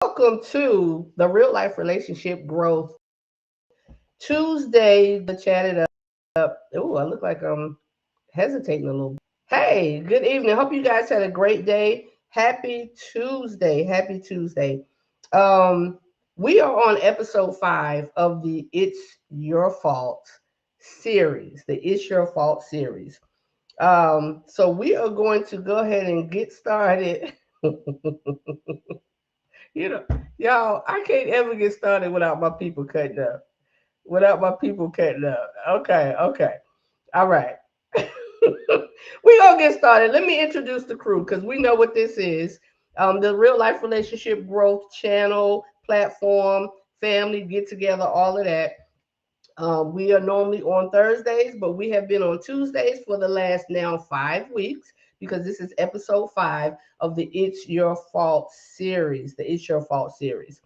Welcome to the Real Life Relationship Growth Tuesday. The chat it up. Oh, I look like I'm hesitating a little bit. Hey, good evening. Hope you guys had a great day. Happy Tuesday. Happy Tuesday. Um, we are on episode 5 of the It's Your Fault series. The It's Your Fault series. So we are going to go ahead and get started. You know, y'all, I can't ever get started without my people cutting up. Without my people cutting up. Okay, okay. All right. We gonna get started. Let me introduce the crew because we know what this is. The Real Life Relationship Growth Channel, platform, family, get together, all of that. We are normally on Thursdays, but we have been on Tuesdays for the last now 5 weeks because this is episode 5 of the It's Your Fault series. The It's Your Fault series.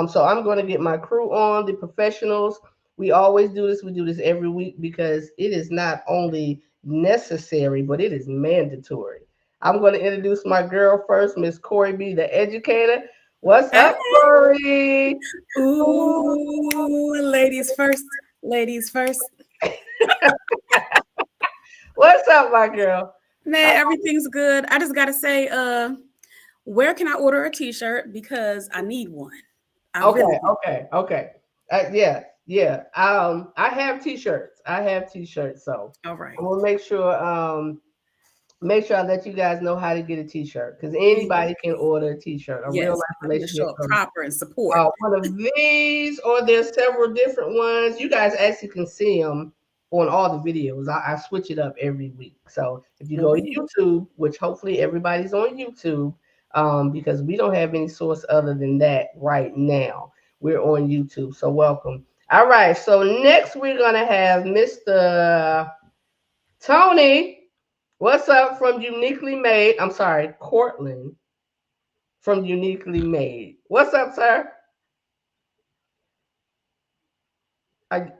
So I'm going to get my crew on, the professionals. We always do this. We do this every week because it is not only necessary, but it is mandatory. I'm going to introduce my girl first, Miss Corey B, the educator. What's Hey. up, Corey? Ooh, ladies first. Ladies first. What's up, my girl? Man, everything's good. I just gotta say, where can I order a t-shirt? Because I need one. I Okay, really do. okay. Yeah, yeah. I have t-shirts. I have t-shirts. So All right. I'm gonna make sure I let you guys know how to get a t-shirt because Yes. anybody can order a t-shirt. A real Yes. life I need to relationship. show up proper and support. One of these, or there's several different ones. You guys actually can see them on all the videos. I switch it up every week. So if you go to Ooh. YouTube, which hopefully everybody's on YouTube, because we don't have any source other than that right now. We're on YouTube. So welcome. All right. So next we're gonna have Mr. Tony. What's up from Uniquely Made? I'm sorry, Cortland from Uniquely Made. What's up, sir? I,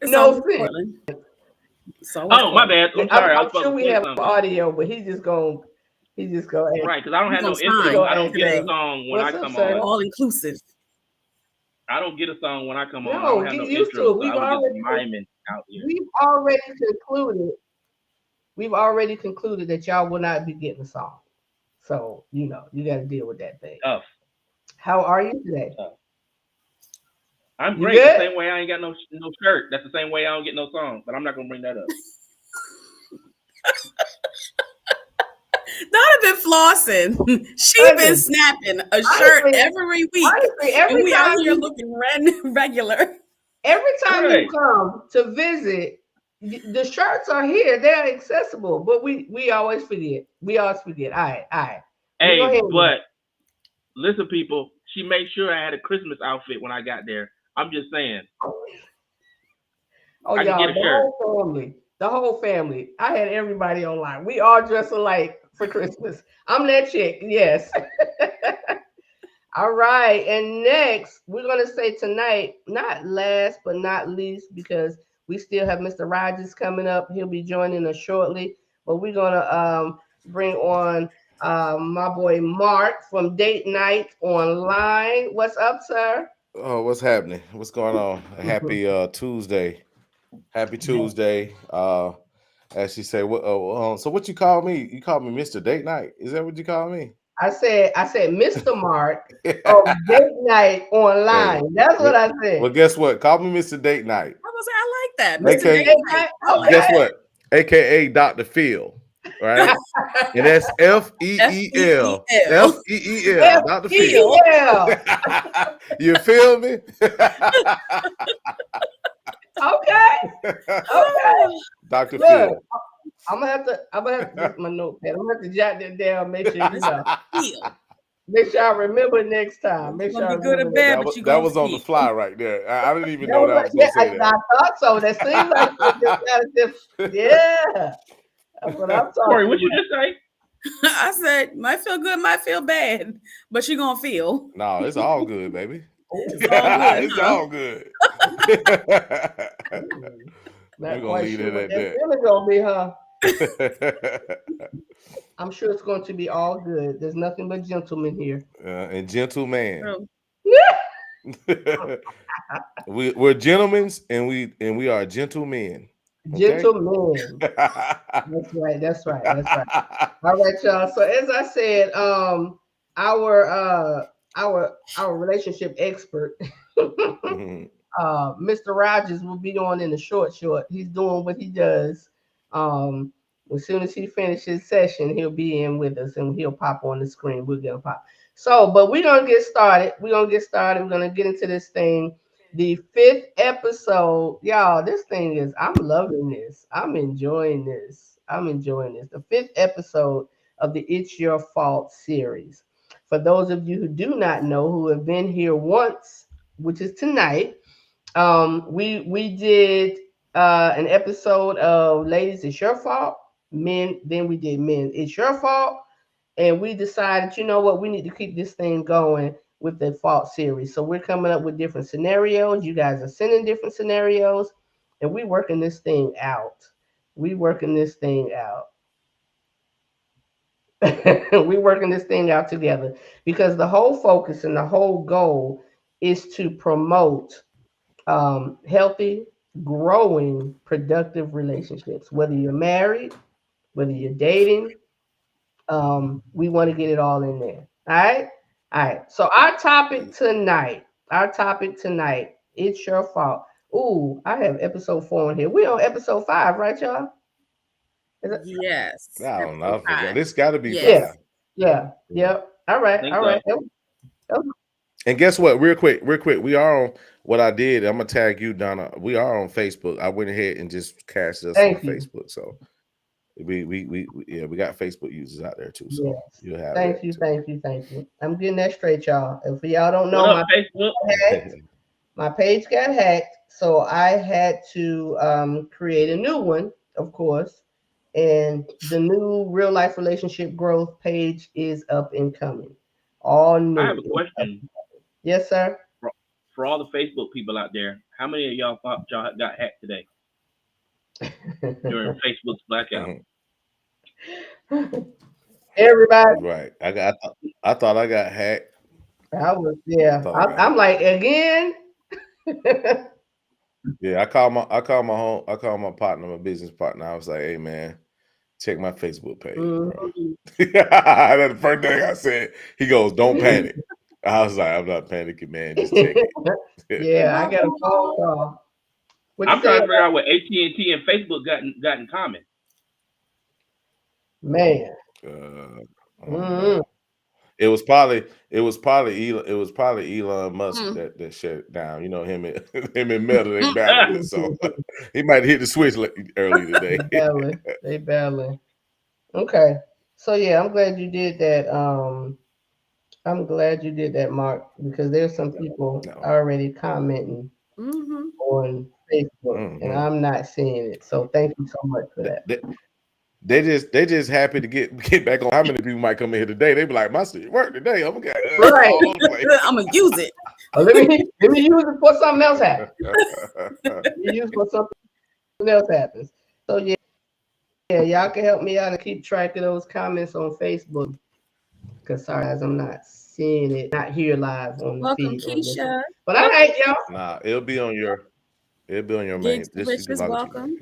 It's no always offense. Portland. It's always Oh, my Portland. bad. I'm I'm, sorry. I I'm was supposed sure to we say have something. audio, but he just go ahead. Right, because I don't We're have gonna no intro. Go sign I don't get a today. answer. song when I What's up, come sir? on. All inclusive. I don't get a song when I come on. I No, don't have get no used to intro, it. so I was just miming out here. We've already concluded. We've already concluded that y'all will not be getting a song. So you got to deal with that thing. Tough, How are you today? tough. I'm You great. The good? same way I ain't got no shirt. That's the same way I don't get no song. But I'm not gonna bring that up. Donna been flossing. She been Listen, snapping a shirt honestly, every week. honestly, And we out here looking regular. every time you Right. come to visit, the shirts are here. They're accessible, but we always forget. We always forget. All right, all right. We go Hey, ahead with that. but listen, people. She made sure I had a Christmas outfit when I got there. I'm just saying. Oh, I can y'all, get a shirt. the whole family. I had everybody online. We all dress alike for Christmas. I'm that chick. Yes. All right. And next, we're going to say tonight, not last but not least, because we still have Mr. Rogers coming up. He'll be joining us shortly. But we're going to bring on my boy Mark from Date Night Online. What's up, sir? Oh, what's happening? What's going on? Happy Tuesday. Happy Tuesday. As she say, what so what you call me? You call me Mr. Date Night. Is that what you call me? I said, Mr. Mark of Date Night Hey. Online. That's what I said. Well, guess what? Call me Mr. Date Night. I was like, I like that. Mr. Okay. Date Date Night. Night. I like Guess Okay. what? AKA Dr. Phil. Right? And that's F-E-E-L. F-E-E-L. F-E-E-L. Dr. Phil. FPL. You feel me? Okay. Okay. Dr. Look, Phil. I'm gonna have to get my notepad. I'm gonna have to jot that down. Make sure Feel. make sure I remember next time. Make You're sure I gonna be good remember or next bad, That but was you that gonna was on the feel. fly right there. I didn't even That know was that I was yeah, gonna say I that. thought so. That seems like it just gotta just yeah. That's what I'm Corey, talking what you about. just say? I said, might feel good, might feel bad, but you're gonna feel. No, it's all good, baby. Ooh, It's all good, It's huh? all good. ooh. We're Not gonna quite leave sure it what at that that. feeling gonna be, huh? I'm sure it's going to be all good. There's nothing but gentlemen here. And gentleman. True. We're gentlemen and we are gentlemen. Okay? Gentlemen. That's right. That's right. That's right. All right, y'all. So as I said, our relationship expert, Mhm. Mr. Rogers, will be on in the short. He's doing what he does. As soon as he finishes session, he'll be in with us and he'll pop on the screen. We're gonna pop. So, but we're gonna get started. We're gonna get into this thing. The 5th episode, y'all. This thing is, I'm loving this. I'm enjoying this. The 5th episode of the It's Your Fault series. For those of you who do not know, who have been here once, which is tonight, we did an episode of Ladies, It's Your Fault. Men, then we did Men, It's Your Fault. And we decided, you know what, we need to keep this thing going with the fault series. So we're coming up with different scenarios. You guys are sending different scenarios, and we working this thing out. We working this thing out together, because the whole focus and the whole goal is to promote healthy, growing, productive relationships. Whether you're married, whether you're dating, we want to get it all in there. All right. So our topic tonight, it's your fault. Ooh, I have episode 4 on here. We're on episode 5, right, y'all? Yes. I don't know. Episode 5. This got to be Yes. 5. Yeah. Yep. All right. think All right. And guess what? Real quick. We are on what I did. I'm gonna tag you, Donna. We are on Facebook. I went ahead and just cast us Thank on you. Facebook. So we got Facebook users out there too. So Yes. you'll have Thank you. I'm getting that straight, y'all. If y'all don't know, What up, Facebook? my page got hacked, so I had to create a new one, of course. And the new real life relationship growth page is up and coming. All new. I have a question Yes, sir. for all the Facebook people out there. How many of y'all thought y'all got hacked today during Facebook's blackout? Everybody. Right. I thought I got hacked. I'm like, again. Yeah, I called my partner, my business partner. I was like, hey man, check my Facebook page, bro. That's the first thing I said. He goes, don't panic. I was like, I'm not panicking, man. Just check it. Yeah, I got a phone call. I'm trying to figure out what AT&T and Facebook got in common. Man. It was probably Elon Musk that shut it down. You know, him and Meta, they battling. So he might hit the switch early today. They battling. Okay. So yeah, I'm glad you did that. Mark, because there's some people already commenting on Facebook, and I'm not seeing it. So thank you so much for that. They just happy to get back on. How many people might come in here today? They be like, my shit work today. I'm gonna I'm gonna use it. Let me use it for something else happens. So yeah, y'all can help me out and keep track of those comments on Facebook. Because sorry, as I'm not seeing it, not here live on the feed. Welcome, Keisha. But all right, y'all. Nah, it'll be on your main. Delicious, welcome.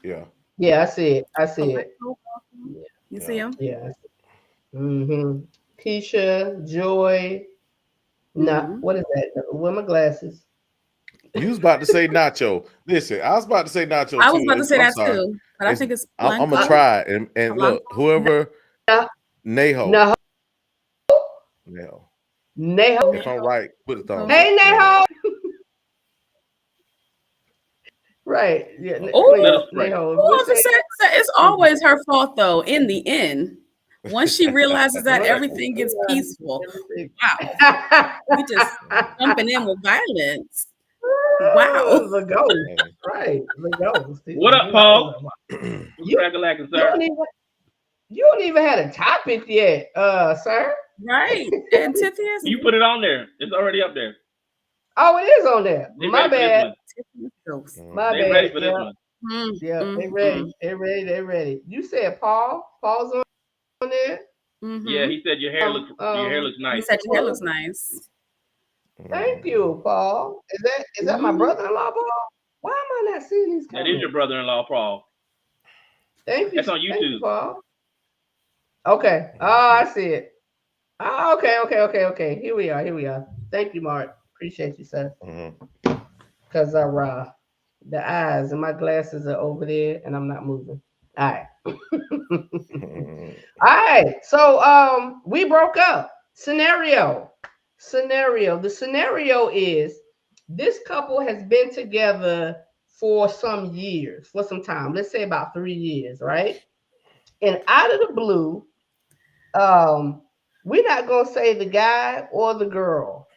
Yeah. Yeah, I see it. Yeah. You see him? Yeah. Keisha, Joy. What is that? Where are my glasses? You was about to say Nacho. Listen, I was about to say Nacho. I was about to say that too, but I think it's. I'm gonna try it. And look, whoever Neho. If I'm right, put a thumbs. Hey, Neho. Right. Yeah. It's always her fault, though. In the end, once she realizes that, everything gets peaceful. Wow. We just jumping in with violence. Wow. The ghost. Right. The ghost. What up, Paul? You don't even have a topic yet, sir. Right. Antitheus. You put it on there. It's already up there. Oh, it is on there. My bad. Ready for this one. Yeah, they ready. They ready. They ready. You said Paul. Paul's on there. Yeah, he said your hair looks He nice. said your hair looks nice. Thank you, Paul. Is that my brother-in-law, Paul? Why am I not seeing these comments? That is your brother-in-law, Paul. Thank you. That's on Thank you, YouTube. Paul. Okay. Oh, I see it. Oh, okay. Here we are. Thank you, Mark. Appreciate you, sir. Because the eyes and my glasses are over there and I'm not moving. All right. All right. So we broke up. Scenario. The scenario is this couple has been together for some years, for some time. Let's say about 3 years, right? And out of the blue, we're not gonna say the guy or the girl.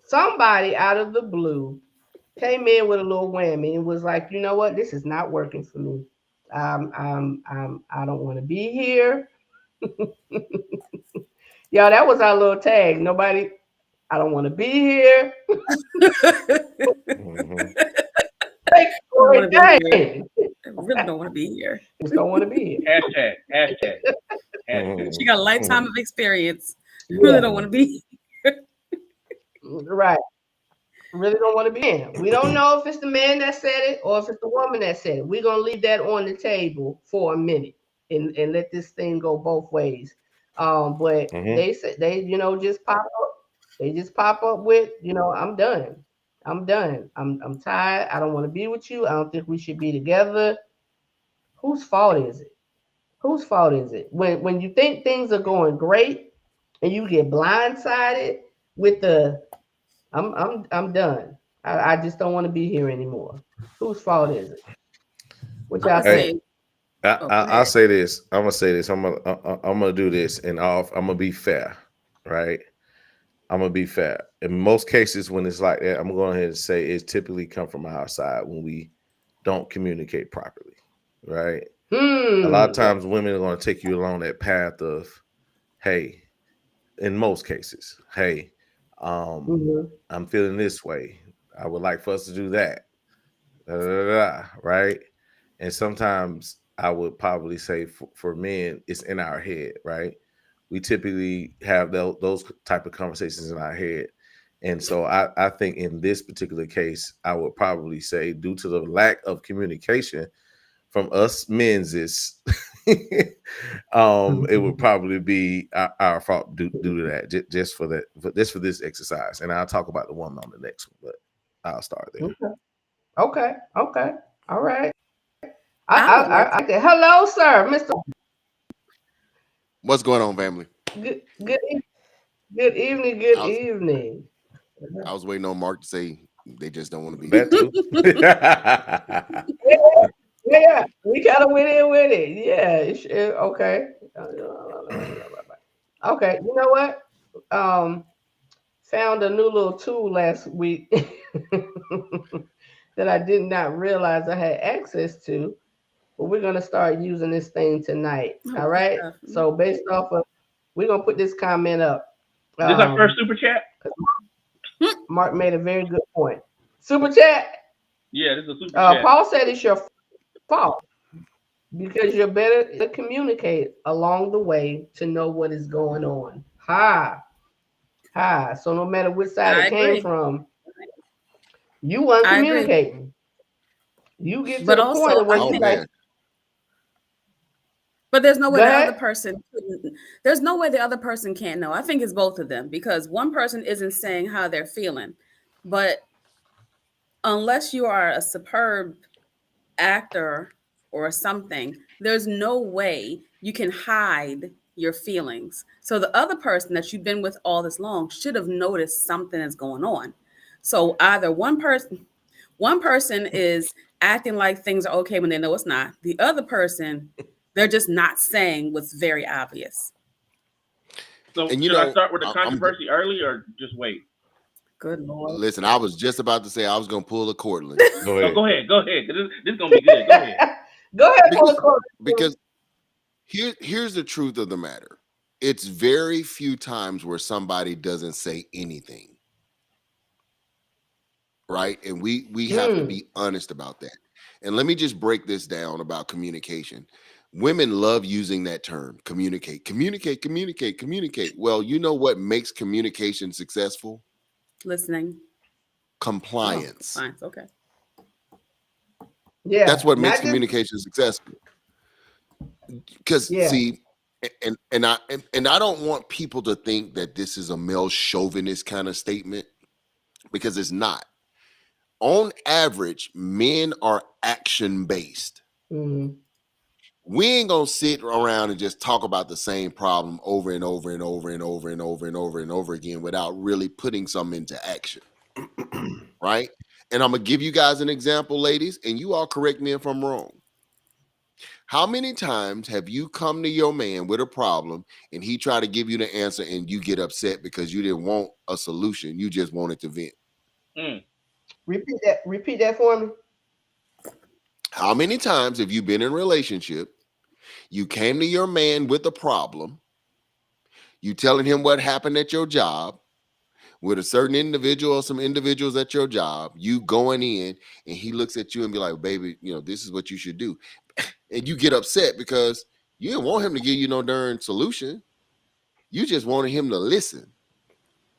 Somebody out of the blue came in with a little whammy and was like, you know what, this is not working for me. I don't want to be here. Y'all, that was our little tag. Nobody, I don't want to be here. I really don't want to be here. Just don't want to be here. Hashtag. She got a lifetime of experience. Really don't want to be here. Right. Really don't want to be in. We don't know if it's the man that said it or if it's the woman that said it. We're gonna leave that on the table for a minute and let this thing go both ways. But they said they, just pop up. They just pop up with, I'm done. I'm tired. I don't want to be with you. I don't think we should be together. Whose fault is it? Whose fault is it? When you think things are going great and you get blindsided with the I'm done. I just don't want to be here anymore. Whose fault is it? What y'all say? I'll say this. I'm gonna say this. I'm gonna do this, and I'm gonna be fair, right? I'm gonna be fair. In most cases, when it's like that, I'm going ahead and say it's typically come from our side when we don't communicate properly, right? A lot of times, women are gonna take you along that path of, hey, in most cases, hey, I'm feeling this way. I would like for us to do that. Right? And sometimes I would probably say for men, it's in our head, right? We typically have those type of conversations in our head. And so I think in this particular case, I would probably say due to the lack of communication from us men's it would probably be our fault due to that, just for this exercise. And I'll talk about the woman on the next one, but I'll start there. Okay. All right. Hello, sir, Mr. What's going on, family? Good evening. I was waiting on Mark to say they just don't want to be that too. Yeah, we kind of went in with it. Yeah, okay. Okay, you know what? Found a new little tool last week that I did not realize I had access to. But we're gonna start using this thing tonight. All right. So based off of, we're gonna put this comment up. This is our first super chat. Mark made a very good point. Super chat. Yeah, this is a super chat. Paul said it's your fault because you're better to communicate along the way to know what is going on. So no matter which side it came from, you weren't communicating. You get to the point of where you like. But there's no way the other person. There's no way the other person can't know. I think it's both of them, because one person isn't saying how they're feeling, but unless you are a superb actor or something, there's no way you can hide your feelings. So the other person that you've been with all this long should have noticed something is going on. So either one person is acting like things are okay when they know it's not. The other person, they're just not saying what's very obvious. So should I start with the controversy early or just wait? Good Lord. Listen, I was just about to say I was going to pull a Cortland. Go ahead. This is going to be good. Go ahead. Go ahead, pull a Cortland. Because here's the truth of the matter. It's very few times where somebody doesn't say anything. Right? And we have to be honest about that. And let me just break this down about communication. Women love using that term, communicate, communicate, communicate, communicate. Well, you know what makes communication successful? Listening. Compliance. Compliance. Okay. Yeah. That's what makes not just- communication successful. Because Yeah. see, and I don't want people to think that this is a male chauvinist kind of statement, because it's not. On average, men are action based. Mhm. We ain't gonna sit around and just talk about the same problem over and over and over and over and over and over and over again without really putting something into action. Right? And I'm gonna give you guys an example, ladies, and you all correct me if I'm wrong. How many times have you come to your man with a problem and he tried to give you the answer and you get upset because you didn't want a solution, you just wanted to vent? Repeat that for me. How many times have you been in a relationship, you came to your man with a problem, you telling him what happened at your job with a certain individual or some individuals at your job, you going in and he looks at you and be like, baby, this is what you should do. And you get upset because you didn't want him to give you no darn solution. You just wanted him to listen.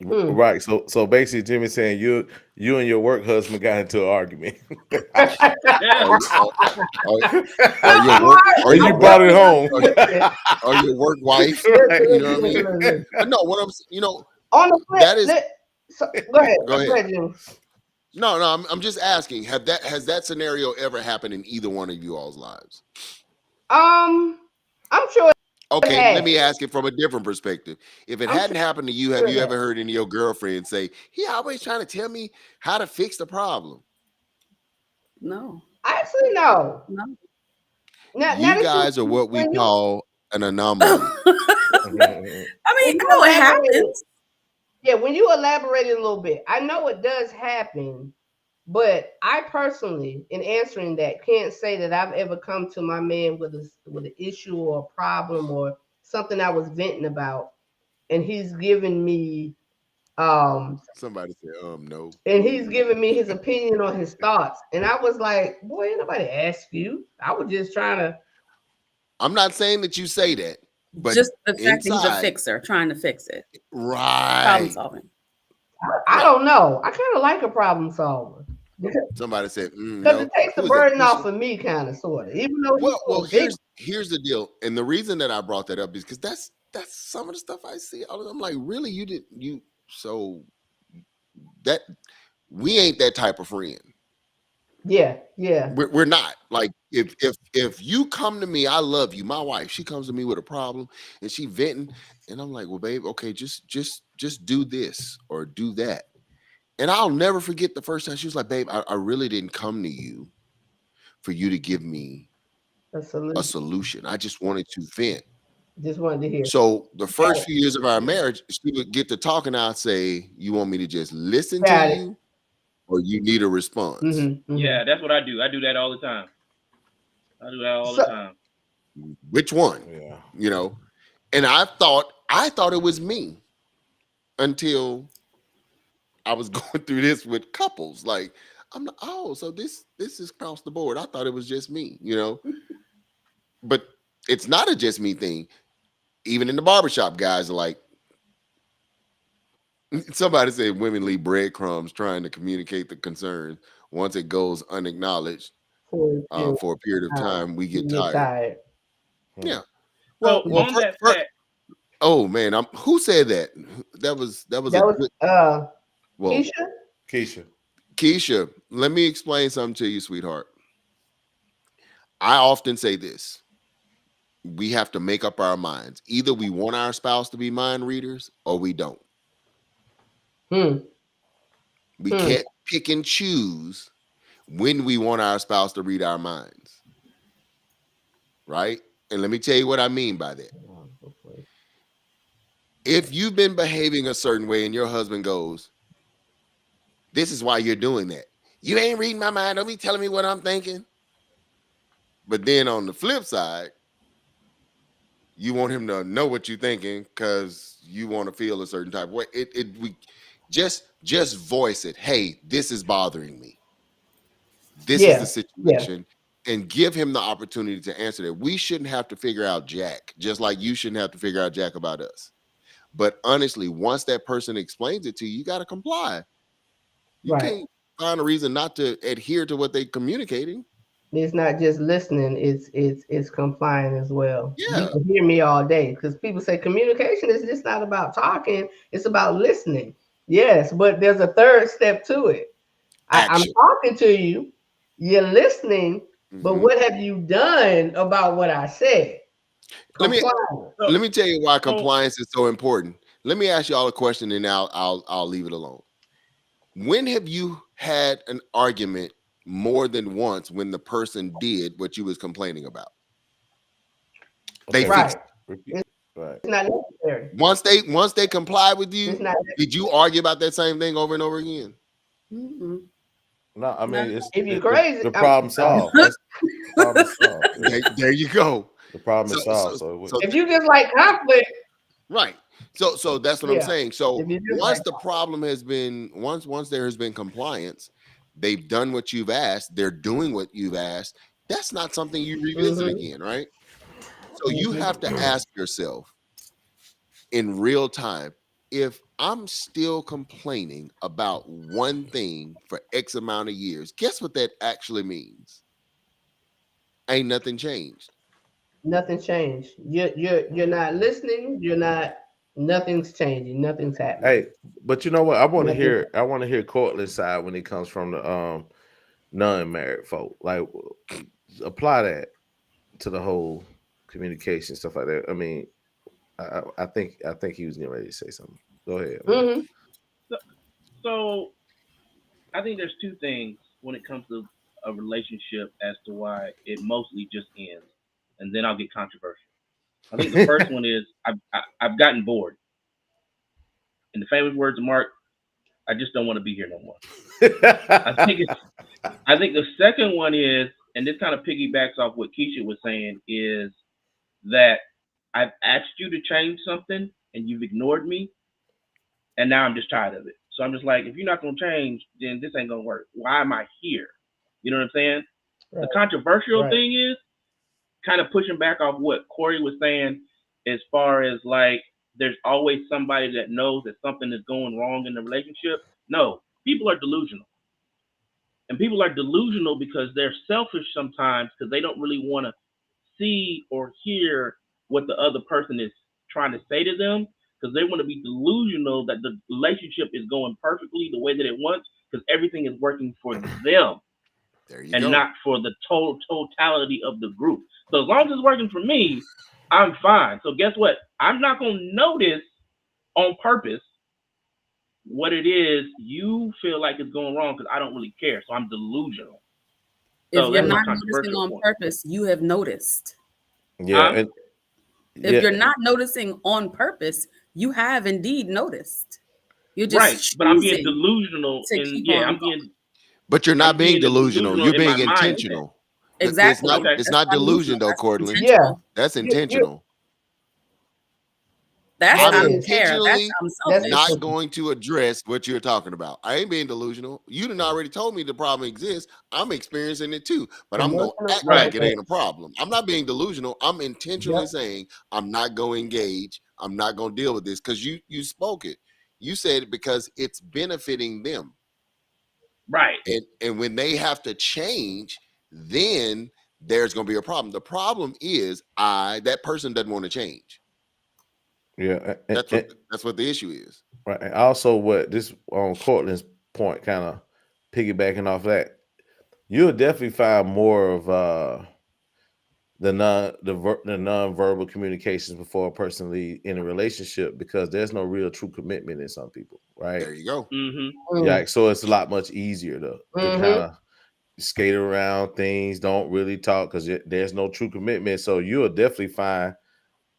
Right. So basically, Jimmy's saying you and your work husband got into an argument. Or you brought it home. Or your work wife. Right. You know what I mean? But no, what I'm on the flip, that is. Go ahead. Go ahead. Go ahead, Jim. No, I'm just asking. Has that scenario ever happened in either one of you all's lives? I'm sure. Okay, let me ask it from a different perspective. If it hadn't happened to you, have you ever heard any of your girlfriends say, he always trying to tell me how to fix the problem? No. Actually, no. You guys are what we call an anomaly. I mean, I know it happens. Yeah, when you elaborate it a little bit, I know it does happen, but I personally, in answering that, can't say that I've ever come to my man with an issue or a problem or something I was venting about, and he's given me somebody said no, and he's giving me his opinion on his thoughts, and I was like, boy, ain't nobody asked you. I was just trying to. I'm not saying that you say that, but just the fact that he's a fixer, trying to fix it. Right. Problem solving. I don't know. I kind of like a problem solver. Somebody said, because it takes the burden off of me, kind of, sort of. Even though here's the deal, and the reason that I brought that up is because that's some of the stuff I see. I'm like, really, so that we ain't that type of friend. Yeah. We're not. Like, if you come to me, I love you. My wife, she comes to me with a problem and she venting, and I'm like, well, babe, okay, just do this or do that. And I'll never forget the first time she was like, babe, I really didn't come to you for you to give me a solution. I just wanted to vent. Just wanted to hear. So the first few years of our marriage, she would get to talking. I'd say, you want me to just listen to you, or you need a response? Yeah, that's what I do. I do that all the time. The time. Which one? Yeah. And I thought it was me until I was going through this with couples. Like, I'm like, oh, so this is across the board. I thought it was just me, but it's not a just me thing. Even in the barbershop, guys are like, somebody said women leave breadcrumbs trying to communicate the concern. Once it goes unacknowledged for a period of time, we get tired. Yeah. Well, oh man, who said that? That was Keisha, let me explain something to you, sweetheart. I often say this. We have to make up our minds. Either we want our spouse to be mind readers or we don't. We can't pick and choose when we want our spouse to read our minds. Right? And let me tell you what I mean by that. If you've been behaving a certain way and your husband goes, this is why you're doing that. You ain't reading my mind. Don't be telling me what I'm thinking. But then on the flip side, you want him to know what you're thinking because you want to feel a certain type of way. We just voice it. Hey, this is bothering me. This Yeah, is the situation, and give him the opportunity to answer that. We shouldn't have to figure out Jack, just like you shouldn't have to figure out Jack about us. But honestly, once that person explains it to you, you got to comply. You Right. can't find a reason not to adhere to what they're communicating. It's not just listening; it's complying as well. Yeah. You can hear me all day because people say communication is just not about talking; it's about listening. Yes, but there's a third step to it. I'm Action. talking to you, you're listening, but Mhm. what have you done about what I said? Let me Complying. let me tell you why compliance is so important. Let me ask you all a question, and now I'll leave it alone. When have you had an argument more than once when the person did what you was complaining about? They Okay, Right. fixed repeat. Right. It's not necessary. it. Once they comply with It's you, not did you argue about that same thing over and over again? Mm-mm. No, I mean it's if you're it, crazy. the problem solved. That's the problem is solved. Yeah. There you go. The problem is So- solved. so- So, If you just like conflict, Right. So that's what I'm Yeah. saying. So If you just once like- the problem has been once there has been compliance, they've done what you've asked, they're doing what you've asked. That's not something you revisit Mhm. again, right? So you Mhm. have to ask yourself in real time, if I'm still complaining about one thing for X amount of years, guess what that actually means? Ain't nothing changed. nothing changed. You're not listening. You're not. Nothing's changing. Nothing's happening. hey, but you know what? I want to Nothing. hear. I want to hear Cortland's side when it comes from the non-married folk. Like, apply that to the whole communication stuff like that. I mean, I think he was getting ready to say something. Go ahead. Mhm. So I think there's two things when it comes to a relationship as to why it mostly just ends, and then I'll get controversial. I think the first one is I've gotten bored. In the famous words of Mark, I just don't want to be here no more. I think the second one is, and this kind of piggybacks off what Keisha was saying, is that I've asked you to change something and you've ignored me, and now I'm just tired of it. So I'm just like, if you're not gonna change, then this ain't gonna work. Why am I here? You know what I'm saying? Right. The controversial Right. thing is kind of pushing back off what Corey was saying, as far as like there's always somebody that knows that something is going wrong in the relationship. No, people are delusional. And people are delusional because they're selfish sometimes because they don't really want to see or hear what the other person is trying to say to them, because they want to be delusional that the relationship is going perfectly the way that it wants because everything is working for them There you and go. not for the totality of the group. So as long as it's working for me, I'm fine. So guess what? I'm not going to notice on purpose what it is you feel like is going wrong because I don't really care. So I'm delusional. If So you're that's my not noticing controversial on point. purpose, you have noticed. Yeah, and If you're not noticing on purpose, you have indeed noticed. You're just right, but I'm being choosing delusional. to And keep yeah, on I'm being. But you're not I'm being being delusional. delusional You're in my being mindset. intentional. Exactly. Okay. It's not delusion though, Cortland. Yeah. That's intentional. That's That I is- don't care. That's intentionally I'm That's selfish. not going to address what you're talking about. I ain't being delusional. You done already told me the problem exists. I'm experiencing it too, but I'm gonna Emotional act like it right. ain't a problem. I'm not being delusional. I'm intentionally Yep. saying I'm not going to engage. I'm not going to deal with this because you spoke it. You said it because it's benefiting them, Right. and when they have to change, then there's going to be a problem. The problem is that person doesn't want to change. yeah, That's what the issue is. right. And also, what this on Cortland's point, kind of piggybacking off that, you'll definitely find more of the non-verbal communications before a person leaves in a relationship because there's no real true commitment in some people, right? There you go. Mm-hmm. Yeah, so it's a lot much easier to Mhm. kind of skate around things, don't really talk because there's no true commitment. So you'll definitely find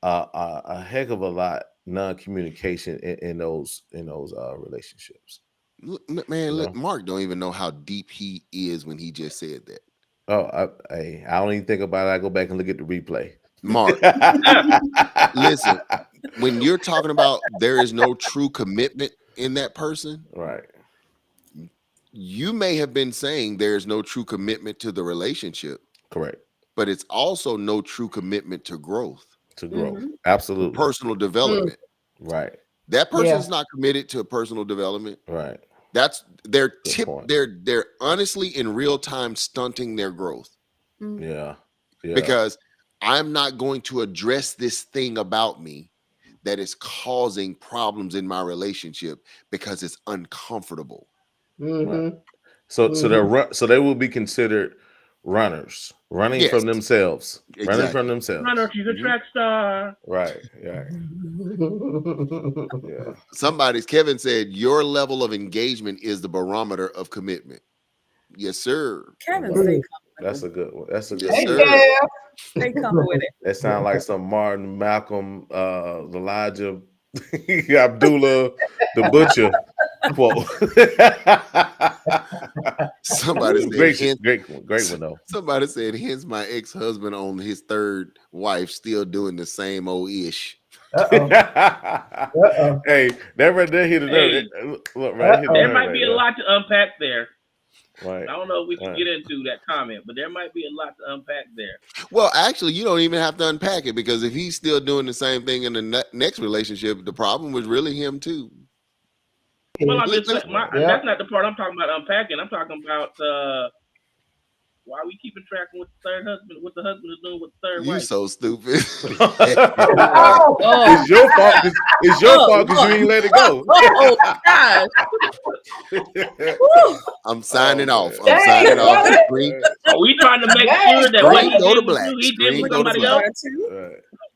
a heck of a lot non-communication in those relationships. Man, look, No. Mark don't even know how deep he is when he just said that. Oh, I don't even think about it. I go back and look at the replay. Mark, listen, when you're talking about there is no true commitment in that person, Right. you may have been saying there's no true commitment to the relationship, Correct. but it's also no true commitment to growth, To growth. Mhm. Absolutely. personal development. Right. That person's not committed to personal development. Right. That's they're point. they're honestly in real time stunting their growth. Yeah. Yeah. Because I'm not going to address this thing about me that is causing problems in my relationship because it's uncomfortable. Right. So they will be considered runners, running Yes. from themselves, running Exactly. from themselves. Runner, she's a track star. Right. Yeah. Yeah. Kevin said your level of engagement is the barometer of commitment. Yes, sir. Kevin, Right. they come with That's it. a good one. That's a good Yes, one. sir. They come with it. That sounds like some Martin, Malcolm, Elijah, Abdullah, the Butcher quote. Somebody said, great one though. Somebody said, hence my ex-husband on his third wife still doing the same old ish. Hey, that right there hit the nerve. Look, right here. There might be a lot to unpack there. Right. I don't know if we can get into that comment, but there might be a lot to unpack there. Well, actually, you don't even have to unpack it, because if he's still doing the same thing in the next relationship, the problem was really him too. Well, that's not the part I'm talking about unpacking. I'm talking about why are we keeping track of what the husband is doing with the third wife? You so stupid. It's your fault. It's your fault because you ain't let it go. Oh gosh. I'm signing off. I'm signing off. Are we trying to make sure that what he did with you, he did with somebody else?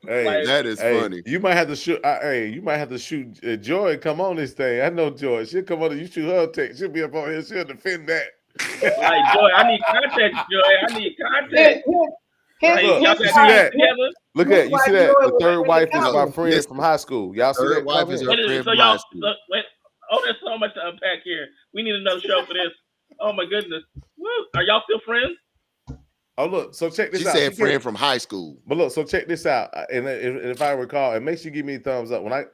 Hey, that is funny. You might have to shoot. You might have to shoot Joy. Come on this thing. I know Joy. She'll come on. You shoot her text. She'll be up on here. She'll defend that. Like, Joy, I need context, Joy. I need context. Look, you see that? Look at you see that? The third wife is my friend from high school. Y'all see that? Wife is her friend from high school. There's so much to unpack here. We need another show for this. Oh my goodness. Woo. Are y'all still friends? Oh look, so check this out. She said friend from high school. But look, so check this out. And if I recall, and make sure you give me a thumbs up. I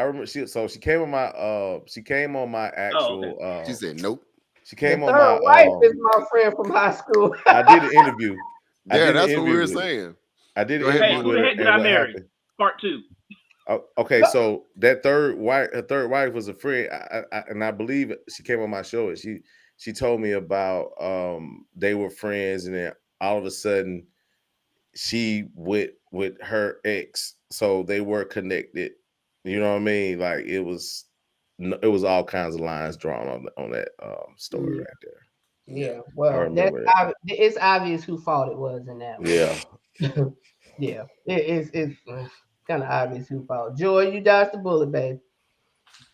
remember she came on my actual she said nope. She came the on third my wife is my friend from high school. I did an interview. That's what we were saying. I did an interview. interview. Who the heck did I marry? Part 2. Okay, so that third wife was a friend, and I believe she came on my show, and she told me about they were friends, and then all of a sudden she went with her ex, so they were connected. You know what I mean? Like it was all kinds of lines drawn on that story right there. Yeah, well, it's obvious who fault it was in that one. Yeah. Yeah, it's kind of obvious who fault. Joy, you dodged the bullet, babe.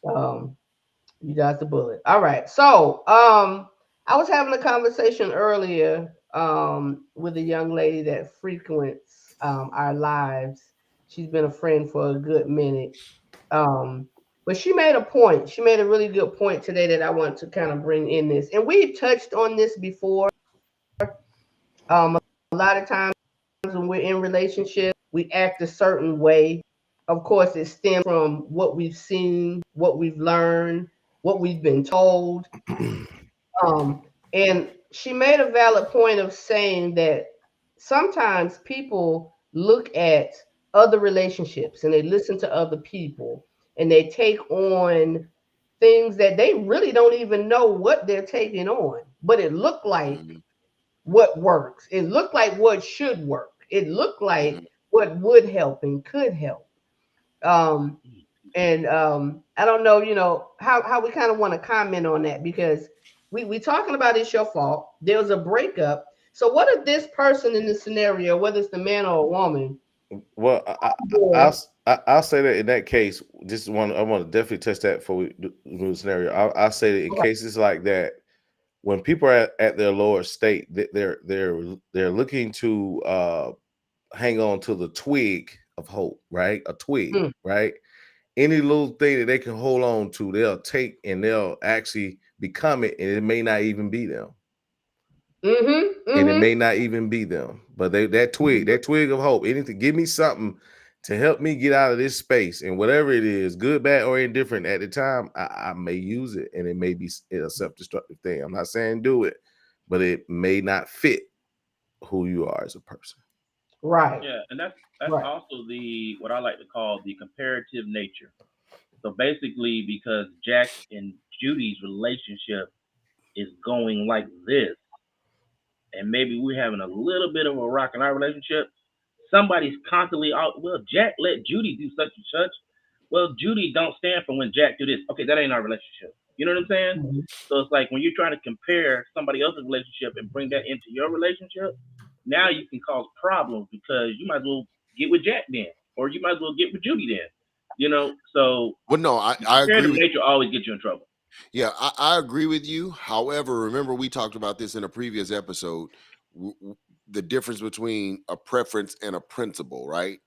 You dodged the bullet. All right. So I was having a conversation earlier with a young lady that frequents our lives. She's been a friend for a good minute. But she made a point. She made a really good point today that I want to kind of bring in this. And we've touched on this before. A lot of times when we're in relationships, we act a certain way. Of course, it stems from what we've seen, what we've learned, what we've been told. And she made a valid point of saying that sometimes people look at other relationships and they listen to other people and they take on things that they really don't even know what they're taking on, but it looked like what works. It looked like what should work. It looked like what would help and could help. I don't know, how we kind of want to comment on that, because we talking about it's your fault. There was a breakup. So what if this person in this scenario, whether it's the man or a woman? Well, I'll say that in that case, I want to definitely touch that before we do the scenario. I'll say that in cases like that, when people are at their lower state, they're looking to hang on to the twig of hope, right? A twig, right? Any little thing that they can hold on to, they'll take and they'll actually become it, and it may not even be them. And it may not even be them, but that twig of hope, anything, give me something to help me get out of this space, and whatever it is, good, bad, or indifferent at the time, I may use it, and it may be a self-destructive thing. I'm not saying do it, but it may not fit who you are as a person. Right. Yeah, and that's Right. also what I like to call the comparative nature. So basically, because Jack and Judy's relationship is going like this, and maybe we're having a little bit of a rock in our relationship, somebody's constantly out, well, Jack let Judy do such and such. Well, Judy don't stand for when Jack do this. Okay, that ain't our relationship. You know what I'm saying? Mm-hmm. So it's like when you're trying to compare somebody else's relationship and bring that into your relationship, now you can cause problems because you might as well get with Jack then, or you might as well get with Judy then. You know, so Well, no, I agree comparative with nature always gets you in trouble. Yeah, I agree with you. However, remember we talked about this in a previous episode, the difference between a preference and a principle, right?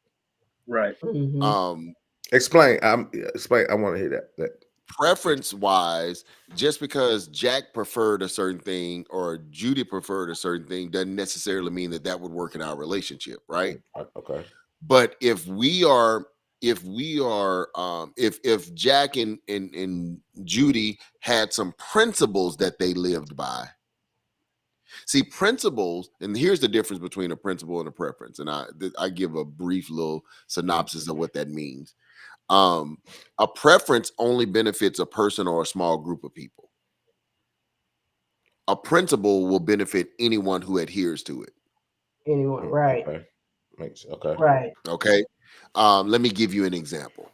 Right. Mm-hmm. Explain. Explain. I want to hear that. Preference wise, just because Jack preferred a certain thing or Judy preferred a certain thing doesn't necessarily mean that would work in our relationship, right? Okay. But if Jack and Judy had some principles that they lived by. See, principles, and here's the difference between a principle and a preference. And I give a brief little synopsis of what that means. A preference only benefits a person or a small group of people. A principle will benefit anyone who adheres to it. Anyone, right? Okay. Okay. Right. Okay. Let me give you an example.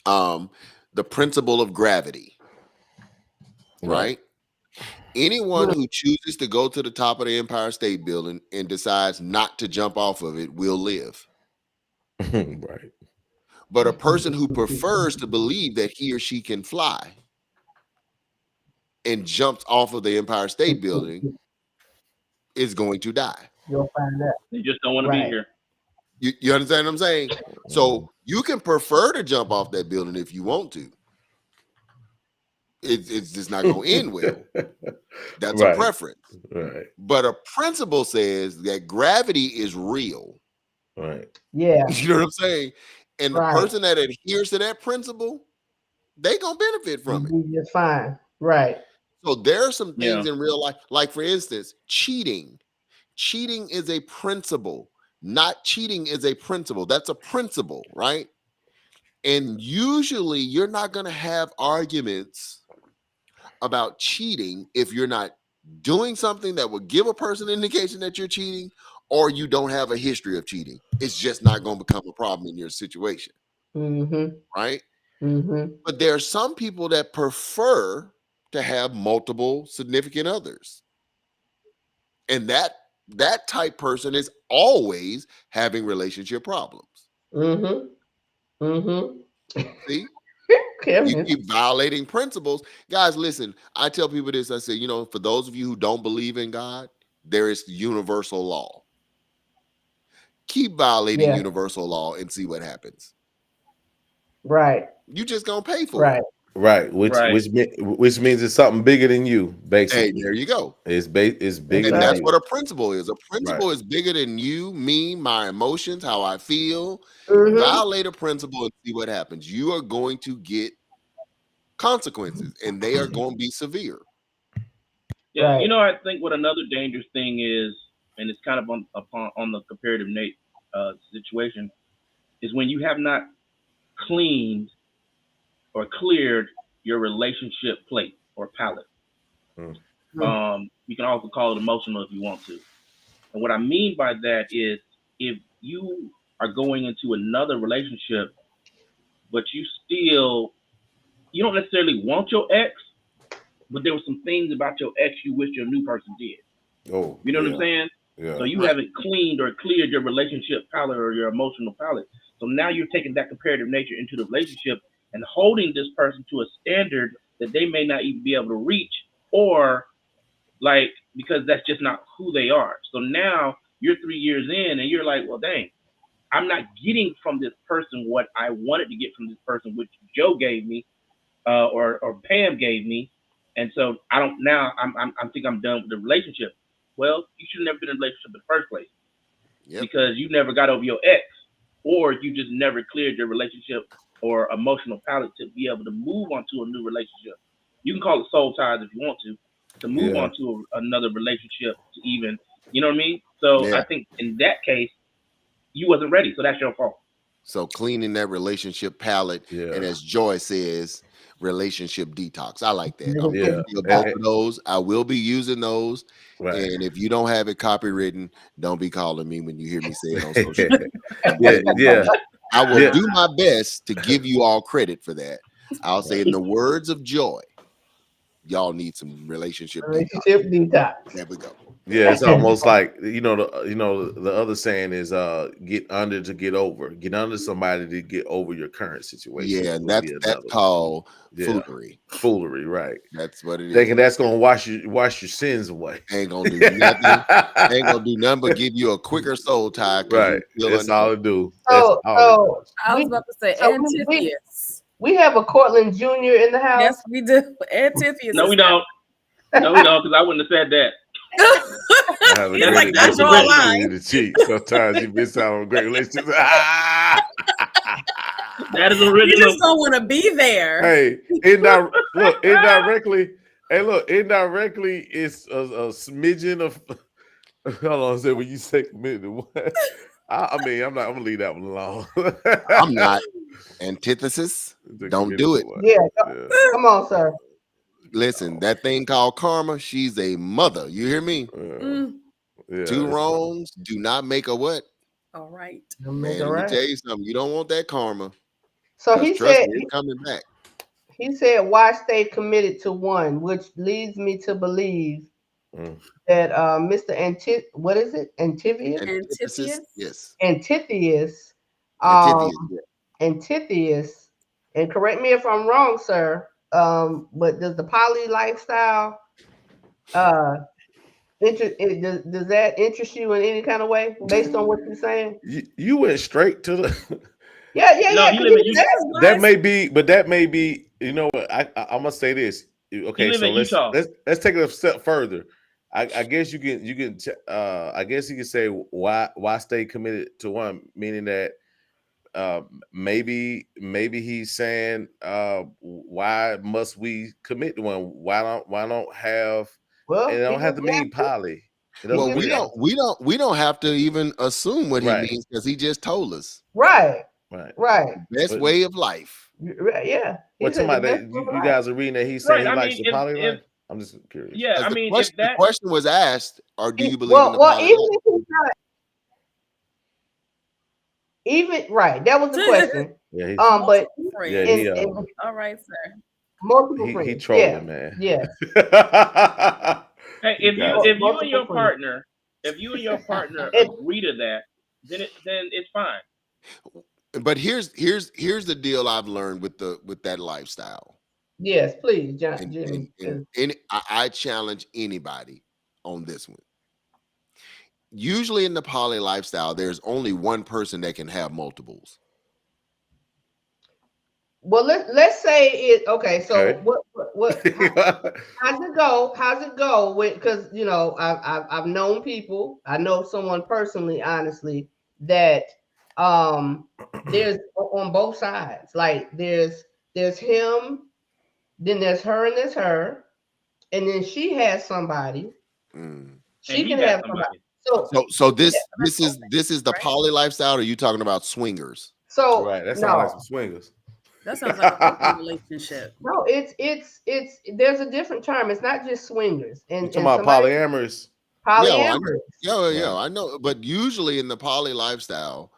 The principle of gravity, right? Anyone who chooses to go to the top of the Empire State Building and decides not to jump off of it will live. Right. But a person who prefers to believe that he or she can fly and jumps off of the Empire State Building is going to die. You'll find out. They just don't want to be here. You understand what I'm saying? So you can prefer to jump off that building if you want to. It's just not going to end well. That's a preference. Right. But a principle says that gravity is real. Right. Yeah. You know what I'm saying? And the person that adheres to that principle, they going to benefit from it. You're fine. Right. So there are some things in real life, like for instance, cheating. Cheating is a principle. Not cheating is a principle. That's a principle, right? And usually you're not going to have arguments about cheating if you're not doing something that would give a person an indication that you're cheating, or you don't have a history of cheating. It's just not going to become a problem in your situation. Mm-hmm. Right? Mm-hmm. But there are some people that prefer to have multiple significant others. And that type person is always having relationship problems. Mm-hmm. Mm-hmm. See? You keep violating principles. Guys, listen, I tell people this. I say, for those of you who don't believe in God, there is universal law. Keep violating universal law and see what happens. Right. You just gonna pay for it. Right. Which means it's something bigger than you, basically. Hey, there you go. It's bigger. And that's what a principle is. A principle is bigger than you, me, my emotions, how I feel. Mm-hmm. Violate a principle and see what happens. You are going to get consequences, and they are going to be severe. Yeah, I think what another dangerous thing is, and it's kind of on the comparative situation, is when you have not cleaned or cleared your relationship plate or palette. You can also call it emotional if you want to. And what I mean by that is if you are going into another relationship, but you don't necessarily want your ex, but there were some things about your ex you wish your new person did. Oh, you know what I'm saying? Yeah. So you haven't cleaned or cleared your relationship palette or your emotional palette. So now you're taking that comparative nature into the relationship and holding this person to a standard that they may not even be able to reach, or because that's just not who they are. So now you're 3 years in and you're like, well, dang, I'm not getting from this person what I wanted to get from this person, which Joe gave me, or Pam gave me. And so I think I'm done with the relationship. Well, you should have never been in a relationship in the first place because you never got over your ex. or you just never cleared your relationship or emotional palate to be able to move on to a new relationship. You can call it soul ties if you want to move on to another relationship to even, you know what I mean? So I think in that case, you wasn't ready. So that's your fault. So cleaning that relationship palate, and as Joy says, relationship detox. I like that. I'm gonna do both of those. I will be using those. Right. And if you don't have it copywritten, don't be calling me when you hear me say it on social media. I will do my best to give you all credit for that. I'll say in the words of Joy, y'all need some relationship detox. There we go. Yeah, it's almost like the other saying is get under to get over. Get under somebody to get over your current situation. Yeah, and that's called foolery. Foolery, right? That's what it is. Thinking that's gonna wash your sins away. Ain't gonna do nothing. Ain't gonna do nothing but give you a quicker soul tie. Right. That's all it do. So I was about to say Antiphius. We have a Cortland Jr. in the house. Yes, we do. Antiphius. No, we don't. No, we don't, because I wouldn't have said that. It's like that's your line. The cheek. Sometimes you miss out on great relationships. That is original. You just don't want to be there. Hey, indirectly, it's a smidgen of. Hold on, say when you say committed, what? I mean, I'm gonna leave that one alone. I'm not. Antithesis. Don't do it. Yeah. Come on, sir. Listen, that thing called karma, she's a mother. You hear me? Two wrongs do not make a what? All right. Man, let me tell you something. You don't want that karma. So he said it's coming back. He said, why stay committed to one? Which leads me to believe that Mr. Antiphius? Antithesis? Yes. Antiphius. Antiphius. And correct me if I'm wrong, sir. But does the poly lifestyle does that interest you in any kind of way based on what you're saying? You went straight to the No, that may be, you know what, I'm gonna say this. Okay, so let's take it a step further. I guess you can I guess you can say why stay committed to one, meaning that maybe he's saying why must we commit to one? Why don't have it don't have to mean poly. Well, we don't have to even assume what he means because he just told us. Right. Best way of life. Yeah. What's somebody that you guys are reading that he's saying he likes the poly life? I'm just curious. Yeah, I mean, the question was asked, or do you believe in the poly? Well, even if he's not. That was the question. Yeah, but all right, sir. Multiple friends. He trolling, man. Yeah. Hey, if you and your partner agree to that, then it's fine. But here's the deal I've learned with that lifestyle. Yes, please, John. I challenge anybody on this one. Usually in the poly lifestyle, there's only one person that can have multiples. Well, let's say it. Okay, so what? How's it go? Because I've known people. I know someone personally, honestly, that there's on both sides. Like there's him, then there's her, and there's her, and then she has somebody. She can have somebody. So this is the poly lifestyle. Or are you talking about swingers? So that sounds like some swingers. That sounds like a relationship. No, it's there's a different term. It's not just swingers. And talking about polyamorous. Polyamorous. Yeah, I know. But usually in the poly lifestyle,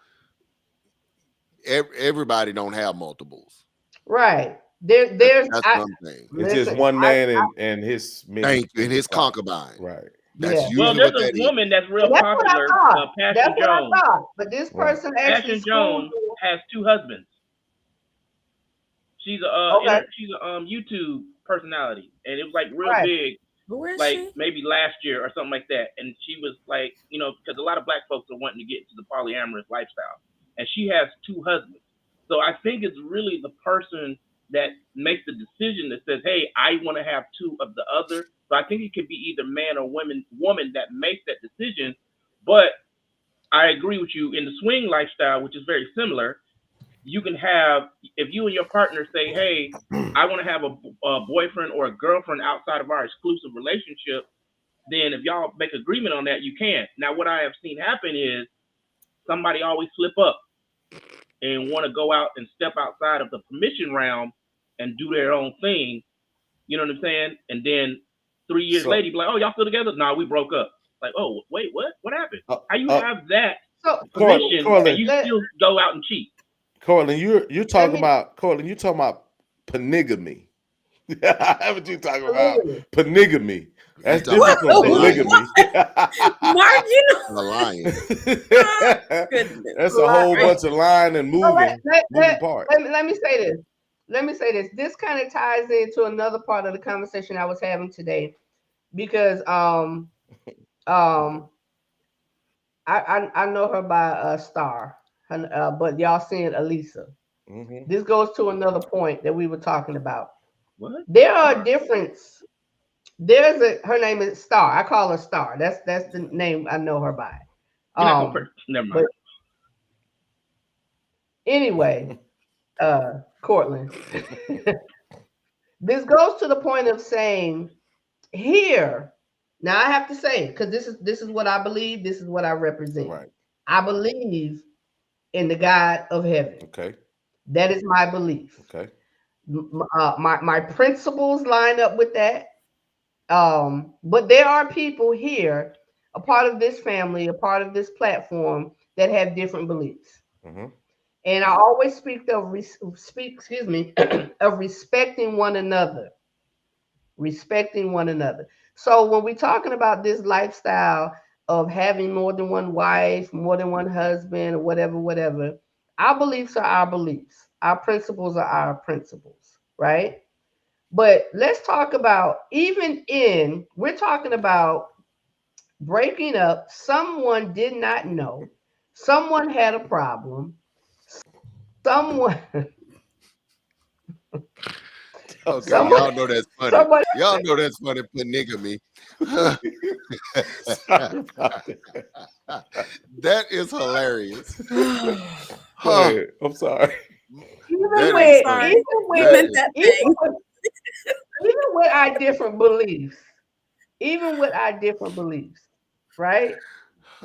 everybody don't have multiples. Right. There's that's what I'm saying. It's just one man and his and his concubine. Right. That's well, there's a woman that's real popular, Passion Jones. But this person Passion Jones has 2 husbands. She's a YouTube personality, and it was like real big, like maybe last year or something like that. And she was like, because a lot of black folks are wanting to get into the polyamorous lifestyle, and she has 2 husbands. So I think it's really the person that makes the decision that says, "Hey, I want to have 2 of the other." So I think it could be either man or woman that makes that decision. But I agree with you in the swing lifestyle, which is very similar. You can have, if you and your partner say, hey, I want to have a boyfriend or a girlfriend outside of our exclusive relationship, then if y'all make agreement on that, you can. Now, what I have seen happen is somebody always slip up and want to go out and step outside of the permission realm and do their own thing. You know what I'm saying? And then 3 years later, you be like, oh, y'all still together? No, we broke up. Like, oh, wait, what? What happened? How you have that permission and you still go out and cheat? Cortland, you're talking about Cortland. You're talking about polygamy. Haven't you talking about polygamy? That's different from polygamy. Mark, you know, The lion. That's a whole bunch of lying and moving parts. Let me say this. Let me say this. This kind of ties into another part of the conversation I was having today, because I know her by Star, but y'all seeing Elisa. Mm-hmm. This goes to another point that we were talking about. What? There are differences. Her name is Star. I call her Star. That's the name I know her by. Never mind. Anyway, Cortland. This goes to the point of saying here. Now I have to say, because this is what I believe. This is what I represent. Right. I believe in the God of heaven. Okay. That is my belief. Okay. My principles line up with that. But there are people here, a part of this family, a part of this platform, that have different beliefs. Mm-hmm. And I always speak of of respecting one another. Respecting one another. So when we're talking about this lifestyle of having more than one wife, more than one husband, or whatever, our beliefs are our beliefs. Our principles are our principles, right? But let's talk about, we're talking about breaking up. Someone did not know. Someone had a problem. Someone. Okay, y'all know that's funny. Y'all know that's funny. Polygamy. That is hilarious. I'm sorry. Even with our different beliefs, right?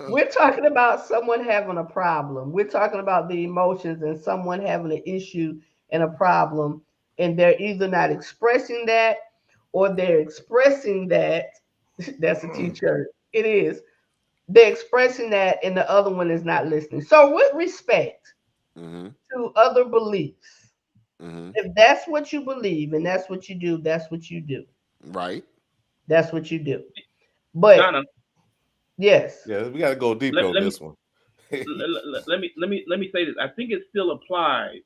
We're talking about someone having a problem. We're talking about the emotions and someone having an issue and a problem, and they're either not expressing that or they're expressing that. That's a t-shirt. It is. They're expressing that and the other one is not listening. So with respect to other beliefs, if that's what you believe and that's what you do, that's what you do. Right. That's what you do. But Donna, yes. Yeah, we got to go deeper on this one. let me say this. I think it still applies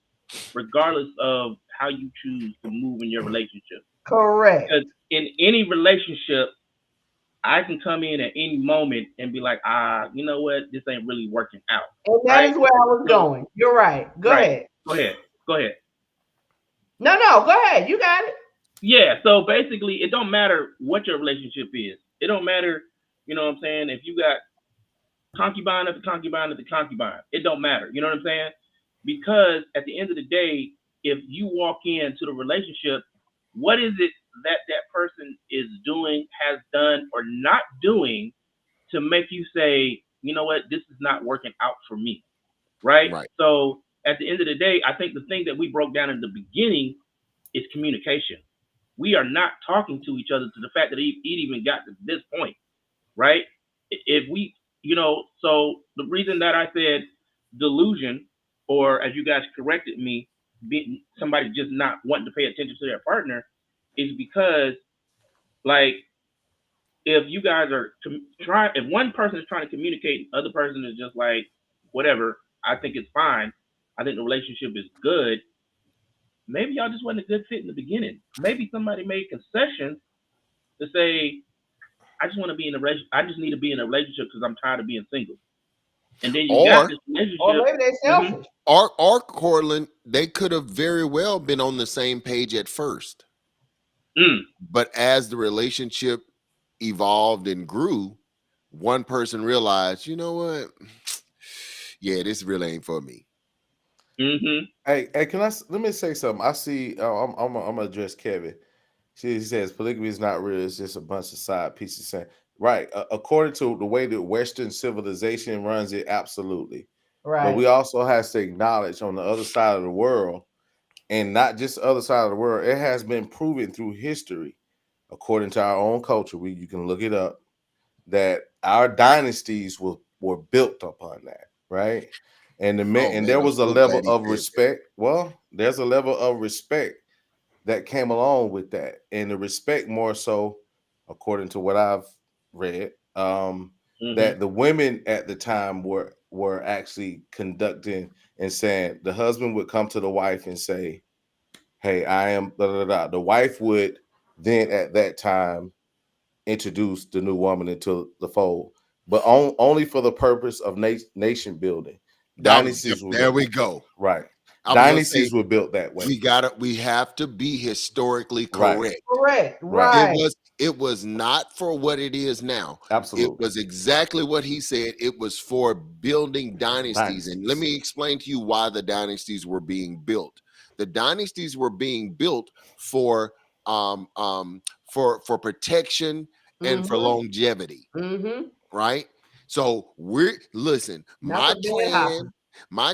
regardless of how you choose to move in your relationship. Correct. Because in any relationship, I can come in at any moment and be like, you know what? This ain't really working out. And that is where I was going. You're right. Go ahead. Go ahead. No, go ahead. You got it. Yeah. So basically, it don't matter what your relationship is. It don't matter, you know what I'm saying? If you got concubine after concubine after concubine, it don't matter. You know what I'm saying? Because at the end of the day, if you walk into the relationship, what is it that person is doing, has done, or not doing to make you say, you know what, this is not working out for me, right? So at the end of the day, I think the thing that we broke down in the beginning is communication. We are not talking to each other to the fact that it even got to this point, right? If we, so the reason that I said delusion, or as you guys corrected me, being somebody just not wanting to pay attention to their partner, is because, like, if you guys are if one person is trying to communicate, the other person is just like, whatever, I think it's fine, I think the relationship is good, maybe y'all just wasn't a good fit in the beginning. Maybe somebody made concessions to say, I just want to be in a relationship. I just need to be in a relationship because I'm tired of being single. And then you got this relationship. Or maybe they're selfish. Or Cortland, they could have very well been on the same page at first. But as the relationship evolved and grew, one person realized, you know what? yeah, this really ain't for me. Mm-hmm. Hey, let me say something. I see. I'm gonna address Kevin. He says polygamy is not real. It's just a bunch of side pieces. Saying right, according to the way that Western civilization runs it, absolutely. Right. But we also have to acknowledge on the other side of the world, and not just the other side of the world, it has been proven through history, according to our own culture. You can look it up, that our dynasties were built upon that, right? And there was a level of respect. Well, there's a level of respect that came along with that, and the respect more so, according to what I've read, that the women at the time were actually conducting and saying, the husband would come to the wife and say, "Hey, I am da da da." The wife would then at that time introduce the new woman into the fold, but only for the purpose of nation building. Dynasties there we go. Right. Dynasties were built that way. We have to be historically correct. Right. It was not for what it is now. Absolutely. It was exactly what he said. It was for building dynasties. And let me explain to you why the dynasties were being built. The dynasties were being built for protection and for longevity. Right? So my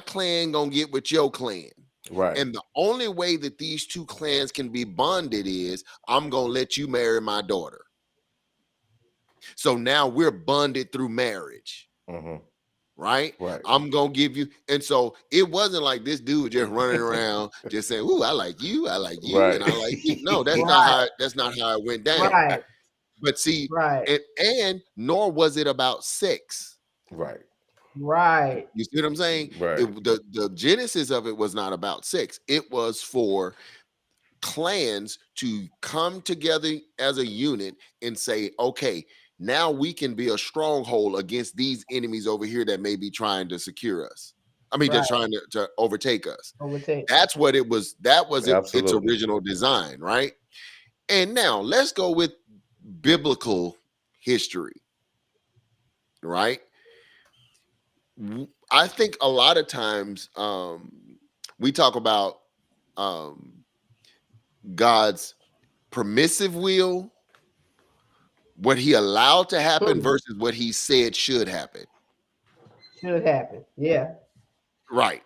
clan gonna get with your clan. Right. And the only way that these two clans can be bonded is I'm gonna let you marry my daughter. So now we're bonded through marriage. Right? I'm gonna give you, and so it wasn't like this dude just running around just saying, "Ooh, I like you, and I like you." No, that's not how it went down. Right. But see, and nor was it about sex. Right. You see what I'm saying? Right. The genesis of it was not about sex. It was for clans to come together as a unit and say, okay, now we can be a stronghold against these enemies over here that may be trying to secure us. I mean, they're trying to overtake us. That's what it was. That was its original design, right? And now let's go with biblical history, right? I think a lot of times we talk about God's permissive will, what he allowed to happen versus what he said should happen. Yeah. Right.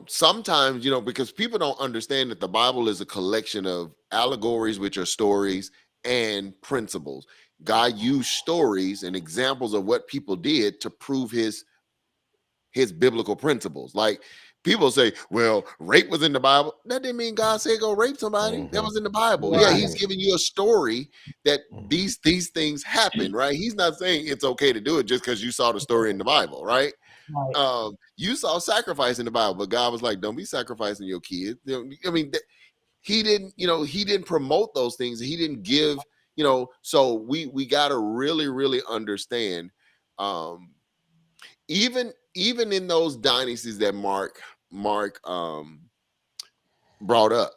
Sometimes, because people don't understand that the Bible is a collection of allegories, which are stories, and principles. God used stories and examples of what people did to prove his biblical principles. Like people say, well, rape was in the Bible. That didn't mean God said go rape somebody. That was in the Bible. Yeah, he's giving you a story that these things happen, right? He's not saying it's okay to do it just because you saw the story in the Bible, right? You saw sacrifice in the Bible, but God was like, don't be sacrificing your kids. I mean, he didn't promote those things. He didn't give, so we got to really, really understand, even in those dynasties that Mark brought up,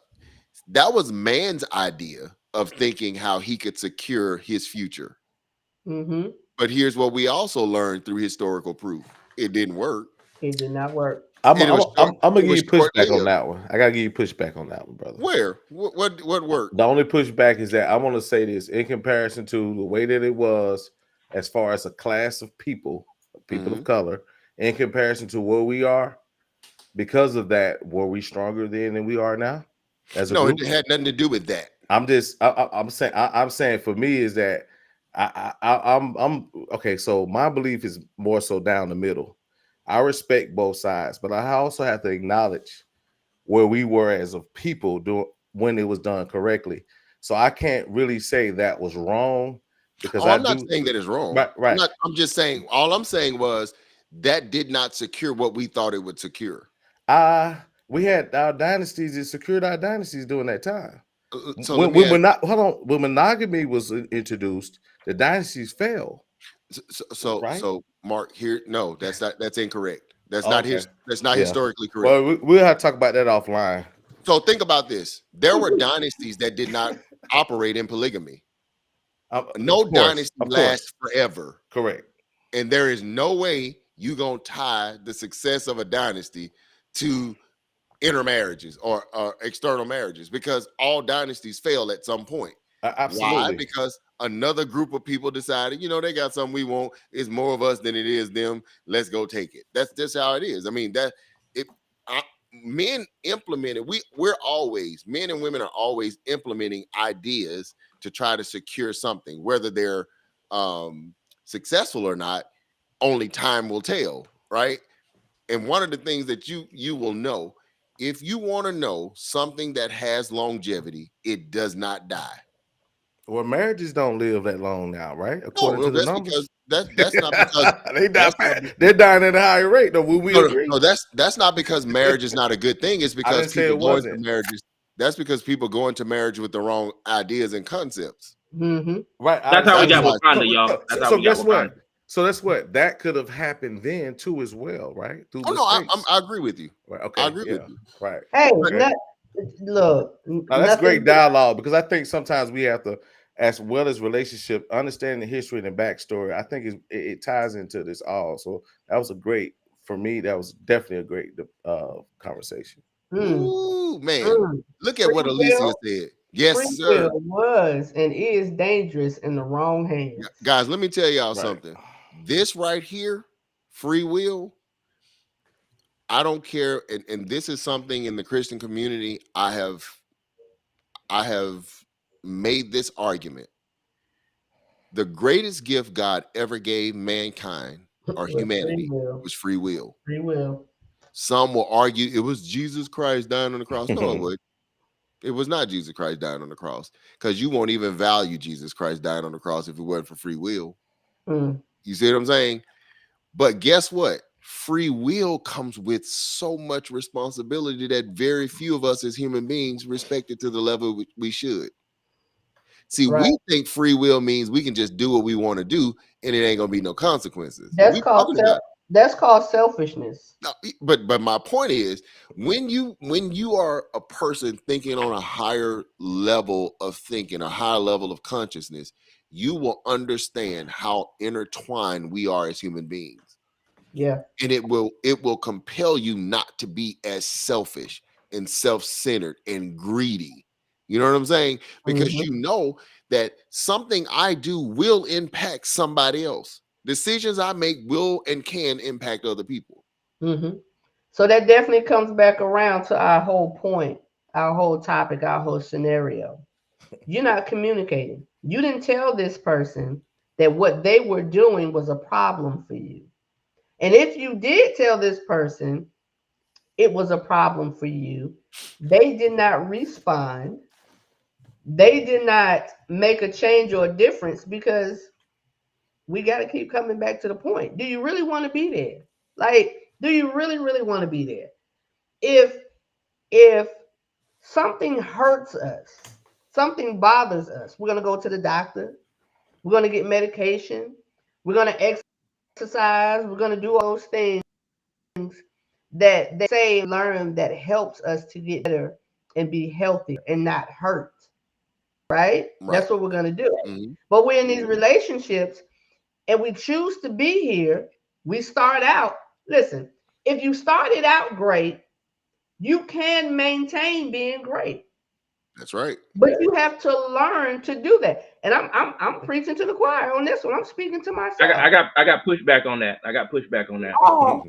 that was man's idea of thinking how he could secure his future. But here's what we also learned through historical proof: it didn't work. It did not work. I'm gonna give you pushback on that one. I gotta give you pushback on that one, brother. Where? What worked? The only pushback is that I want to say this in comparison to the way that it was, as far as a class of people of color, in comparison to where we are. Because of that, were we stronger then than we are now? No, it had nothing to do with that. I'm saying for me is that I'm okay. So my belief is more so down the middle. I respect both sides, but I also have to acknowledge where we were as a people when it was done correctly. So I can't really say that was wrong because I'm not saying that is wrong. Right. I'm just saying, all I'm saying was that did not secure what we thought it would secure. We had our dynasties that secured our dynasties during that time. So when monogamy was introduced, the dynasties fell. So Mark, here, no, that's incorrect. That's not historically correct. Well, we'll have to talk about that offline. So think about this: there were dynasties that did not operate in polygamy. No dynasty lasts forever. Correct. And there is no way you gonna tie the success of a dynasty to intermarriages or external marriages, because all dynasties fail at some point. Absolutely. Why? Because another group of people decided, you know, they got something we want. It's more of us than it is them. Let's go take it. That's just how it is. I mean, men implemented. Men and women are always implementing ideas to try to secure something, whether they're successful or not. Only time will tell, right? And one of the things that you will know, if you want to know something that has longevity, it does not die. Well, marriages don't live that long now, right? According to the that's numbers. because that's not because they're dying at a higher rate, though. Will we agree? No, that's not because marriage is not a good thing. It's because people go into marriages. That's because people go into marriage with the wrong ideas and concepts. Mm-hmm. Right. That's how we got Wakanda, y'all. So guess what? So that's what that could have happened then too, as well, right? I agree with you. Right. Okay. I agree with you. Right. Hey, okay. Look. Now, that's great dialogue, because I think sometimes we have to, as well as relationship, understand the history and the backstory. I think it ties into this all. So that was for me, that was definitely a great conversation. Ooh, man. Look at what Alicia said. Yes, free sir. will was and is dangerous in the wrong hands. Guys, let me tell y'all something. This right here, free will, I don't care. And this is something in the Christian community. I have made this argument. The greatest gift God ever gave mankind or humanity was free will. Free will. Some will argue it was Jesus Christ dying on the cross. No, it was not Jesus Christ dying on the cross, because you won't even value Jesus Christ dying on the cross if it wasn't for free will. You see what I'm saying? But guess what? Free will comes with so much responsibility that very few of us as human beings respect it to the level we should. See, we think free will means we can just do what we want to do and it ain't gonna be no consequences. That's called selfishness. No, but my point is, when you are a person thinking on a higher level of thinking, a higher level of consciousness, you will understand how intertwined we are as human beings. Yeah. And it will compel you not to be as selfish and self-centered and greedy. You know what I'm saying? Because you know that something I do will impact somebody else. Decisions I make will and can impact other people. So that definitely comes back around to our whole point, our whole topic, our whole scenario. You're not communicating. You didn't tell this person that what they were doing was a problem for you. And if you did tell this person it was a problem for you, they did not respond. They did not make a change or a difference, because we got to keep coming back to the point. Do you really want to be there? Like, do you really, really want to be there? If something hurts us, something bothers us, we're going to go to the doctor. We're going to get medication. We're going to exercise. We're going to do all those things that they say learn that helps us to get better and be healthier and not hurt. Right? That's what we're going to do. But we're in these relationships and we choose to be here. We start out, listen, if you started out great, you can maintain being great. That's right. But you have to learn to do that. And I'm preaching to the choir on this one. I'm speaking to myself. I got pushback on that. Oh,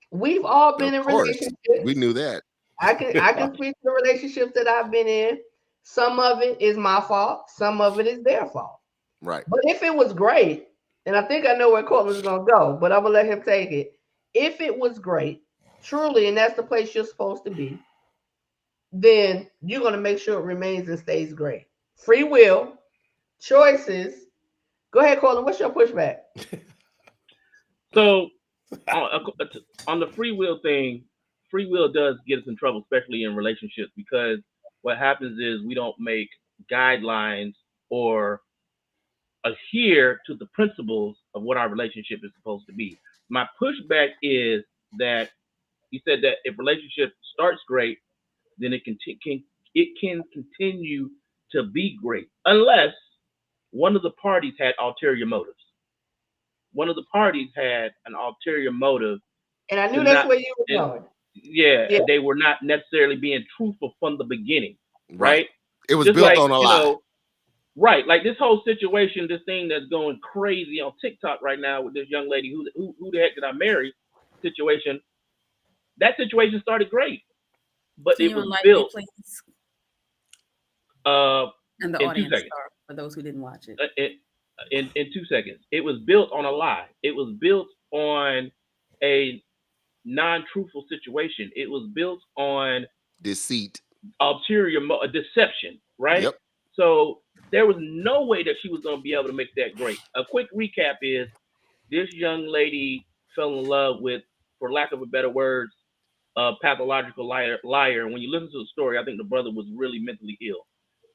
we've all been in relationships. We knew that. I can speak to the relationships that I've been in. Some of it is my fault. Some of it is their fault. Right. But if it was great, and I think I know where Cortland's going to go, but I'm going to let him take it. If it was great, truly, and that's the place you're supposed to be, then you're going to make sure it remains and stays great. Free will, choices. Go ahead, Cortland. What's your pushback? So, on the free will thing, free will does get us in trouble, especially in relationships, because what happens is we don't make guidelines or adhere to the principles of what our relationship is supposed to be. My pushback is that you said that if relationship starts great, then it can continue to be great, unless one of the parties had ulterior motives. one of the parties had an ulterior motive. And I knew to that's not- where you were and- going. Yeah, Yeah. they were not necessarily being truthful from the beginning, Right. right? It was Just built like, on a you lie. know, right? Like this whole situation, this thing that's going crazy on TikTok right now with this young lady who the heck did I marry situation. That situation started great, but Can it you was enlighten me, built please? uh And the in 2 audience seconds. star for those who didn't watch it. In 2 seconds. It was built on a lie. It was built on a non-truthful situation. It was built on Deceit. ulterior deception, right? Yep. So there was no way that she was going to be able to make that great. A quick recap is this young lady fell in love with, for lack of a better words, a pathological liar. When you listen to the story, I think the brother was really mentally ill.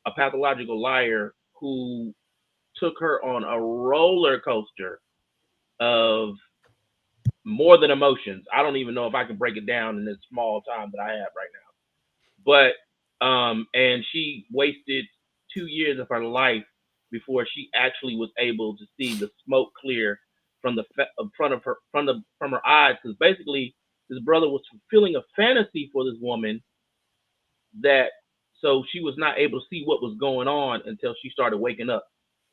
A pathological liar who took her on a roller coaster of more than emotions. I don't even know if I can break it down in this small time that I have right now. But and she wasted 2 years of her life before she actually was able to see the smoke clear from her eyes. Because basically, this brother was fulfilling a fantasy for this woman that, so she was not able to see what was going on until she started waking up.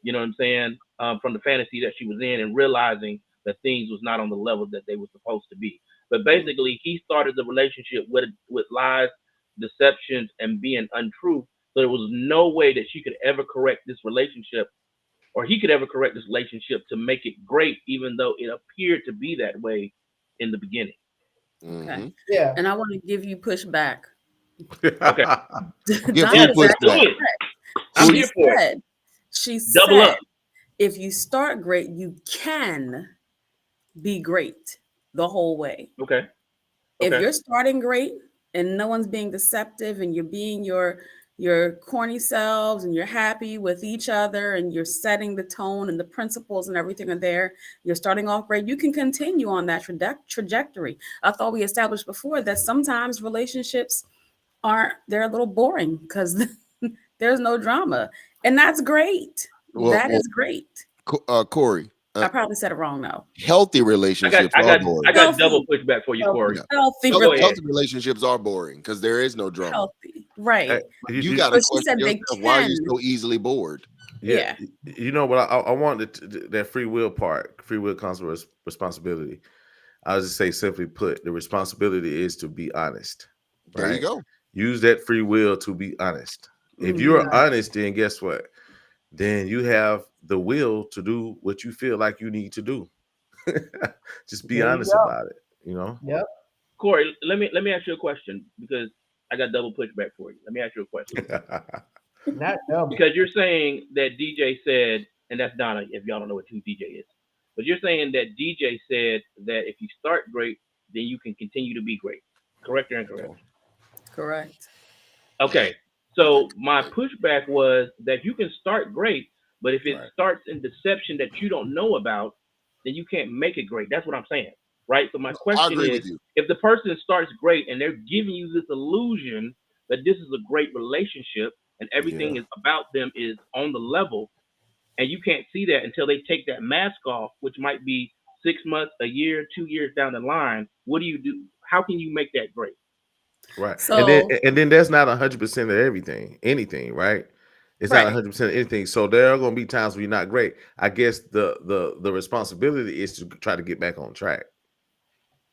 You know what I'm saying? From the fantasy that she was in and realizing that things was not on the level that they were supposed to be. But basically, he started the relationship with lies, deceptions, and being untrue. So there was no way that she could ever correct this relationship, or he could ever correct this relationship to make it great, even though it appeared to be that way in the beginning. Mhm. Yeah. And I want to give you pushback. Okay. Give Donna who is pushback? actually Do it. correct. I'm She here for it. said, she Double said, up. if you start great, you can be great the whole way. Okay. If Okay. you're starting great and no one's being deceptive and you're being your corny selves and you're happy with each other and you're setting the tone and the principles and everything are there, you're starting off great, you can continue on that trajectory. I thought we established before that sometimes relationships they're a little boring because there's no drama, and that's great. That is great. Corey, I probably said it wrong though. healthy relationships I are boring. got Healthy. double pushback for you, Corey. Yeah. Healthy, Go ahead. Healthy relationships are boring because there is no drama. healthy, right? You got to But she question said they yourself. Why are you can. so easily bored? Yeah. You know what? I wanted that free will part. Free will comes with responsibility. I'll just say, simply put, the responsibility is to be honest. There you go. Use that free will to be honest. If you're honest, then guess what? Then you have the will to do what you feel like you need to do. Just be honest about it. You know. Yep. Corey, let me ask you a question, because I got double pushback for you. Let me ask you a question. Not double. Because you're saying that DJ said, and that's Donna, if y'all don't know who DJ is, but you're saying that DJ said that if you start great, then you can continue to be great. Correct or incorrect? Correct. Okay. So my pushback was that you can start great, but if it Right. starts in deception that you don't know about, then you can't make it great. That's what I'm saying. Right? So my I question agree with is, you. if the person starts great and they're giving you this illusion that this is a great relationship and everything is about them is on the level, and you can't see that until they take that mask off, which might be 6 months, a year, 2 years down the line, what do you do? How can you make that great? Right. So- and then that's not 100% of anything, right? It's not 100% of anything. So there are going to be times where you're not great. I guess the responsibility is to try to get back on track.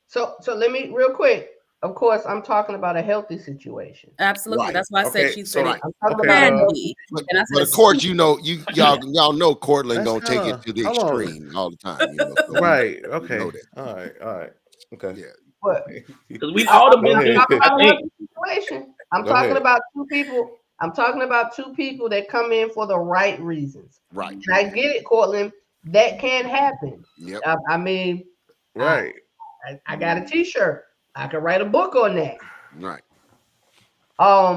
So let me real quick. Of course, I'm talking about a healthy situation. Absolutely. Right. That's why I said Okay, she so said right. it I'm talking Okay, about a healthy be. But, And I said, of course, y'all know Cortland That's gonna take it kinda- to the hold on. extreme all the time. You know, so Right. we Okay. know that. All right. Okay. Yeah. But Because we all have been Go through, ahead. I'm talking I about a think, healthy situation. I'm Go talking ahead. about two people. I'm talking about two people that come in for the right reasons. Right. And I get it, Cortland. That can happen. Yep. I mean, Right. I got a T-shirt. I could write a book on that. Right.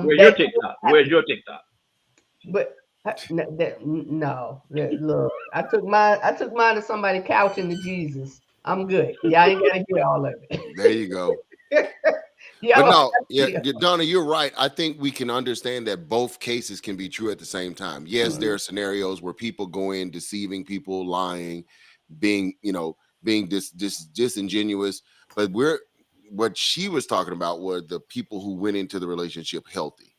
where's your TikTok? Where's your TikTok? But no, look, I took mine to somebody couching to Jesus. I'm good. Y'all ain't gotta hear all of it. There you go. Y'all But no, yeah. Donna, you're right. I think we can understand that both cases can be true at the same time. Yes, there are scenarios where people go in deceiving people, lying, being disingenuous. But what she was talking about were the people who went into the relationship healthy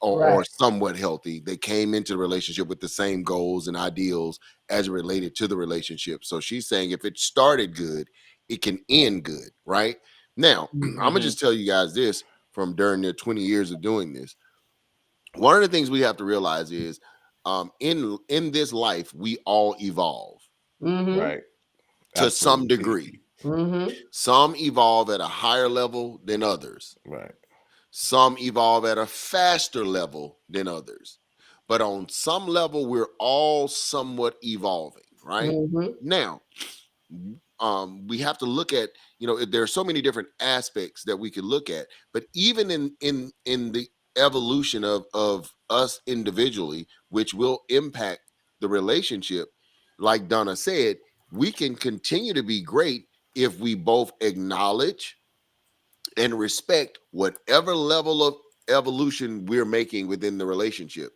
or somewhat healthy. They came into the relationship with the same goals and ideals as it related to the relationship. So she's saying if it started good, it can end good, right? Now, I'm gonna just tell you guys this from during their 20 years of doing this. One of the things we have to realize is in this life, we all evolve. Right. To Absolutely. some degree. Some evolve at a higher level than others. Right. Some evolve at a faster level than others. But on some level, we're all somewhat evolving, right? Now, we have to look at, there are so many different aspects that we could look at, but even in the evolution of us individually, which will impact the relationship, like Donna said, we can continue to be great if we both acknowledge and respect whatever level of evolution we're making within the relationship.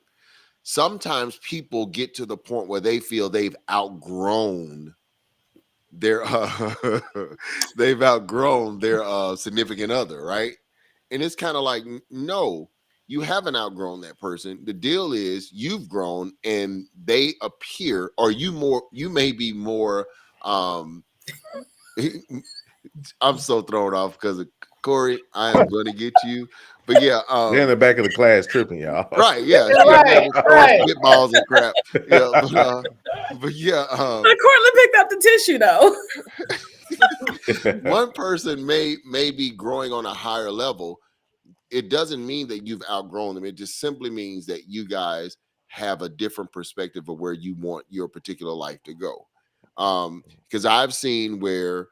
Sometimes people get to the point where they feel they've outgrown their significant other, right? And it's kind of like, no, you haven't outgrown that person. The deal is you've grown and they appear, or you may be more I'm so thrown off because of Corey. I am going to get you. But yeah, they're in the back of the class tripping, y'all. Right, yeah. Right. Spitballs and crap. Yeah, but yeah. Cortland picked up the tissue though. One person may be growing on a higher level. It doesn't mean that you've outgrown them. It just simply means that you guys have a different perspective of where you want your particular life to go. Because I've seen where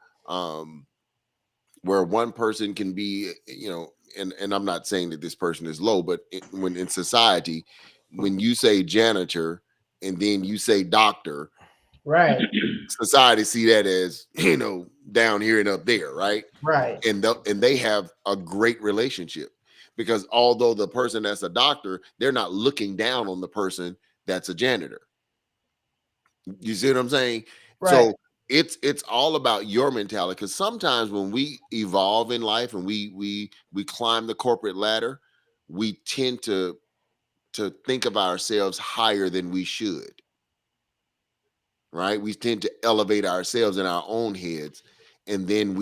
one person can be, and I'm not saying that this person is low, but when in society, when you say janitor and then you say doctor, right, society see that as, down here and up there, right? Right. And they have a great relationship because although the person that's a doctor, they're not looking down on the person that's a janitor. You see what I'm saying? Right. So it's all about your mentality, because sometimes when we evolve in life and we climb the corporate ladder, we tend to think of ourselves higher than we should. Right? We tend to elevate ourselves in our own heads, and then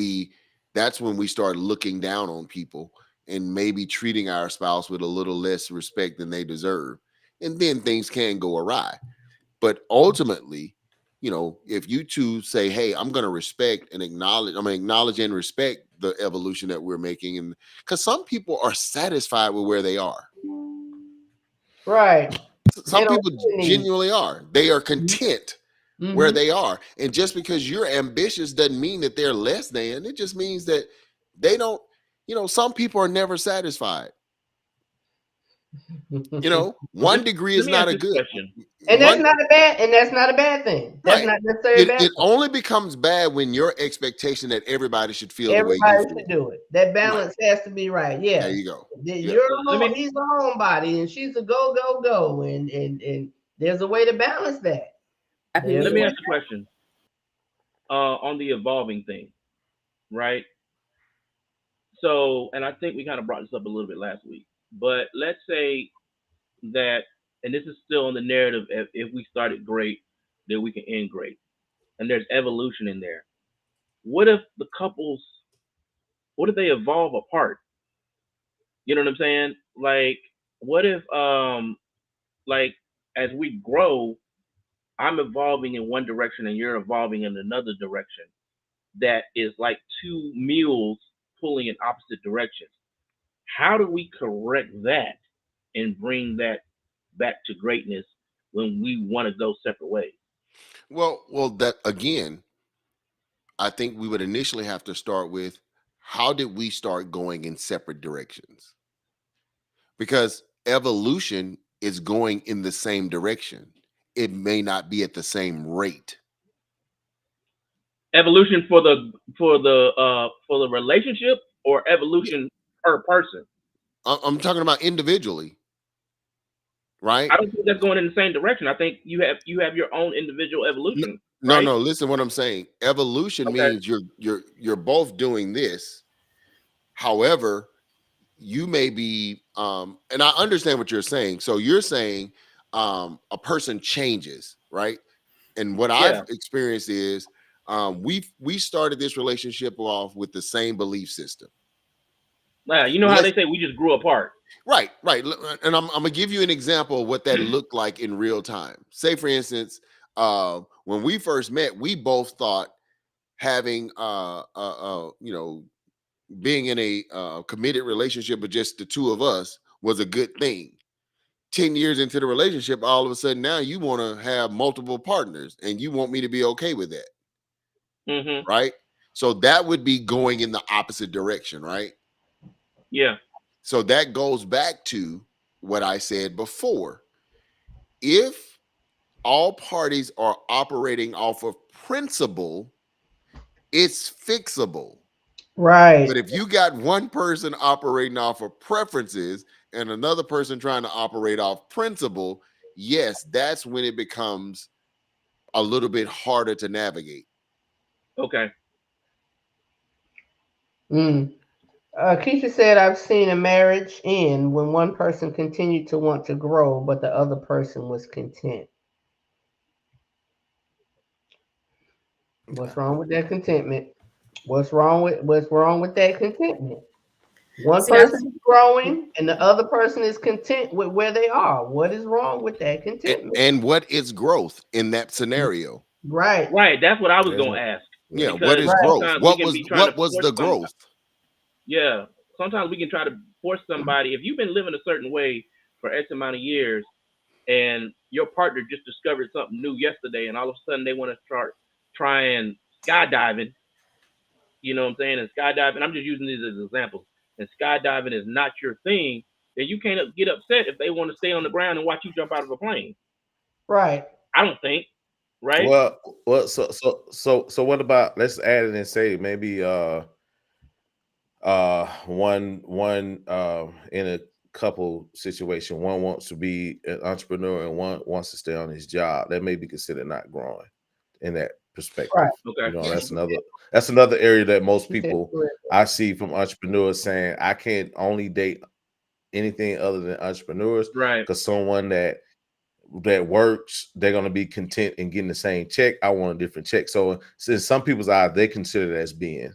that's when we start looking down on people and maybe treating our spouse with a little less respect than they deserve. And then things can go awry. But ultimately, if you two say, hey, I'm going to respect and acknowledge and respect the evolution that we're making. And because some people are satisfied with where they are. Right. Some people genuinely are. They are content where they are. And just because you're ambitious doesn't mean that they're less than. It just means that they don't, some people are never satisfied. One degree is not a good question. And that's not a bad thing. That's not necessarily bad. It only becomes bad when your expectation that everybody should feel everybody the way you should do it. That balance has to be right. Yeah. There you go. He's a homebody and she's a go. And there's a way to balance that. Let me ask a question. On the evolving thing, right? So, and I think we kind of brought this up a little bit last week, but let's say that, and this is still in the narrative, if we started great, then we can end great. And there's evolution in there. What if the couples, what if they evolve apart? You know what I'm saying? Like, what if, like, as we grow, I'm evolving in one direction and you're evolving in another direction that is like two mules pulling in opposite directions. How do we correct that and bring that back to greatness when we want to go separate ways? Well, that again, I think we would initially have to start with, how did we start going in separate directions? Because evolution is going in the same direction. It may not be at the same rate. Evolution for the relationship, or evolution per person? I'm talking about individually, right? I don't think that's going in the same direction. I think you have your own individual evolution. right? No. Listen, what I'm saying. Evolution means you're both doing this. However, you may be, and I understand what you're saying. So you're saying a person changes, right? And what I've experienced is we started this relationship off with the same belief system. Yeah, you know how they say we just grew apart. Right. And I'm gonna give you an example of what that looked like in real time. Say, for instance, when we first met, we both thought having being in a committed relationship with just the two of us was a good thing. 10 years into the relationship, all of a sudden now you want to have multiple partners and you want me to be okay with that. Mm-hmm. Right? So that would be going in the opposite direction, right? Yeah. So that goes back to what I said before. If all parties are operating off of principle, it's fixable. Right. But if you got one person operating off of preferences and another person trying to operate off principle, yes, that's when it becomes a little bit harder to navigate. Okay. Keisha said, I've seen a marriage end when one person continued to want to grow, but the other person was content. What's wrong with that contentment? What's wrong with that contentment? One person is growing and the other person is content with where they are. What is wrong with that contentment? And what is growth in that scenario? Right. That's what I was going to ask. Yeah. What is growth? What was the growth? Yeah. Sometimes we can try to force somebody. If you've been living a certain way for X amount of years and your partner just discovered something new yesterday and all of a sudden they want to start trying skydiving, you know what I'm saying? And skydiving, I'm just using these as examples. And skydiving is not your thing, then you can't get upset if they want to stay on the ground and watch you jump out of a plane. Right. I don't think. Right. Well, so what about, let's add it and say maybe one in a couple situation, one wants to be an entrepreneur and one wants to stay on his job. That may be considered not growing in that perspective. Right. Okay. You know, that's another area that most people I see from entrepreneurs saying, I can't only date anything other than entrepreneurs. Right. Because someone that works, they're going to be content in getting the same check. I want a different check. So since some people's eyes, they consider that as being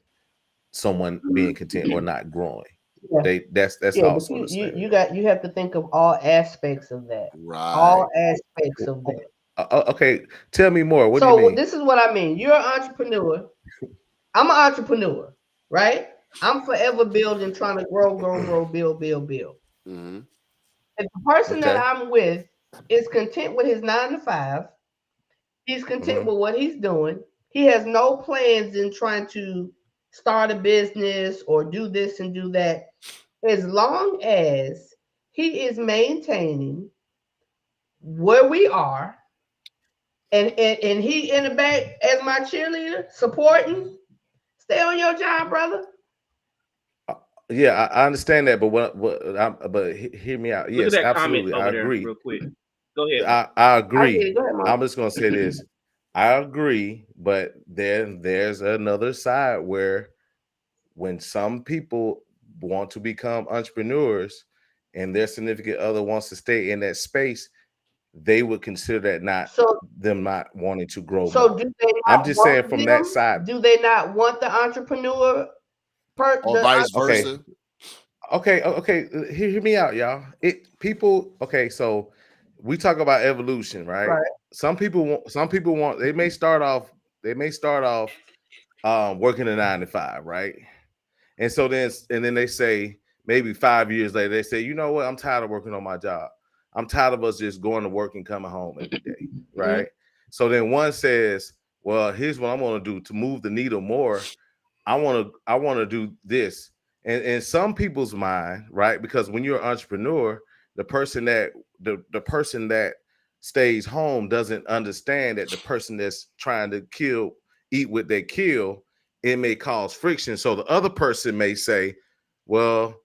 someone being content or not growing. Yeah. That's also you have to think of all aspects of that. Right. All aspects of that. Okay, tell me more. What do you mean? This is what I mean. You're an entrepreneur. I'm an entrepreneur, right? I'm forever building, trying to grow, build. Mm-hmm. If the person that I'm with is content with his 9 to 5, he's content with what he's doing. He has no plans in trying to start a business or do this and do that. As long as he is maintaining where we are, and he in the back as my cheerleader, supporting, stay on your job, brother. Yeah, I understand that, but hear me out. Yes, absolutely, I agree. Real quick, go ahead. I agree. Go ahead, I'm just gonna say this. I agree, but then there's another side where when some people want to become entrepreneurs and their significant other wants to stay in that space, they would consider that them not wanting to grow. So do they? I'm just saying from that side. Do they not want the entrepreneur? Or vice versa? Okay. Hear me out, y'all. Okay, so we talk about evolution, right? Some people want. They may start off working a 9 to 5, right? And so then they say maybe 5 years later, they say, you know what? I'm tired of working on my job. I'm tired of us just going to work and coming home every day, right? So then one says, well, here's what I'm going to do to move the needle more. I want to do this. And in some people's mind, right? Because when you're an entrepreneur, the person that stays home doesn't understand that the person that's trying to eat what they kill, it may cause friction. So the other person may say, well,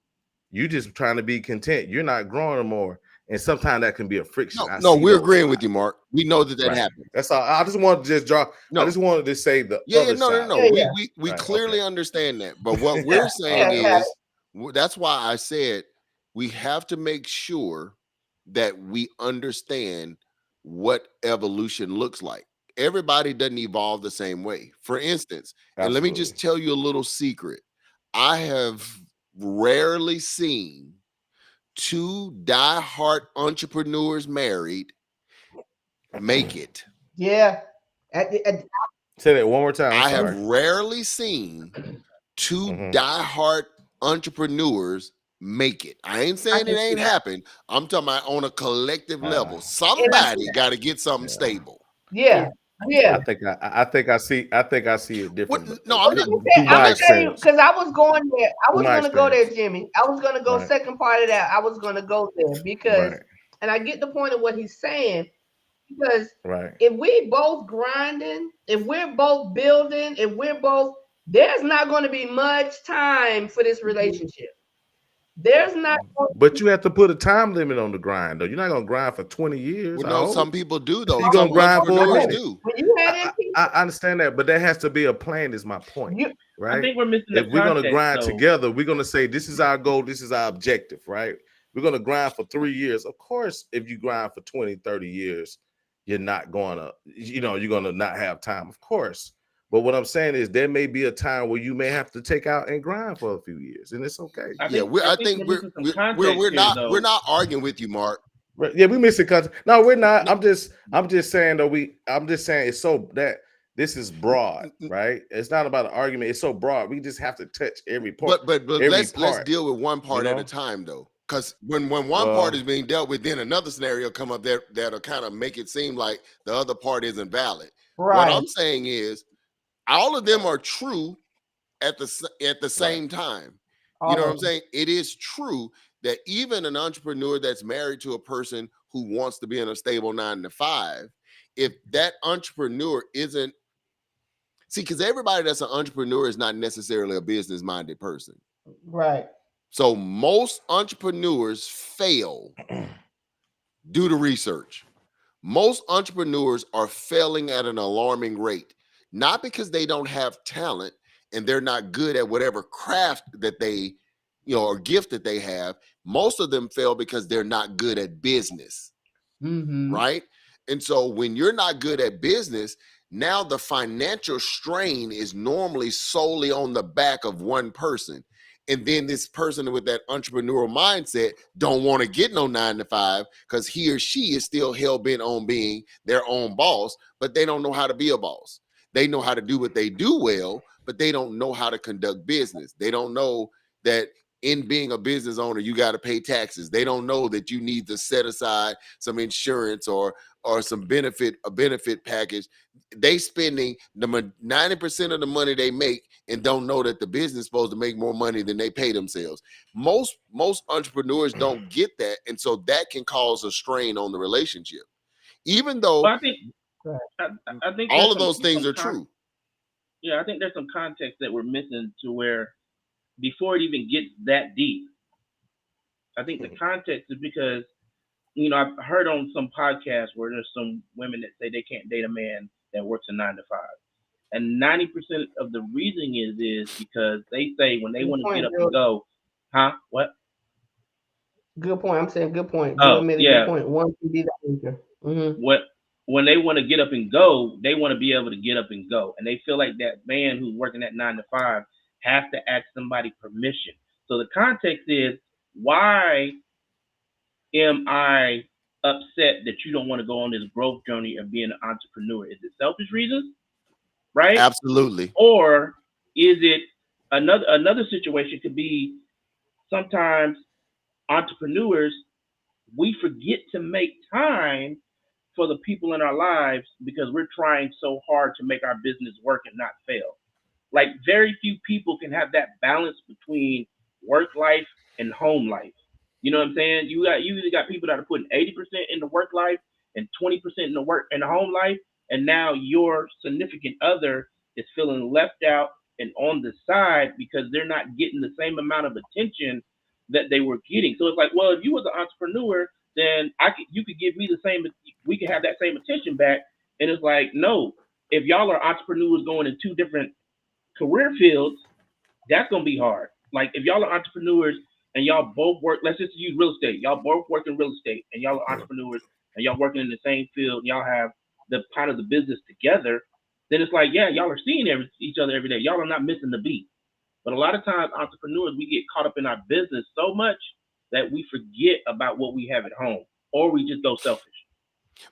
you just trying to be content. You're not growing more. and sometimes that can be a friction. No, we're those agreeing sides. with you, Mark. We know that Right. happens. That's all. I just wanted to just draw. No. I just wanted to say the Yeah, other no, side. no. We Right, clearly okay. understand that. But what we're saying Yeah. is that's why I said we have to make sure that we understand what evolution looks like. Everybody doesn't evolve the same way. For instance, and let me just tell you a little secret. I have rarely seen two diehard entrepreneurs married make it. Yeah. Say that one more time. I have rarely seen two diehard entrepreneurs make it. I ain't saying it ain't happened. I'm talking about on a collective level. Somebody got to get something stable. Yeah. Yeah. I think I see it different. No, I'm gonna tell you because I was going there. I was gonna go there, Jimmy. I was gonna go second part of that. I was gonna go there because, and I get the point of what he's saying. Because if we both grinding, if we're both building, if we're both, there's not going to be much time for this relationship. There's not. But you have to put a time limit on the grind, though. You're not going to grind for 20 years. Well, no, some people do, though. You're going to grind for a minute. I understand that, but there has to be a plan, is my point. Right? I think we're missing if we're going to grind though. together, we're going to say, this is our goal, this is our objective, right? We're going to grind for 3 years. Of course, if you grind for 20, 30 years, you're not going to, you're going to not have time, of course. But what I'm saying is there may be a time where you may have to take out and grind for a few years, and it's okay. I think we're not arguing with you, Mark. Yeah, we missing context. No, we're not. I'm just saying though. I'm just saying it's so that this is broad, right? It's not about an argument. It's so broad. We just have to touch every part. But let's deal with one part at a time, though. Because when one part is being dealt with, then another scenario come up there that'll kind of make it seem like the other part isn't valid. Right. What I'm saying is, all of them are true at the same time. You know what I'm saying? It is true that even an entrepreneur that's married to a person who wants to be in a stable 9-to-5, if that entrepreneur isn't, because everybody that's an entrepreneur is not necessarily a business-minded person. Right. So most entrepreneurs fail due to research. Most entrepreneurs are failing at an alarming rate, not because they don't have talent and they're not good at whatever craft that they, or gift that they have. Most of them fail because they're not good at business, right? And so when you're not good at business, now the financial strain is normally solely on the back of one person. And then this person with that entrepreneurial mindset don't want to get no 9-to-5 because he or she is still hell-bent on being their own boss, but they don't know how to be a boss. They know how to do what they do well, but they don't know how to conduct business. They don't know that in being a business owner, you got to pay taxes. They don't know that you need to set aside some insurance or some benefit package. They spending the 90% of the money they make and don't know that the business is supposed to make more money than they pay themselves. Most entrepreneurs don't get that, and so that can cause a strain on the relationship. Even though I think all of those things are true. Yeah, I think there's some context that we're missing to where before it even gets that deep. I think the context is because, I've heard on some podcasts where there's some women that say they can't date a man that works a 9-to-5. And 90% of the reasoning is because they say when they want to get up and go, what? Good point. I'm saying good point. Good point. One can be the anchor. When they want to get up and go, they want to be able to get up and go. And they feel like that man who's working at 9-to-5 has to ask somebody permission. So the context is, why am I upset that you don't want to go on this growth journey of being an entrepreneur? Is it selfish reasons? Right? Absolutely. Or is it another situation could be sometimes entrepreneurs, we forget to make time for the people in our lives because we're trying so hard to make our business work and not fail. Like very few people can have that balance between work life and home life. You know what I'm saying? You usually got people that are putting 80% in the work life and 20% in the home life. And now your significant other is feeling left out and on the side because they're not getting the same amount of attention that they were getting. So it's like, well, if you was an entrepreneur, then you could give me the same. We could have that same attention back. And it's like, no, if y'all are entrepreneurs going in two different career fields, that's gonna be hard. Like if y'all are entrepreneurs and y'all both work, let's just use real estate. Y'all both work in real estate, and y'all are entrepreneurs and y'all working in the same field. And y'all have the part of the business together. Then it's like, yeah, y'all are seeing each other every day. Y'all are not missing the beat. But a lot of times, entrepreneurs, we get caught up in our business so much that we forget about what we have at home, or we just go selfish.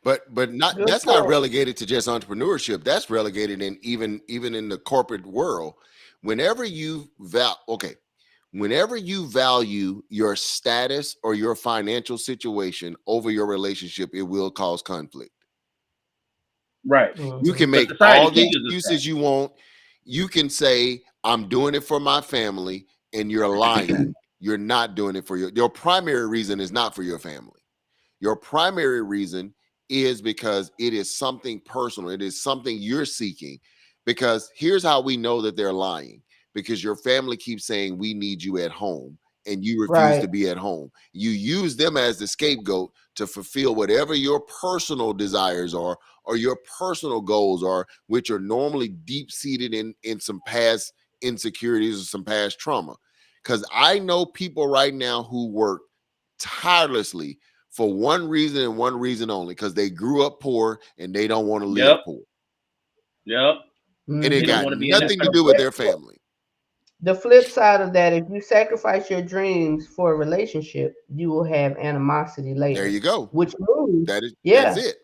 But that's not relegated to just entrepreneurship. That's relegated in even in the corporate world. Whenever you value your status or your financial situation over your relationship, it will cause conflict. Right. You can make all the excuses you want. You can say, I'm doing it for my family, and you're lying. You're not doing it for your primary reason is not for your family. Your primary reason is because it is something personal. It is something you're seeking. Because here's how we know that they're lying. Because your family keeps saying, we need you at home, and you refuse to be at home. You use them as the scapegoat to fulfill whatever your personal desires are or your personal goals are, which are normally deep-seated in some past insecurities or some past trauma. Because I know people right now who work tirelessly for one reason and one reason only, because they grew up poor and they don't want to live poor. Yep. And it got nothing to do with their family. The flip side of that, if you sacrifice your dreams for a relationship, you will have animosity later. There you go. Which means that's it.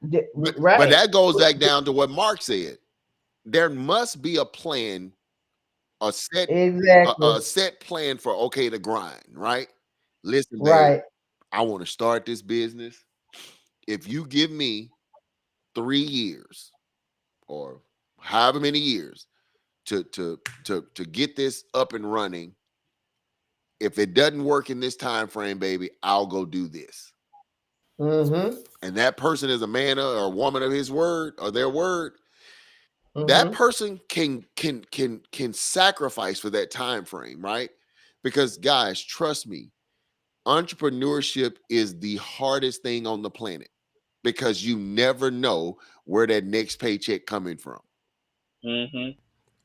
But that goes back down to what Mark said. There must be a plan, a set plan for the grind, right? Listen, babe, I want to start this business. If you give me 3 years or however many years to get this up and running, if it doesn't work in this time frame, baby, I'll go do this. And that person is a man or a woman of his word or their word. That person can sacrifice for that time frame, right? Because guys, trust me, entrepreneurship is the hardest thing on the planet because you never know where that next paycheck coming from.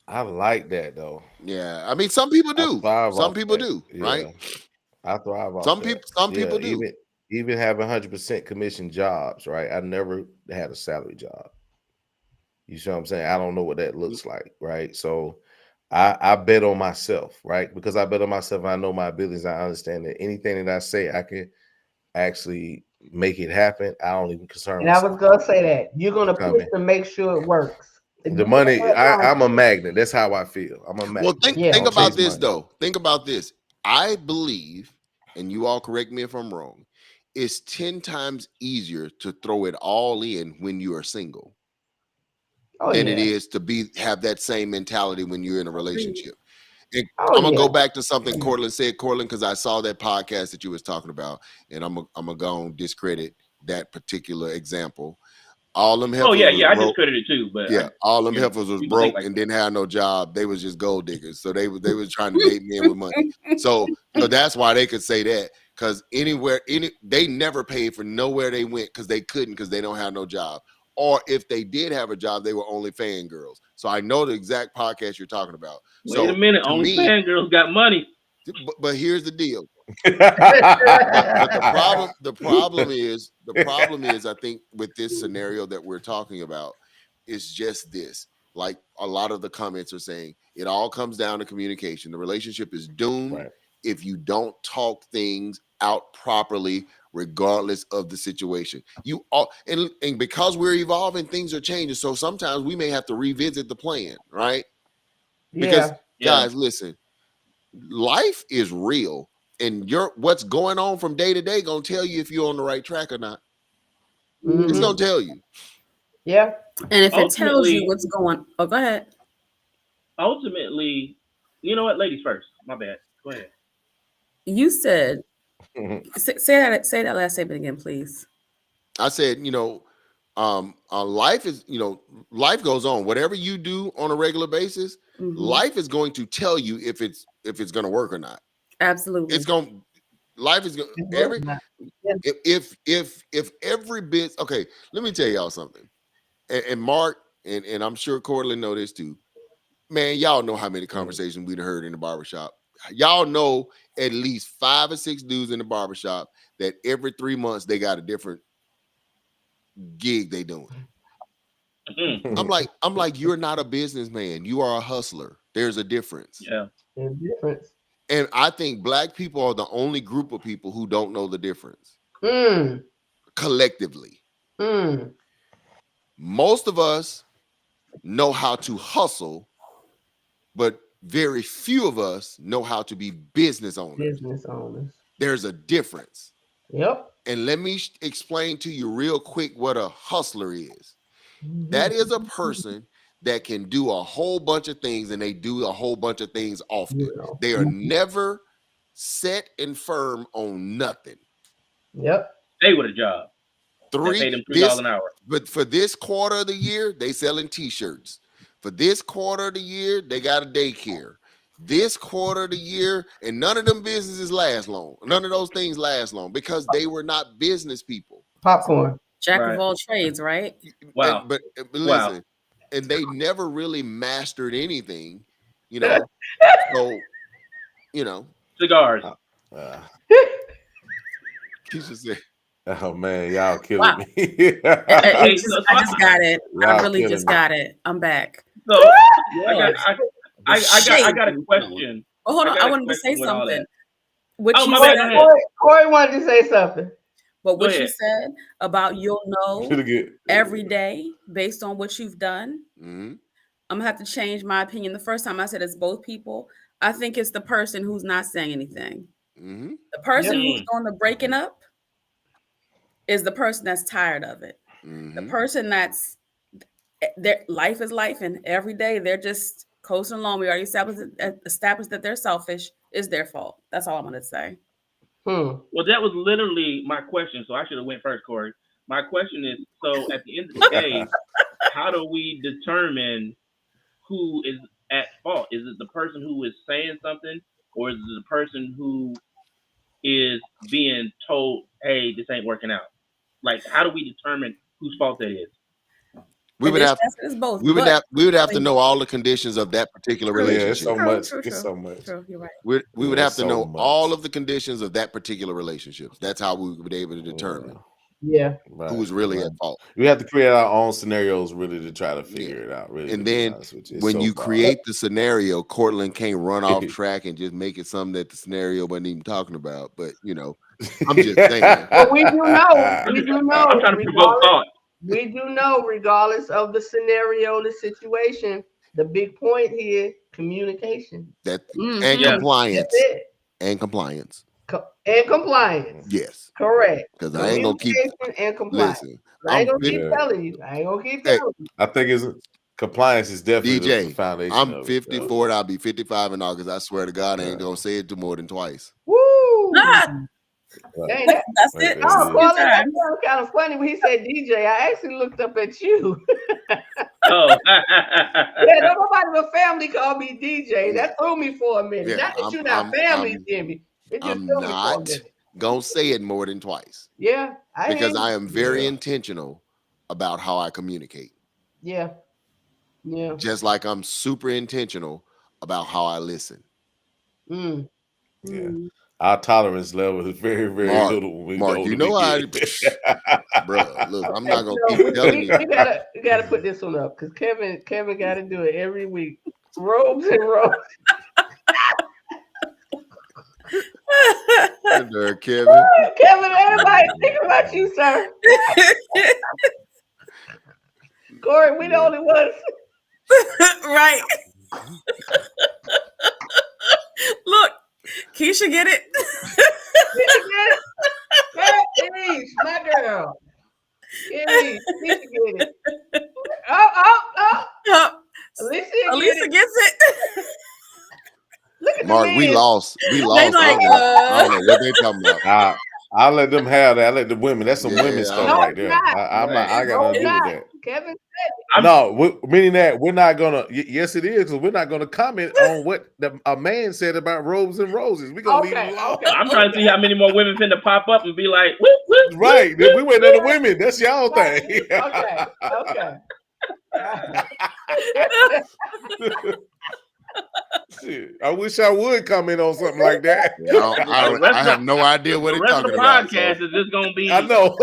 I like that though. Yeah, I mean, some people do. Some people do, right? I thrive off some that. Some people do. Even having 100% commission jobs, right? I never had a salary job. You see what I'm saying? I don't know what that looks like, right? So I bet on myself, right? Because I bet on myself, I know my abilities. I understand that anything that I say, I can actually make it happen. I don't even concern myself. I was gonna say that you're gonna push to make sure it works. The money, I'm a magnet. That's how I feel. I'm a magnet. Well, think about this though. Think about this. I believe, and you all correct me if I'm wrong, it's 10 times easier to throw it all in when you are single than it is to have that same mentality when you're in a relationship. And I'm gonna go back to something Cortland said, because I saw that podcast that you was talking about, and I'm gonna go and discredit that particular example. All them heifers I discredited too, but all them heifers was broke and didn't have no job. They was just gold diggers, so they was trying to date men with money. So that's why they could say that, because they never paid for nowhere they went because they couldn't, because they don't have no job. Or if they did have a job, they were only fangirls. So I know the exact podcast you're talking about. Wait a minute, only fangirls got money. But here's the deal. But the problem is, I think with this scenario that we're talking about, is just this. Like a lot of the comments are saying, it all comes down to communication. The relationship is doomed if you don't talk things out properly, regardless of the situation. And because we're evolving, things are changing. So sometimes we may have to revisit the plan, right? Because guys, listen, life is real, and what's going on from day to day gonna tell you if you're on the right track or not. It's gonna tell you. Yeah. And if it tells you what's going, go ahead. Ultimately, you know what? Ladies first. My bad. Go ahead. You said, say that last statement again, please. I said, life is, life goes on. Whatever you do on a regular basis, life is going to tell you if it's going to work or not. Absolutely. Life is going if every bit, okay, let me tell y'all something. And Mark, and I'm sure Cortland know this too. Man, y'all know how many conversations we'd heard in the barbershop. Y'all know at least 5 or 6 dudes in the barbershop that every 3 months they got a different gig they doing. I'm like, you're not a businessman. You are a hustler. There's a difference. Yeah. There's a difference. And I think black people are the only group of people who don't know the difference. Collectively. Most of us know how to hustle, but very few of us know how to be business owners. There's a difference. Yep. And let me explain to you real quick what a hustler is. That is a person that can do a whole bunch of things, and they do a whole bunch of things often. They are never set and firm on nothing. Yep. Stay with a job. Pay them $3 an hour. But for this quarter of the year, they selling t-shirts. For this quarter of the year, they got a daycare. This quarter of the year, and none of them businesses last long. None of those things last long because they were not business people. Popcorn. Jack of all trades, right? Wow. But listen, and they never really mastered anything, you know. So, you know, cigars. Keisha said, "Oh man, y'all killing me." I just got it. I really just got it. I'm back. So I got a question. Oh, hold on. I wanted to say something. Corey wanted to say something. But what you said about you'll know every day based on what you've done, I'm gonna have to change my opinion. The first time I said it's both people. I think it's the person who's not saying anything. The person who's doing the breaking up is the person that's tired of it. The person that's their life is life, and every day they're just coasting along. We already established that they're selfish. Is their fault. That's all I'm gonna say. Well, that was literally my question, so I should have went first, Corey. My question is, so at the end of the day, how do we determine who is at fault? Is it the person who is saying something, or is it the person who is being told, hey, this ain't working out? Like, how do we determine whose fault that is? We would have to know all the conditions of that particular relationship. It's so much. True, you're right. We would have to know all of the conditions of that particular relationship. That's how we would be able to determine who's really at fault. We have to create our own scenarios really to try to figure it out. Really, and then when you create the scenario, Cortland can't run off track and just make it something that the scenario wasn't even talking about. But you know, I'm just saying. But we do know. We do know. I'm trying to provoke thought. We do know, regardless of the scenario, the situation, the big point here, communication. And compliance. That's it. And compliance. And compliance. Yes. Correct. Because I ain't gonna keep and compliance. Listen, I ain't gonna keep telling you. I ain't gonna keep telling you. I think compliance is definitely the DJ, foundation. I'm 54. I'll be 55 in August. I swear to God, I ain't gonna say it more than twice. Woo! Dang, that's it. Oh, well, that was kind of funny when he said DJ. I actually looked up at you. Oh, nobody in the family called me DJ. That threw me for a minute. Not that you're not family, Jimmy. It just I'm not gonna say it more than twice. Yeah, because I am very intentional about how I communicate. Yeah. Just like I'm super intentional about how I listen. Yeah. Our tolerance level is very, very little. When we Mark, you know bro. Look, I'm not gonna keep telling you. You gotta put this one up because Kevin got to do it every week. Robes and robes. Kevin, everybody think about you, sir. Corey, we the only ones. Right. Look. Keisha get it. My girl. Keisha get it. Oh. Alicia gets it. Look at Mark, we lost. They I don't know what they talking about. I'll let them have that. I let the women. That's some women stuff right there. I got nothing to do with that. Kevin. Meaning that we're not gonna. Yes, it is, because we're not gonna comment on what a man said about robes and roses. We're gonna leave it alone. Okay. I'm trying to see how many more women finna pop up and be like, whoop, whoop, Right. whoop, We went to the women. That's y'all thing. Okay. Shit, I wish I would comment on something like that. I have no idea what the they're rest of talking the about. podcast is just gonna be I know.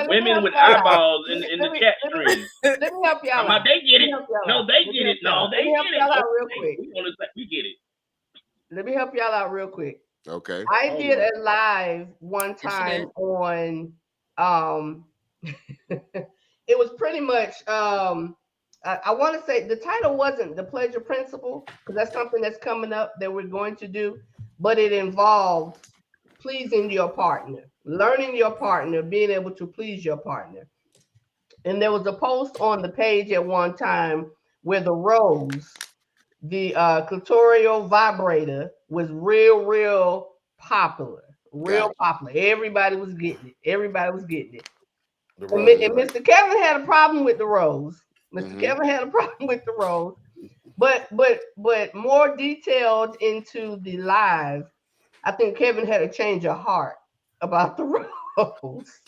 women with eyeballs in the chat stream. Let me help y'all out. They get it. No, they get it. No, they get it. Y'all out real quick. We get it. Let me help y'all out real quick. Okay. I did a live one time on it was pretty much I want to say the title wasn't The Pleasure Principle, because that's something that's coming up that we're going to do, but it involved pleasing your partner, learning your partner, being able to please your partner. And there was a post on the page at one time where the rose, the clitoral vibrator, was real popular. Popular. Everybody was getting it. And Mr. Kevin had a problem with the rose. Kevin had a problem with the rose. But more detailed into the live, I think Kevin had a change of heart about the rose.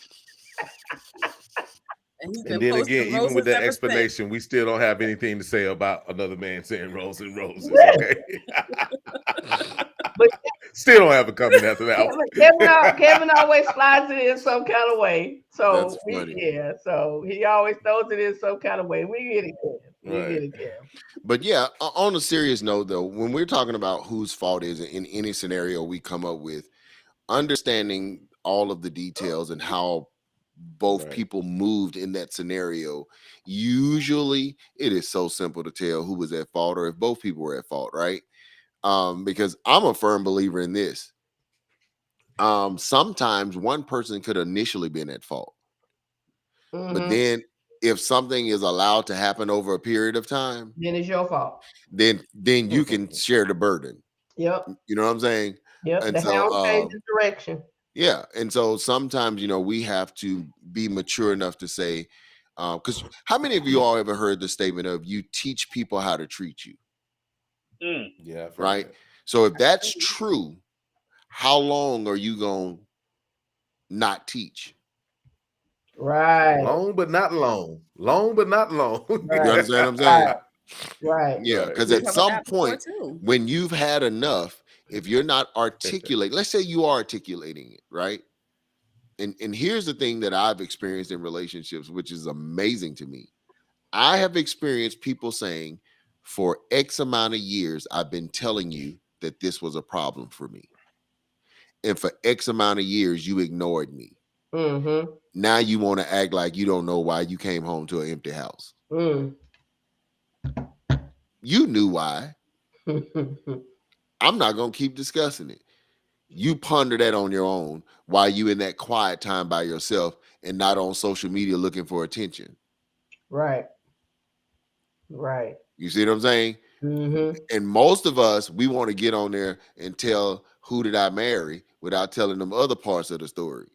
And then again, even with that explanation, we still don't have anything to say about another man saying rose and roses. Okay. But still don't have a comment after that. Kevin always slides it in some kind of way. So so he always throws it in some kind of way. We get it, Kevin. But yeah, on a serious note though, when we're talking about whose fault is it in any scenario we come up with, understanding all of the details and how both people moved in that scenario, usually it is so simple to tell who was at fault or if both people were at fault, right? Because I'm a firm believer in this. Sometimes one person could initially been at fault, but then if something is allowed to happen over a period of time, then it's your fault. Then you can share the burden. Yep. You know what I'm saying? Yep. And the hound changes direction. Yeah. And so sometimes, we have to be mature enough to say, because how many of you all ever heard the statement of you teach people how to treat you? Yeah. Right. So if that's true, how long are you going to not teach? Right. Long but not long. Long but not long. Right. You understand what I'm saying? Right. Yeah. Because at some point, when you've had enough, if you're not articulating, let's say you are articulating it, right? And here's the thing that I've experienced in relationships, which is amazing to me. I have experienced people saying, for X amount of years, I've been telling you that this was a problem for me. And for X amount of years, you ignored me. Now you want to act like you don't know why you came home to an empty house. You knew why. I'm not going to keep discussing it. You ponder that on your own while you in that quiet time by yourself and not on social media looking for attention. Right. You see what I'm saying? And most of us, we want to get on there and tell who did I marry without telling them other parts of the story.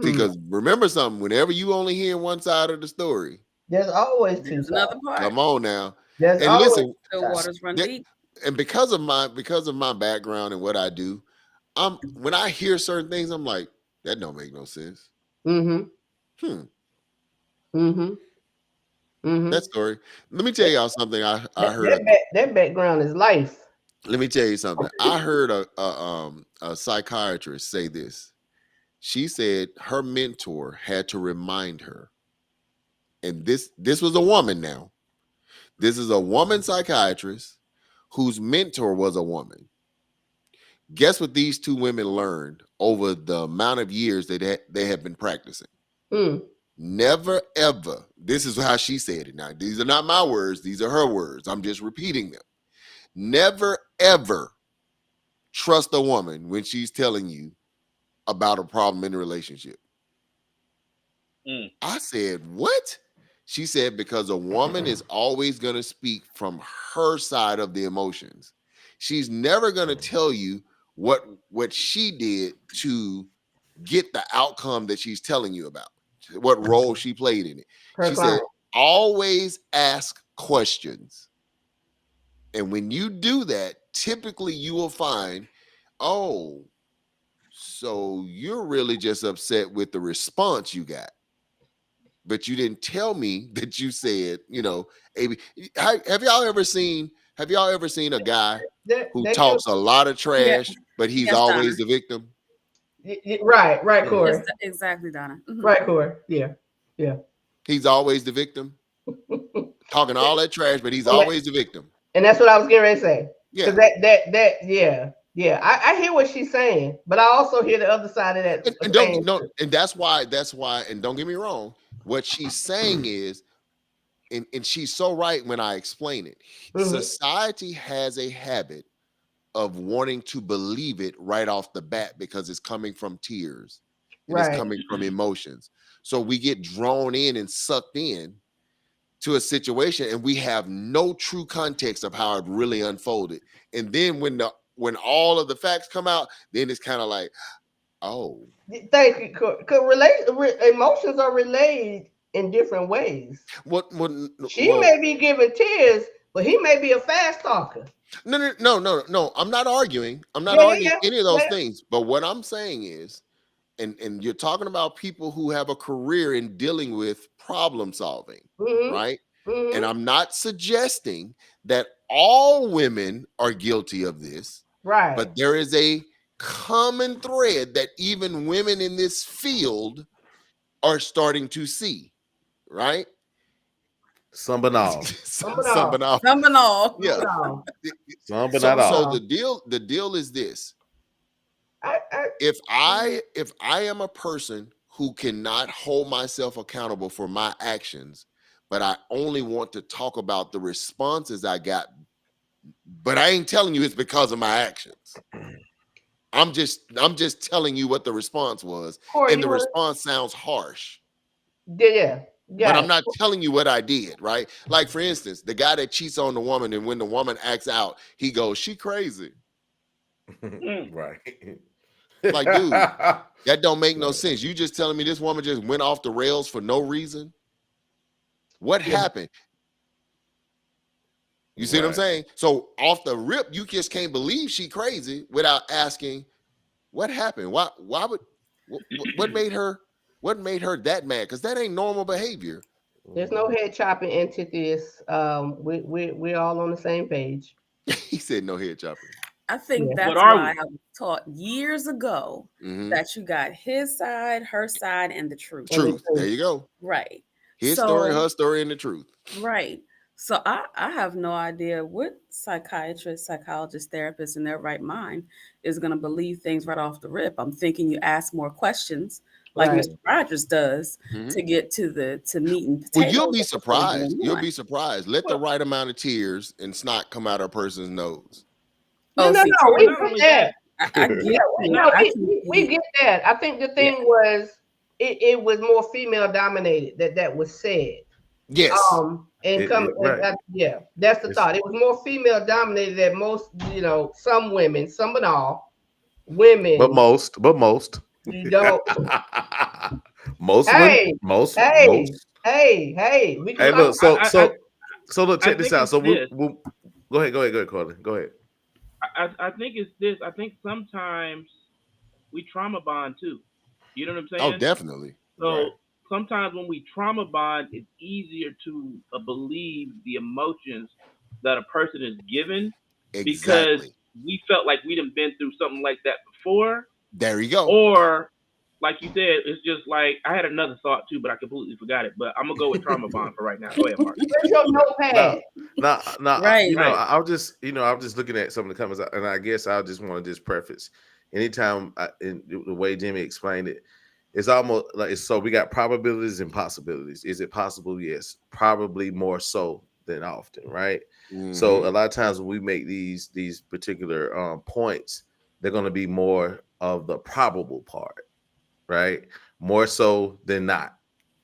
Because remember something, whenever you only hear one side of the story, there's always another part. Come on now. There's and listen, the waters run deep. And because of my background and what I do, when I hear certain things, I'm like, that don't make no sense. That story. Let me tell y'all something. I heard that background is life. Let me tell you something. I heard a psychiatrist say this. She said her mentor had to remind her, and this was a woman now. This is a woman psychiatrist whose mentor was a woman. Guess what these two women learned over the amount of years that they have been practicing? Never, ever. This is how she said it. Now, these are not my words. These are her words. I'm just repeating them. Never, ever trust a woman when she's telling you about a problem in the relationship. I said, what? She said, because a woman is always going to speak from her side of the emotions. She's never going to tell you what she did to get the outcome that she's telling you about. what role she played in it. Her She client. said, always ask questions. And when you do that, typically you will find, oh, so you're really just upset with the response you got. But you didn't tell me that you said, you know, AB. Have y'all ever seen a guy who talks a lot of trash, but he's always the victim? Right, Corey. Yes, exactly, Donna. Mhm. Right, Corey. Yeah. He's always the victim. Talking all that trash, but he's always the victim. And that's what I was getting ready to say. Yeah. Yeah. I hear what she's saying, but I also hear the other side of that. And that's why, and don't get me wrong, what she's saying is, and she's so right when I explain it. Mm-hmm. Society has a habit of wanting to believe it right off the bat because it's coming from tears. It's coming from emotions. So we get drawn in and sucked in to a situation, and we have no true context of how it really unfolded. And then when all of the facts come out, then it's kind of like, oh. Thank you. Emotions are relayed in different ways. She may be giving tears, but he may be a fast talker. No. I'm not arguing. I'm not arguing any of those things. But what I'm saying is, and you're talking about people who have a career in dealing with problem solving, right? Mm-hmm. And I'm not suggesting that all women are guilty of this, right? But there is a common thread that even women in this field are starting to see, right? Some but all. Some but all. Yeah. Some but not all. So the deal is this. If I am a person who cannot hold myself accountable for my actions, but I only want to talk about the responses I got, but I ain't telling you it's because of my actions. I'm just telling you what the response was, Corey, and the response sounds harsh. Yeah. But I'm not telling you what I did, right? Like, for instance, the guy that cheats on the woman, and when the woman acts out, he goes, "She crazy." Right. Like, dude, that don't make no sense. You just telling me this woman just went off the rails for no reason? What happened? You see what I'm saying? So off the rip, you just can't believe she crazy without asking, what happened? Why would what made her that mad? Because that ain't normal behavior. There's no head chopping into this. We're all on the same page. He said no head chopping. I think that's why I was taught years ago that you got his side, her side, and the truth. There you go. Right. His story, her story, and the truth. Right. So I have no idea what psychiatrist, psychologist, therapist in their right mind is going to believe things right off the rip. I'm thinking you ask more questions like Mr. Rogers does to get to meat and potatoes. Well, you'll be surprised. You'll be surprised. Let the right amount of tears and snot come out of a person's nose. No, we get that. We get that. I think the thing was it was more female dominated that was said. Yes. That's the thought. It was more female dominated than most, some women, some but all women. But most. You don't. Most. Hey, look. So look, check this out. So we'll go ahead, Carly. Go ahead. I think it's this. I think sometimes we trauma bond too. You know what I'm saying? Oh, definitely. So sometimes when we trauma bond, it's easier to believe the emotions that a person is given because we felt like we done been through something like that before. There you go. Or like you said, it's just like I had another thought too, but I completely forgot it. But I'm gonna go with trauma bond for right now. Go ahead, Mark. Where's your notepad? No. Right. I was just looking at some of the comments, and I guess I just want to preface. Anytime in the way Jimmy explained it, it's almost like so we got probabilities and possibilities. Is it possible? Yes, probably more so than often, right? Mm-hmm. So a lot of times when we make these particular points, they're going to be more of the probable part, right? More so than not,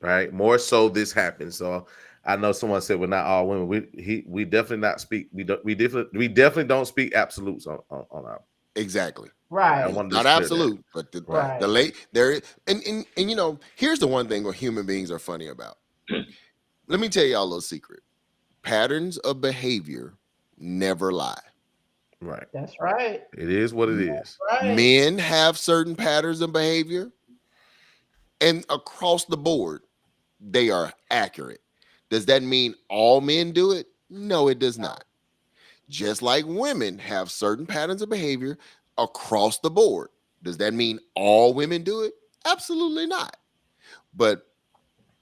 right? More so this happens. So I know someone said we're not all women. We definitely not speak. We definitely don't speak absolutes on our. Exactly. Right. I wanted to Not share that. absolute, but the Right. late there and you know, here's the one thing what human beings are funny about. Let me tell y'all a little secret. Patterns of behavior never lie. Right. That's right. It is what it is. Right. Men have certain patterns of behavior, and across the board, they are accurate. Does that mean all men do it? No, it does not. Just like women have certain patterns of behavior across the board. Does that mean all women do it? Absolutely not. But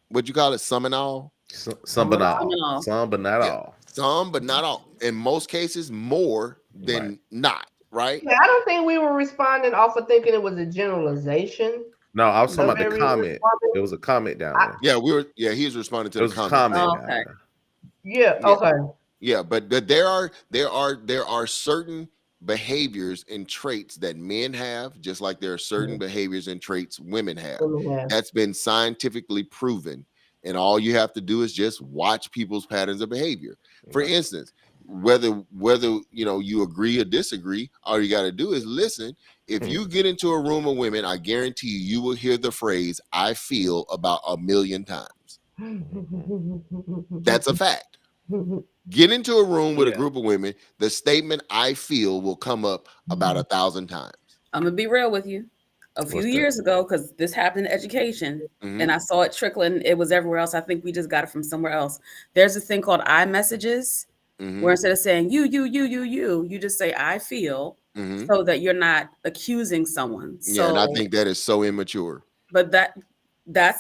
what you call it, some and all? Some but not Some and all. all. Some but not Yeah. all. Some, but not all. In most cases, more than Right. not, right? Yeah, I don't think we were responding off of thinking it was a generalization. No, I was talking about the Very comment. responding. There was a comment down there. He was responding to There the was a comment. comment Oh, down okay. there. Yeah. Yeah. Okay. Yeah, but there are certain behaviors and traits that men have, just like there are certain behaviors and traits women have. Yeah. That's been scientifically proven. And all you have to do is just watch people's patterns of behavior. For Right. instance, whether you know you agree or disagree, all you got to do is listen. If you get into a room of women, I guarantee you will hear the phrase "I feel" about 1,000,000 times. That's a fact. Get into a room with a Yeah. group of women, the statement "I feel" will come up about 1,000 times. I'm gonna be real with you. A few What's that? years ago, because this happened in education, Mhm. and I saw it trickling. It was everywhere else. I think we just got it from somewhere else. There's a thing called iMessages, Mhm. where instead of saying you just say I feel, Mhm. so that you're not accusing someone. Yeah, and I So, think that is so immature. but that's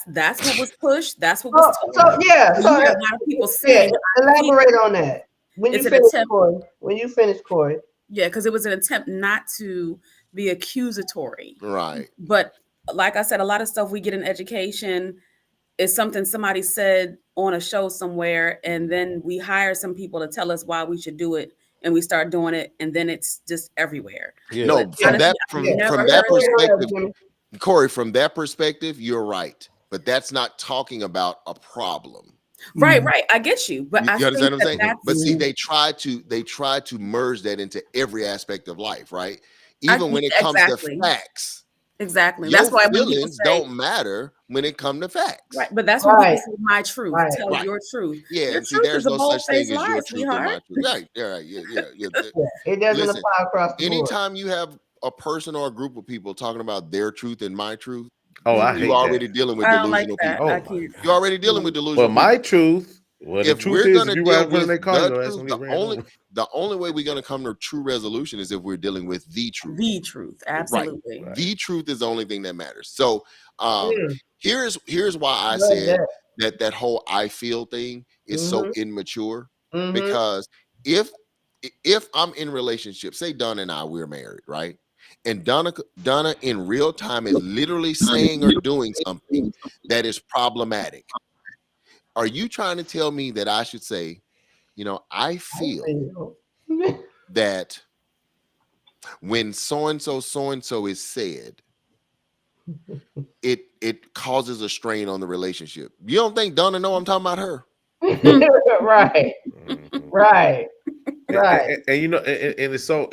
what was pushed. That's what was told. So yeah. So So you have a lot of people yeah, saying, elaborate on that. When It's you an finish, attempt- Corey. When you finish, Corey. yeah, because it was an attempt not to be accusatory. Right. But like I said, a lot of stuff we get in education is something somebody said on a show somewhere, and then we hire some people to tell us why we should do it, and we start doing it, and then it's just everywhere. Yeah. No, But from honestly, that I've never from that heard that. perspective, Corey, from that perspective, you're right. But that's not talking about a problem. Right. I get you, but You I understand think what I'm saying? that's But see, they try to merge that into every aspect of life, right? I- Even when it comes exactly. to facts. Exactly. Your That's why when people feelings say, don't matter when it comes to facts. right, but that's when Right. people say my truth, Right. tell Right. your truth. Yeah, Your and see, truth there's is a no such thing bold-faced as your lie, truth and my sweetheart. truth. Right, yeah. Yeah, it doesn't Listen, apply across the board. Anytime you have a person or a group of people talking about their truth and my truth, Oh, I hate you already that. dealing with I don't like delusional that. people. Oh I my can't. You're already dealing with delusional Well, my people. truth. Well, the If truth we're is, gonna if you deal ride in front of with their car, the your ass truth, gonna get ran over. the only way we're gonna come to true resolution is if we're dealing with the truth. The truth, absolutely. Right. The truth is the only thing that matters. So Mm. here's why I Love said that. that whole "I feel" thing is so immature. Mhm. Because if I'm in relationship, say Donna and I, we're married, right? And Donna in real time is literally saying or doing something that is problematic. Are you trying to tell me that I should say, you know, I feel that when so and so is said, it causes a strain on the relationship? You don't think Donna know I'm talking about her? Right. Mhm. Right. Right. And you know, and it's so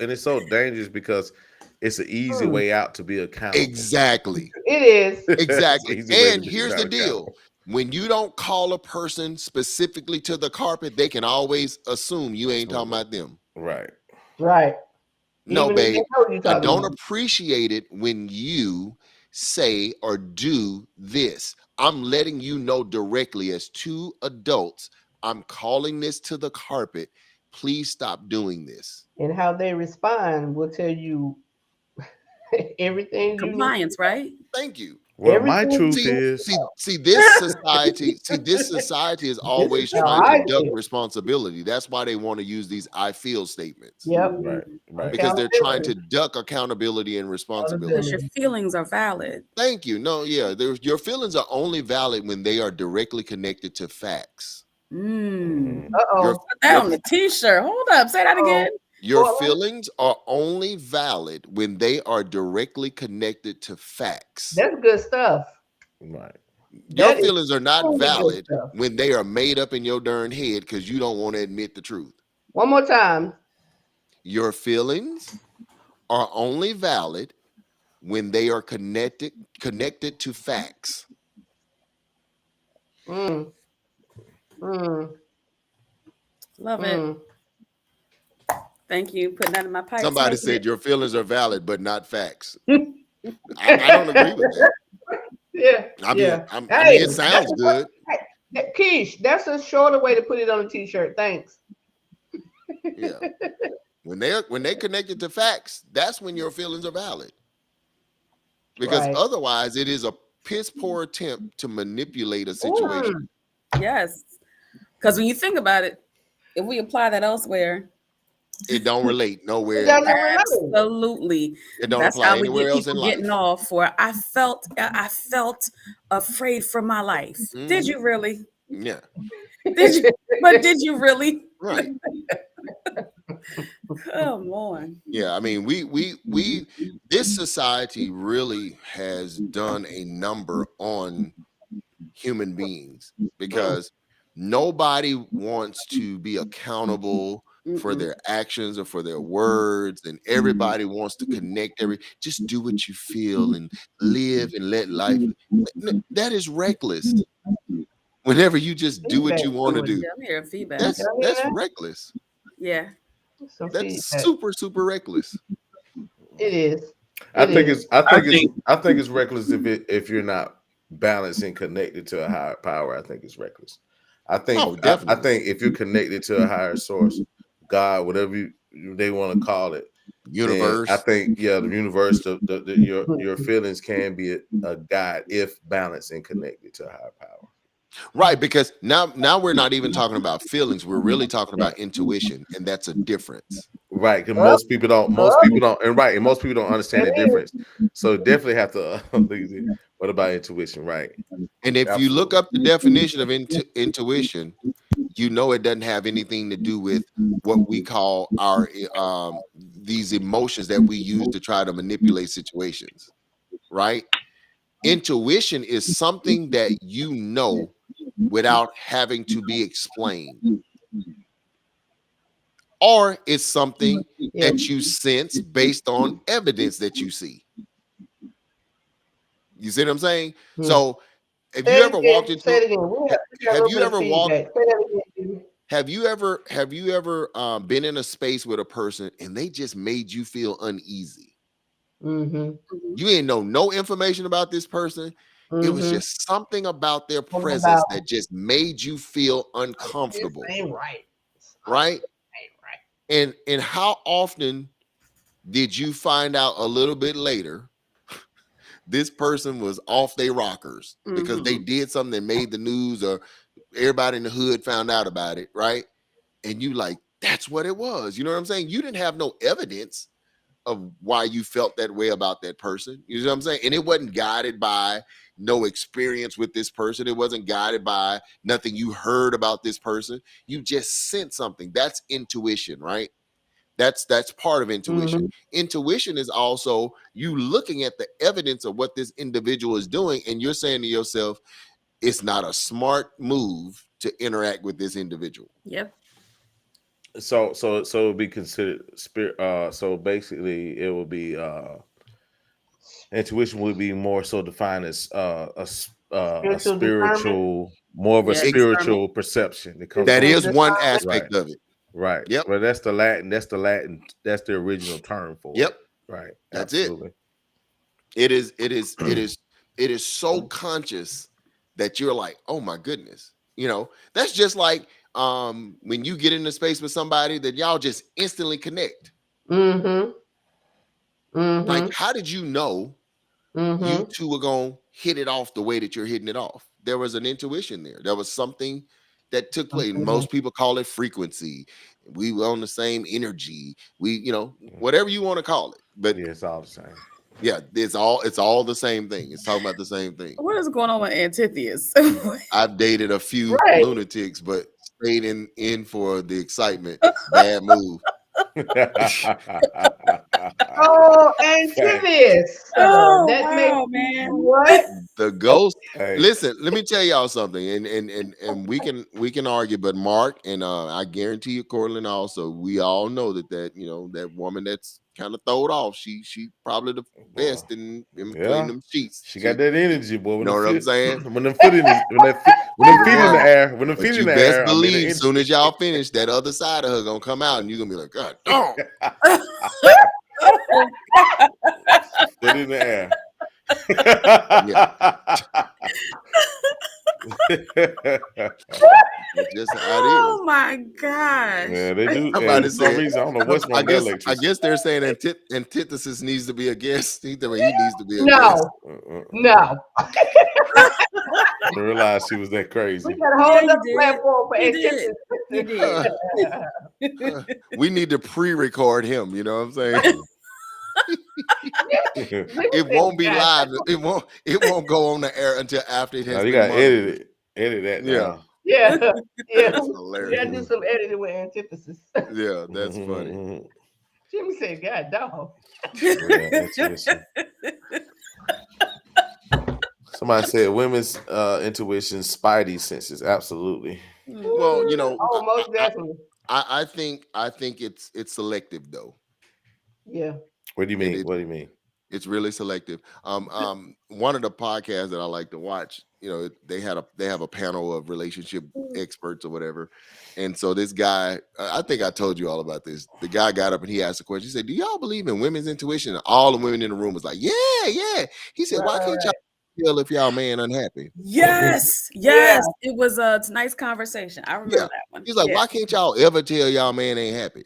dangerous because it's an easy way out to be accountable. Exactly. It is. Exactly. It's an easy way And to be here's not the deal. accountable. When you don't call a person specifically to the carpet, they can always assume you ain't talking about them. Right. Right. No, Even if babe. they know you I talking don't about. appreciate it when you say or do this. I'm letting you know directly as two adults, I'm calling this to the carpet. Please stop doing this. And how they respond will tell you everything you need. Compliance, right? Thank you. Well, my Everything truth you- is, See, this society is always how trying I to duck feel. responsibility. That's why they want to use these "I feel" statements. Yep. right. Because they're trying to duck accountability and responsibility. Because your feelings are valid. Thank you. No, yeah, your feelings are only valid when they are directly connected to facts. Uh-oh. Put that on the t-shirt. Hold up. Say that again. Your Well, feelings are only valid when they are directly connected to facts. That's good stuff. Right. Your that is feelings are not totally good valid stuff. when they are made up in your darn head because you don't want to admit the truth. One more time. Your feelings are only valid when they are connected to facts. Mm. Mm. Love it. Mm. Thank you. Putting that in my pipe. Somebody said your feelings are valid, but not facts. I don't agree with that. Yeah. I mean, Yeah. I mean, Hey, it sounds good. Keish, that's a shorter way to put it on a t-shirt. Thanks. Yeah. When they connected to facts, that's when your feelings are valid. Because Right. otherwise, it is a piss poor attempt to manipulate a situation. Yes. Because when you think about it, if we apply that elsewhere, It don't relate nowhere. It doesn't relate. Absolutely. It don't That's apply how we anywhere get else in people life. getting off for I felt afraid for my life. Did you really? Yeah. Did you really? Right. Come on. Yeah, I mean, we this society really has done a number on human beings because nobody wants to be accountable for their actions or for their words, and everybody wants to connect just do what you feel and live and let life. That is reckless. Whenever you just do what you want to do, Yeah, I'm hearing feedback. that's reckless. Yeah. That's super reckless. It is. I think it's reckless if you're not balanced and connected to a higher power. I think it's reckless. I think I think if you're connected to a higher source, God, whatever they want to call it, universe. I think the universe, your feelings can be a guide if balanced and connected to a higher power. Right, because now we're not even talking about feelings. We're really talking about intuition, and that's a difference. Right, because most people don't, and most people don't understand the difference. So definitely have to. What about intuition? Right, and if you look up the definition of intuition, you know it doesn't have anything to do with what we call our these emotions that we use to try to manipulate situations. Right, intuition is something that you know without having to be explained. Or it's something that you sense based on evidence that you see. You see what I'm saying? So if you ever walked into have you ever been in a space with a person and they just made you feel uneasy? You didn't know no information about this person. It was just something about their presence that just made you feel uncomfortable. Right? And how often did you find out a little bit later this person was off their rockers because they did something that made the news or everybody in the hood found out about it, right? And you like, that's what it was. You know what I'm saying? You didn't have no evidence of why you felt that way about that person. You know what I'm saying? And it wasn't guided by no experience with this person. It wasn't guided by nothing you heard about this person. You just sensed something. That's intuition, right? That's part of intuition. Intuition is also you looking at the evidence of what this individual is doing, and you're saying to yourself, it's not a smart move to interact with this individual. Yep. So it would be considered spirit. So basically, it would be intuition would be more so defined as a spiritual, more of a spiritual perception. That is one aspect of it. Right. Yep. But that's the Latin. That's the original term for it. Right. That's Absolutely. It is so conscious that you're like, oh my goodness. You know, that's just like when you get into space with somebody that y'all just instantly connect. Like, how did you know you two were gonna hit it off the way that you're hitting it off? There was an intuition there. There was something that took place. Most people call it frequency. We were on the same energy. We, you know, whatever you want to call it. But yeah, it's all the same. Yeah, it's all the same thing. It's talking about the same thing. What is going on with Antitheus? I've dated a few lunatics, but stayed in for the excitement. Bad move. Oh, Antitheus. Oh, that wow, makes man. What? The ghost. Hey, Listen, let me tell y'all something, and we can argue, but Mark and I guarantee you, Cortland, also, we all know that that woman that's kind of throwed off. She probably the best in between them sheets. she got that energy, boy. You know what I'm saying? When them feet in the, when them feet in the air, when them But feet you in the best air, believe, as soon as y'all finish, that other side of her gonna come out, and you're gonna be like, God, damn. Foot in the air. That's just how it Oh is. my gosh. Yeah, they do. Somebody For some said- reason, I don't know what's wrong I with that guess electricity. they're saying antithesis needs to be a guest. He needs to be a No, guest. no. I didn't realize she was that We crazy. got a whole you other did. platform for You did. antithesis. You did. We need to pre-record him. You know what I'm saying? It won't be live. It won't go on the air until after it has Now been you gotta monitored. edit that. Yeah. Now. Yeah, yeah. That's We hilarious. gotta do some editing with antithesis. Yeah, that's Mhm, funny. mhm. Jimmy said, God, dog. Yeah, intuition. Somebody said women's intuition, spidey senses. Absolutely. Well, Oh, most definitely. I think it's selective though. Yeah. What do you mean? What do you mean? It's really selective. One of the podcasts that I like to watch, they have a panel of relationship experts or whatever. And so this guy, I think I told you all about this. The guy got up and he asked a question. He said, "Do y'all believe in women's intuition?" And all the women in the room was like, "Yeah, yeah." He said, "Why can't y'all tell if y'all man unhappy?" Yes. It was a tonight's conversation. I remember that one. He's like, "Why can't y'all ever tell y'all man ain't happy?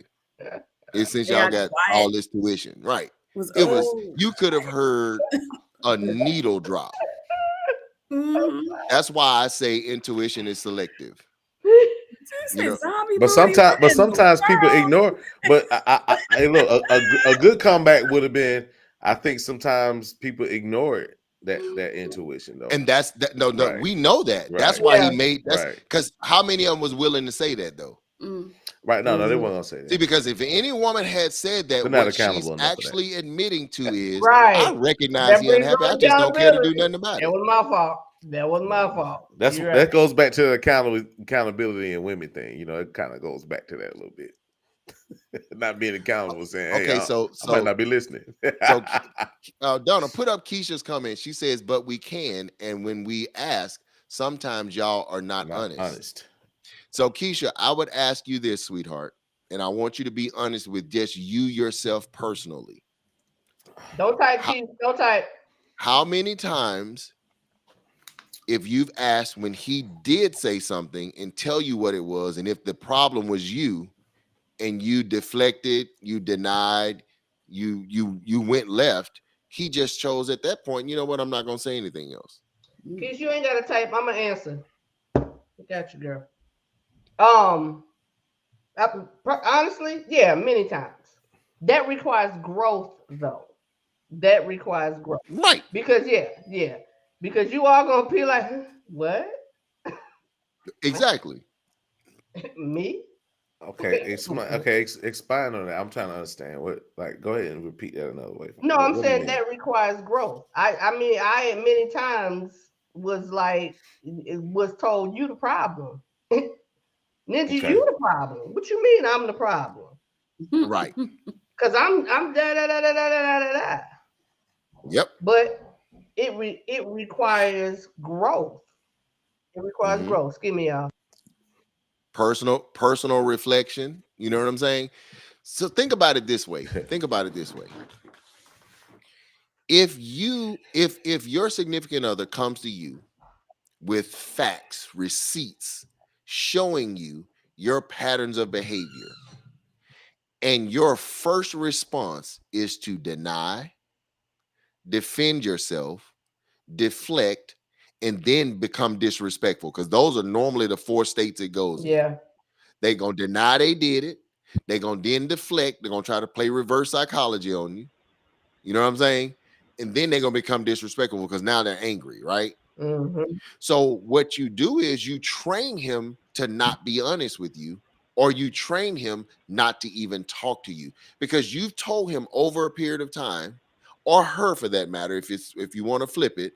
It's since They y'all are got quiet. all this tuition." Right. It was You could have heard a needle drop. mhm. That's why I say intuition is selective. Say zombie But booty, sometimes, what in the people world? ignore. But hey, look, a good comeback would have been. I think sometimes people ignore it. That intuition though. And that's that. No, Right. we know that. Right. That's why Yeah. he made that's Right. because how many of them was willing to say that though? Right. No, they Mhm. weren't gonna say that. See, because if any woman had said that, They're not what accountable she's enough for that. actually admitting to is, Right. I recognize That he brings unhappy. I on just don't care to do accountability. nothing about That it. was my fault. That was my fault. That's You're that right. goes back to the accountability and women thing. It kind of goes back to that a little bit. Not being accountable, saying, "Hey, Okay, I might not be listening." Donna, put up Keisha's comment. She says, "But we can, and when we ask, sometimes y'all are not honest." So, Keisha, I would ask you this, sweetheart, and I want you to be honest with just you yourself personally. Don't type, Keith. Don't type. How many times, if you've asked when he did say something and tell you what it was, and if the problem was you, and you deflected, you denied, you went left, he just chose at that point, you know what, I'm not gonna say anything else. Keith, you ain't gotta type. I'm gonna answer. I got you, girl. Honestly, yeah, many times. That requires growth, though. That requires growth. Right. Because because you are gonna be like, what? Exactly. Me? Okay, expand on that. I'm trying to understand what. Like, go ahead and repeat that another way. No, What I'm do you saying mean? that requires growth. I mean, I many times was like, it was told you the problem. Ninja, Okay. you the problem. What you mean I'm the problem? Right. Because I'm da da da da da da da da. Yep. But it requires growth. It requires Mhm. growth. Excuse me, y'all. Personal reflection. You know what I'm saying? So think about it this way. If your significant other comes to you with facts, receipts showing you your patterns of behavior, and your first response is to deny, defend yourself, deflect, and then become disrespectful, because those are normally the 4 states it goes in. Yeah. They gonna deny they did it. They gonna then deflect. They're gonna try to play reverse psychology on you. You know what I'm saying? And then they're gonna become disrespectful because now they're angry, right? Mm-hmm. So what you do is you train him to not be honest with you, or you train him not to even talk to you, because you've told him over a period of time, or her for that matter, if you want to flip it,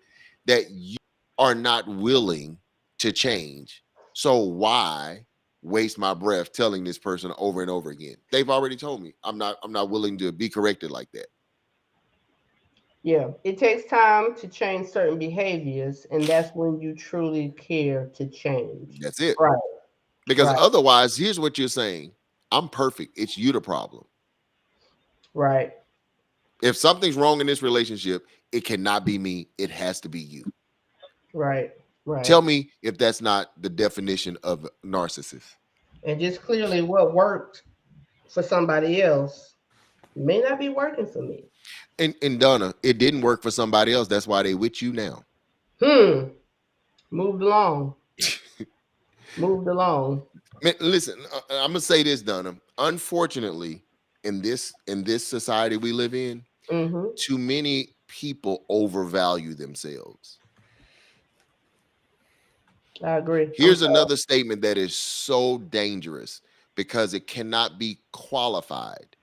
that you are not willing to change. So why waste my breath telling this person over and over again? They've already told me I'm not willing to be corrected like that. Yeah, it takes time to change certain behaviors, and that's when you truly care to change. That's it. Right. Because Right. otherwise, here's what you're saying. I'm perfect. It's you the problem. Right. If something's wrong in this relationship, it cannot be me. It has to be you. Right. Right. Tell me if that's not the definition of narcissist. And just clearly what worked for somebody else may not be working for me. And Donna, it didn't work for somebody else. That's why they with you now. Moved along. Moved along. Man, listen, I'm gonna say this, Donna. Unfortunately, in this society we live in, too many people overvalue themselves. I agree. Here's another statement that is so dangerous because it cannot be qualified.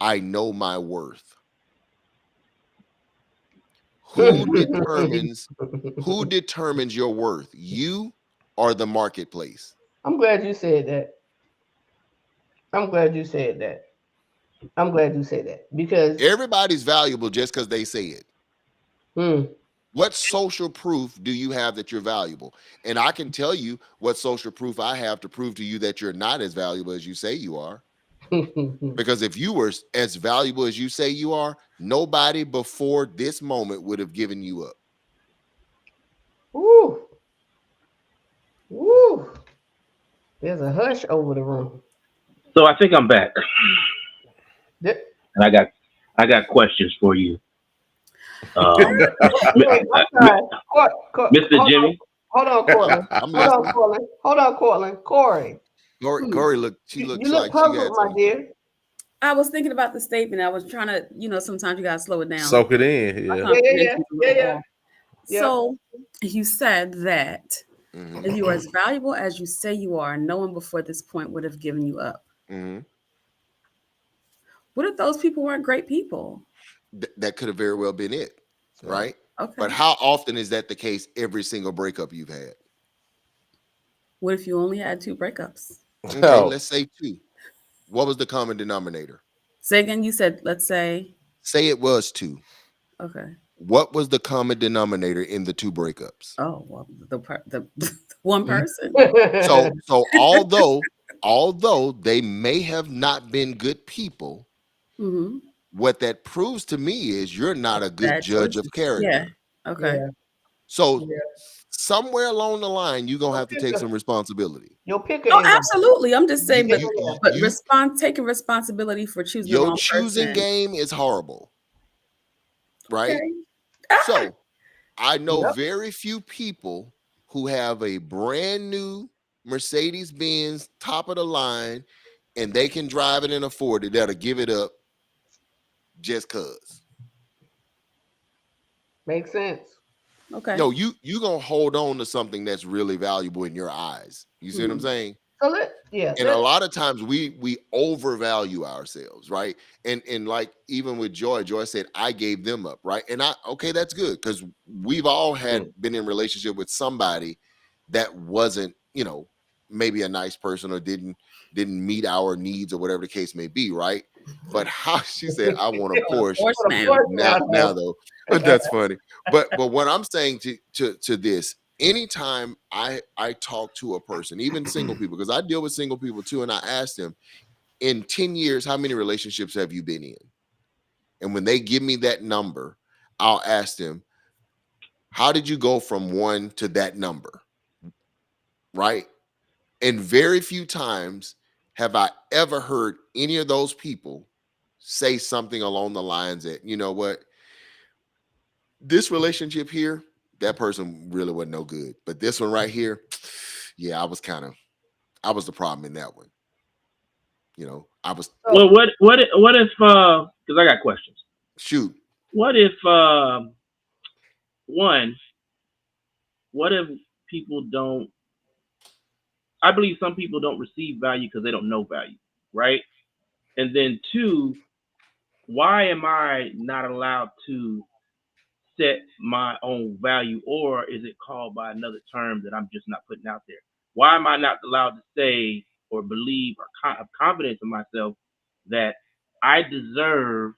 I know my worth. Who determines your worth? You or the marketplace? I'm glad you said that. I'm glad you said that. Because everybody's valuable just because they say it. What social proof do you have that you're valuable? And I can tell you what social proof I have to prove to you that you're not as valuable as you say you are. Because if you were as valuable as you say you are, nobody before this moment would have given you up. Woo. Woo. There's a hush over the room. So I think I'm back. And I got questions for you. Mr. Jimmy. Hold on, Cortland. Corey, look. You look puzzled, my dear. I was thinking about the statement. I was trying to, sometimes you gotta slow it down. Soak it in. Yeah. So you said that if you are as valuable as you say you are, no one before this point would have given you up. What if those people weren't great people? That could have very well been it, right? Okay. But how often is that the case every single breakup you've had? What if you only had 2 breakups? Okay, let's say 2. What was the common denominator? Say again, you said, let's say. Say it was 2. Okay. What was the common denominator in the 2 breakups? Oh, well, the one person. So although they may have not been good people, what that proves to me is you're not a good judge of character. Yeah. Okay. Yeah. So somewhere along the line, you're gonna have to take some responsibility. Your picker. Oh, absolutely. I'm just saying, but taking responsibility for choosing the wrong choosing person. game is horrible, right? Okay. So I know very few people who have a brand new Mercedes-Benz top of the line and they can drive it and afford it, that'll give it up just cause. Makes sense. Okay. No, you gonna hold on to something that's really valuable in your eyes. You see what I'm saying? So a lot of times we overvalue ourselves, right? And like even with Joy said, I gave them up, right? And that's good because we've all been in relationship with somebody that wasn't, maybe a nice person or didn't meet our needs or whatever the case may be, right? But how she said, I want a Porsche now though. But that's funny. But what I'm saying to this, anytime I talk to a person, even single people, because I deal with single people too, and I ask them, in 10 years, how many relationships have you been in? And when they give me that number, I'll ask them, how did you go from 1 to that number? Right? And very few times have I ever heard any of those people say something along the lines that, you know what, this relationship here, that person really wasn't no good. But this one right here, yeah, I was the problem in that one. I was. Well, what if, because I got questions. Shoot. What if, what if people don't, I believe some people don't receive value because they don't know value, right? And then 2, why am I not allowed to set my own value, or is it called by another term that I'm just not putting out there? Why am I not allowed to say or believe or have confidence in myself that I deserve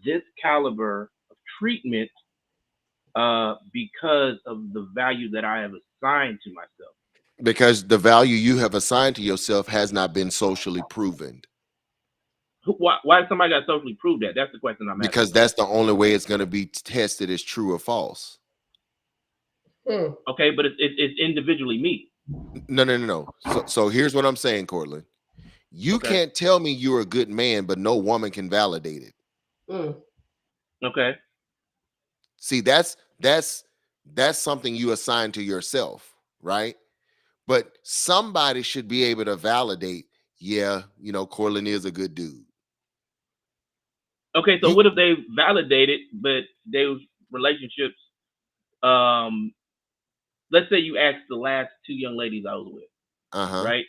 this caliber of treatment because of the value that I have assigned to myself? Because the value you have assigned to yourself has not been socially proven. Why does somebody got to socially prove that? That's the question I'm asking. Because that's the only way it's going to be tested as true or false. Okay, but it's individually me. No. So here's what I'm saying, Cortland. You can't tell me you're a good man, but no woman can validate it. Okay. See, that's something you assign to yourself, right? But somebody should be able to validate, yeah, Cortland is a good dude. Okay, so what if they validate it, but those relationships, let's say you asked the last 2 young ladies I was with, right?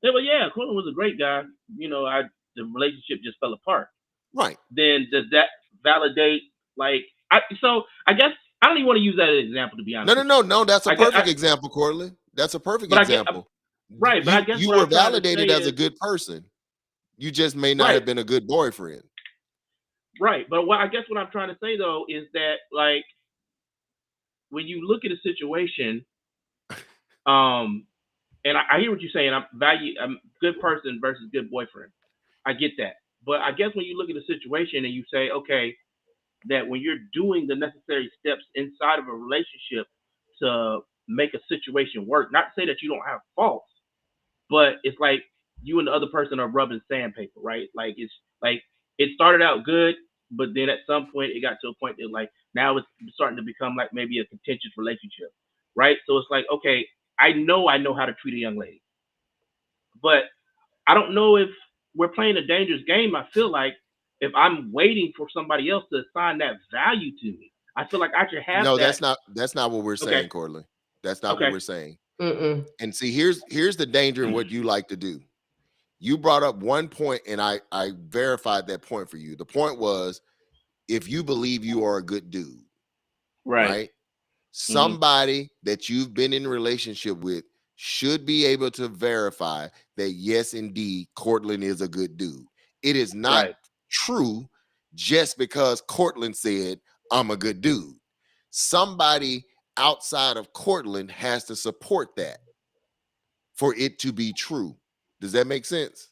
They were, yeah, Cortland was a great guy. The relationship just fell apart. Right. Then does that validate, I guess I don't even want to use that as an example, to be honest. No. That's a perfect example, Cortland. That's a perfect example. Right, but I guess you were validated as a good person. You just may not have been a good boyfriend. Right, but I guess what I'm trying to say though is that when you look at a situation, and I hear what you're saying. I'm good person versus good boyfriend. I get that, but I guess when you look at a situation and you say, okay, that when you're doing the necessary steps inside of a relationship to make a situation work, not to say that you don't have faults, but it's like you and the other person are rubbing sandpaper, right? It's it started out good, but then at some point it got to a point that now it's starting to become maybe a contentious relationship, right? So it's okay, I know how to treat a young lady, but I don't know if we're playing a dangerous game. I feel like if I'm waiting for somebody else to assign that value to me, I feel like I should have. No, that's not what we're saying, Cortland. That's not what we're saying. And see, here's the danger in what you like to do. You brought up one point, and I verified that point for you. The point was, if you believe you are a good dude, right? Somebody that you've been in a relationship with should be able to verify that, yes, indeed, Cortland is a good dude. It is not true just because Cortland said, I'm a good dude. Somebody outside of Cortland has to support that for it to be true. Does that make sense?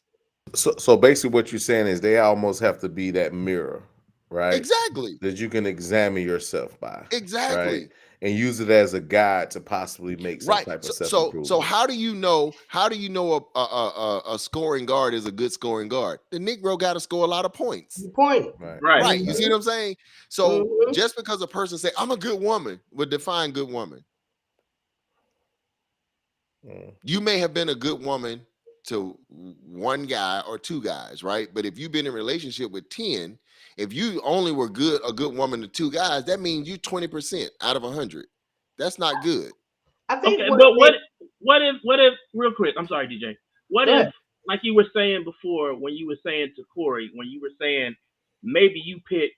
So basically what you're saying is they almost have to be that mirror, right? Exactly. That you can examine yourself by. Exactly. Right? And use it as a guide to possibly make some type of self-improvement. So how do you know a scoring guard is a good scoring guard? The Negro got to score a lot of points. Right. You see what I'm saying? So just because a person say I'm a good woman would define good woman. You may have been a good woman to one guy or 2 guys, right? But if you've been in a relationship with 10, if you only were a good woman to 2 guys, that means you 20% out of 100. That's not good. I think. Okay, but what if real quick? I'm sorry, DJ. What if, like you were saying before, when you were saying to Corey, when you were saying maybe you picked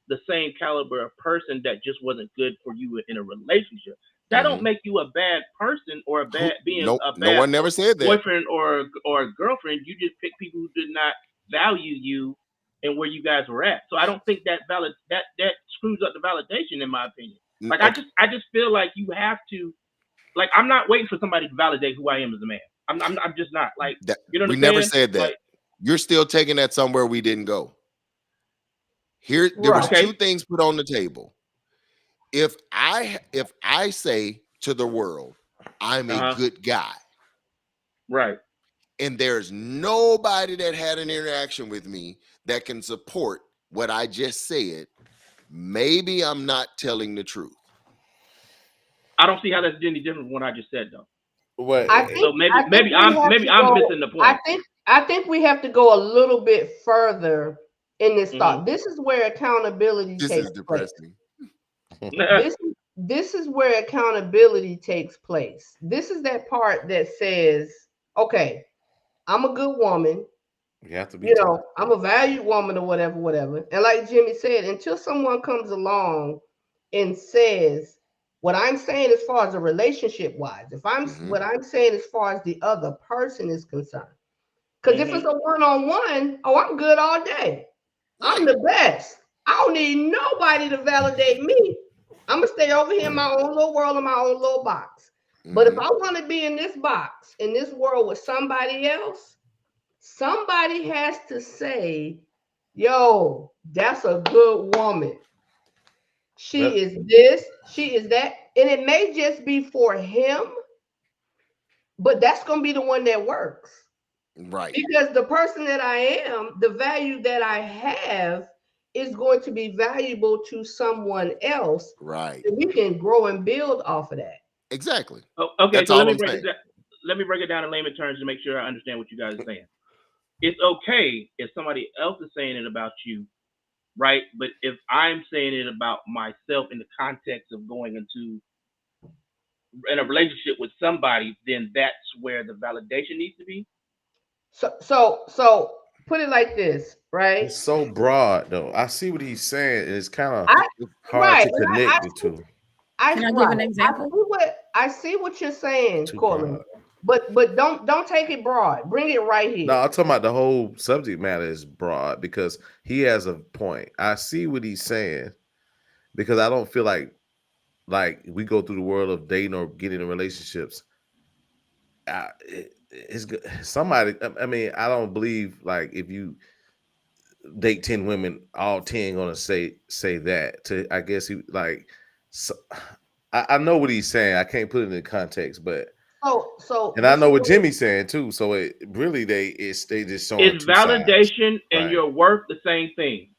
the same caliber of person that just wasn't good for you in a relationship? That don't make you a bad person or a bad no one never said that. Boyfriend or girlfriend. You just pick people who did not value you and where you guys were at. So I don't think that screws up the validation, in my opinion. I just feel like you have to, I'm not waiting for somebody to validate who I am as a man. I'm just not you know what we I'm never saying? said that. You're still taking that somewhere we didn't go. There was 2 things put on the table. If I say to the world, I'm a good guy, right, and there's nobody that had an interaction with me that can support what I just said, maybe I'm not telling the truth. I don't see how that's any different from what I just said, though. What? So maybe I'm missing the point. I think we have to go a little bit further in this thought. This is where accountability takes place. This is where accountability takes place. This is that part that says, okay, I'm a good woman. You have to be, I'm a valued woman or whatever. And like Jimmy said, until someone comes along and says what I'm saying as far as a relationship wise, if I'm what I'm saying as far as the other person is concerned. Because if it's a one-on-one, oh, I'm good all day. I'm the best. I don't need nobody to validate me. I'm gonna stay over here in my own little world, in my own little box. But if I want to be in this box, in this world with somebody else, somebody has to say, yo, that's a good woman. She is this, she is that. And it may just be for him, but that's going to be the one that works. Right. Because the person that I am, the value that I have is going to be valuable to someone else. Right. And we can grow and build off of that. Exactly. Oh, okay, That's so all let me I'm break saying. let me break it down in layman terms to make sure I understand what you guys are saying. It's okay if somebody else is saying it about you, right? But if I'm saying it about myself in the context of going into in a relationship with somebody, then that's where the validation needs to be. So put it like this, right? It's so broad though. I see what he's saying. And it's kind of hard right, to connect the two. Can I give an example? I see what you're saying, Too Cortland. broad. But don't take it broad. Bring it right here. No, I'm talking about the whole subject matter is broad because he has a point. I see what he's saying because I don't feel like we go through the world of dating or getting in relationships. It's good. Somebody. I mean, I don't believe like if you date 10 women, all 10 gonna say that. To I guess he like. So, I know what he's saying. I can't put it in context, but. So And I know what Jimmy's saying too. So it really they just showing is validation and your worth the same thing?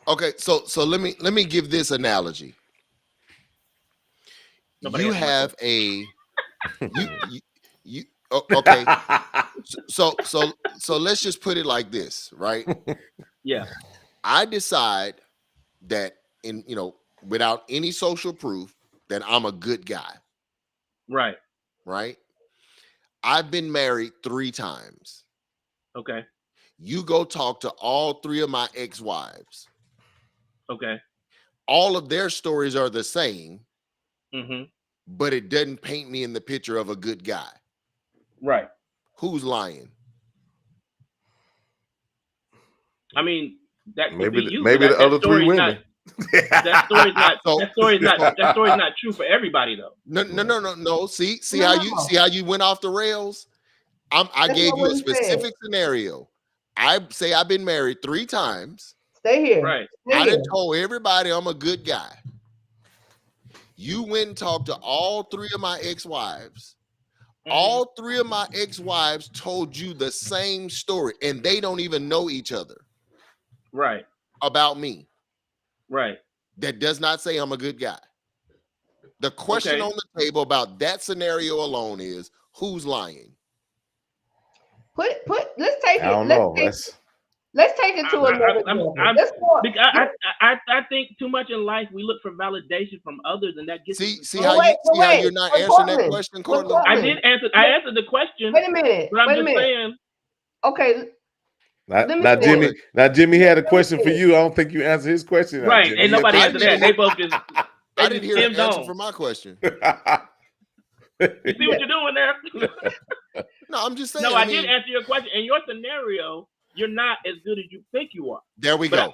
Okay, so let me give this analogy. Nobody You asked have a you okay. So let's just put it like this, right? Yeah. I decide that without any social proof that I'm a good guy. Right. Right? I've been married 3 times. Okay. You go talk to all 3 of my ex-wives. Okay. All of their stories are the same, but it doesn't paint me in the picture of a good guy. Right. Who's lying? I mean, that could maybe be you. Maybe the other 3 women. That story's not true for everybody though. No. See how you went off the rails? I gave you a specific scenario. I say I've been married 3 times. Stay here. Right. I done told everybody I'm a good guy. You went and talked to all 3 of my ex-wives. All 3 of my ex-wives told you the same story, and they don't even know each other. Right. About me. Right. That does not say I'm a good guy. The question on the table about that scenario alone is who's lying? Let's take it. I don't know. Let's take it to another level. I think too much in life we look for validation from others, and that gets see how you're not answering that question, Cortland? I answered the question. Wait a minute. But I'm just saying. Okay. Now Jimmy had a question for you. I don't think you answered his question. Right. Ain't nobody answered that. They both just I didn't hear an answer for my question. You see what you're doing there? No, I'm just saying. No, I did answer your question. In your scenario, you're not as good as you think you are. There we go.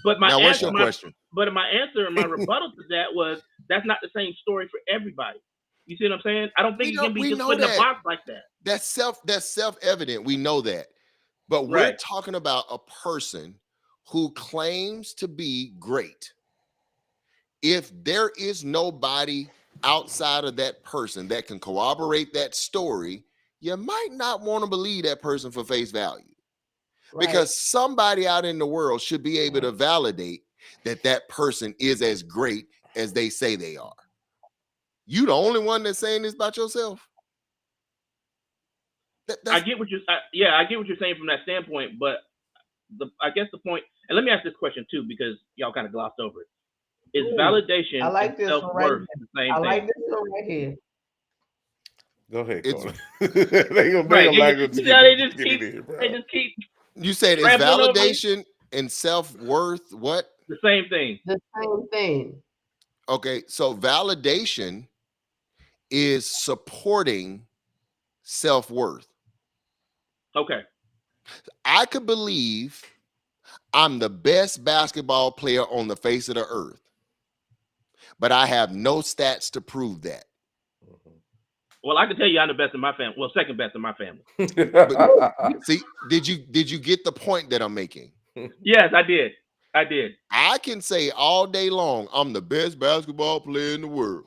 But my now, answer, what's your question? But my answer and my rebuttal to that was that's not the same story for everybody. You see what I'm saying? I don't think you can be just put in a box like that. That's self-evident. We know that. But we're talking about a person who claims to be great. If there is nobody outside of that person that can corroborate that story, you might not want to believe that person for face value. Right. Because somebody out in the world should be able to validate that person is as great as they say they are. You the only one that's saying this about yourself? I get what you're saying from that standpoint, but I guess the point, and let me ask this question too, because y'all kind of glossed over it. Is validation and self-worth the same thing? I like this one right here. Go ahead. They just keep. You said is validation and self-worth what? The same thing. The same thing. Okay, so validation is supporting self-worth. Okay. I could believe I'm the best basketball player on the face of the earth, but I have no stats to prove that. Well, I can tell you I'm the best in my family. Well, second best in my family. See, did you get the point that I'm making? Yes, I did. I did. I can say all day long I'm the best basketball player in the world,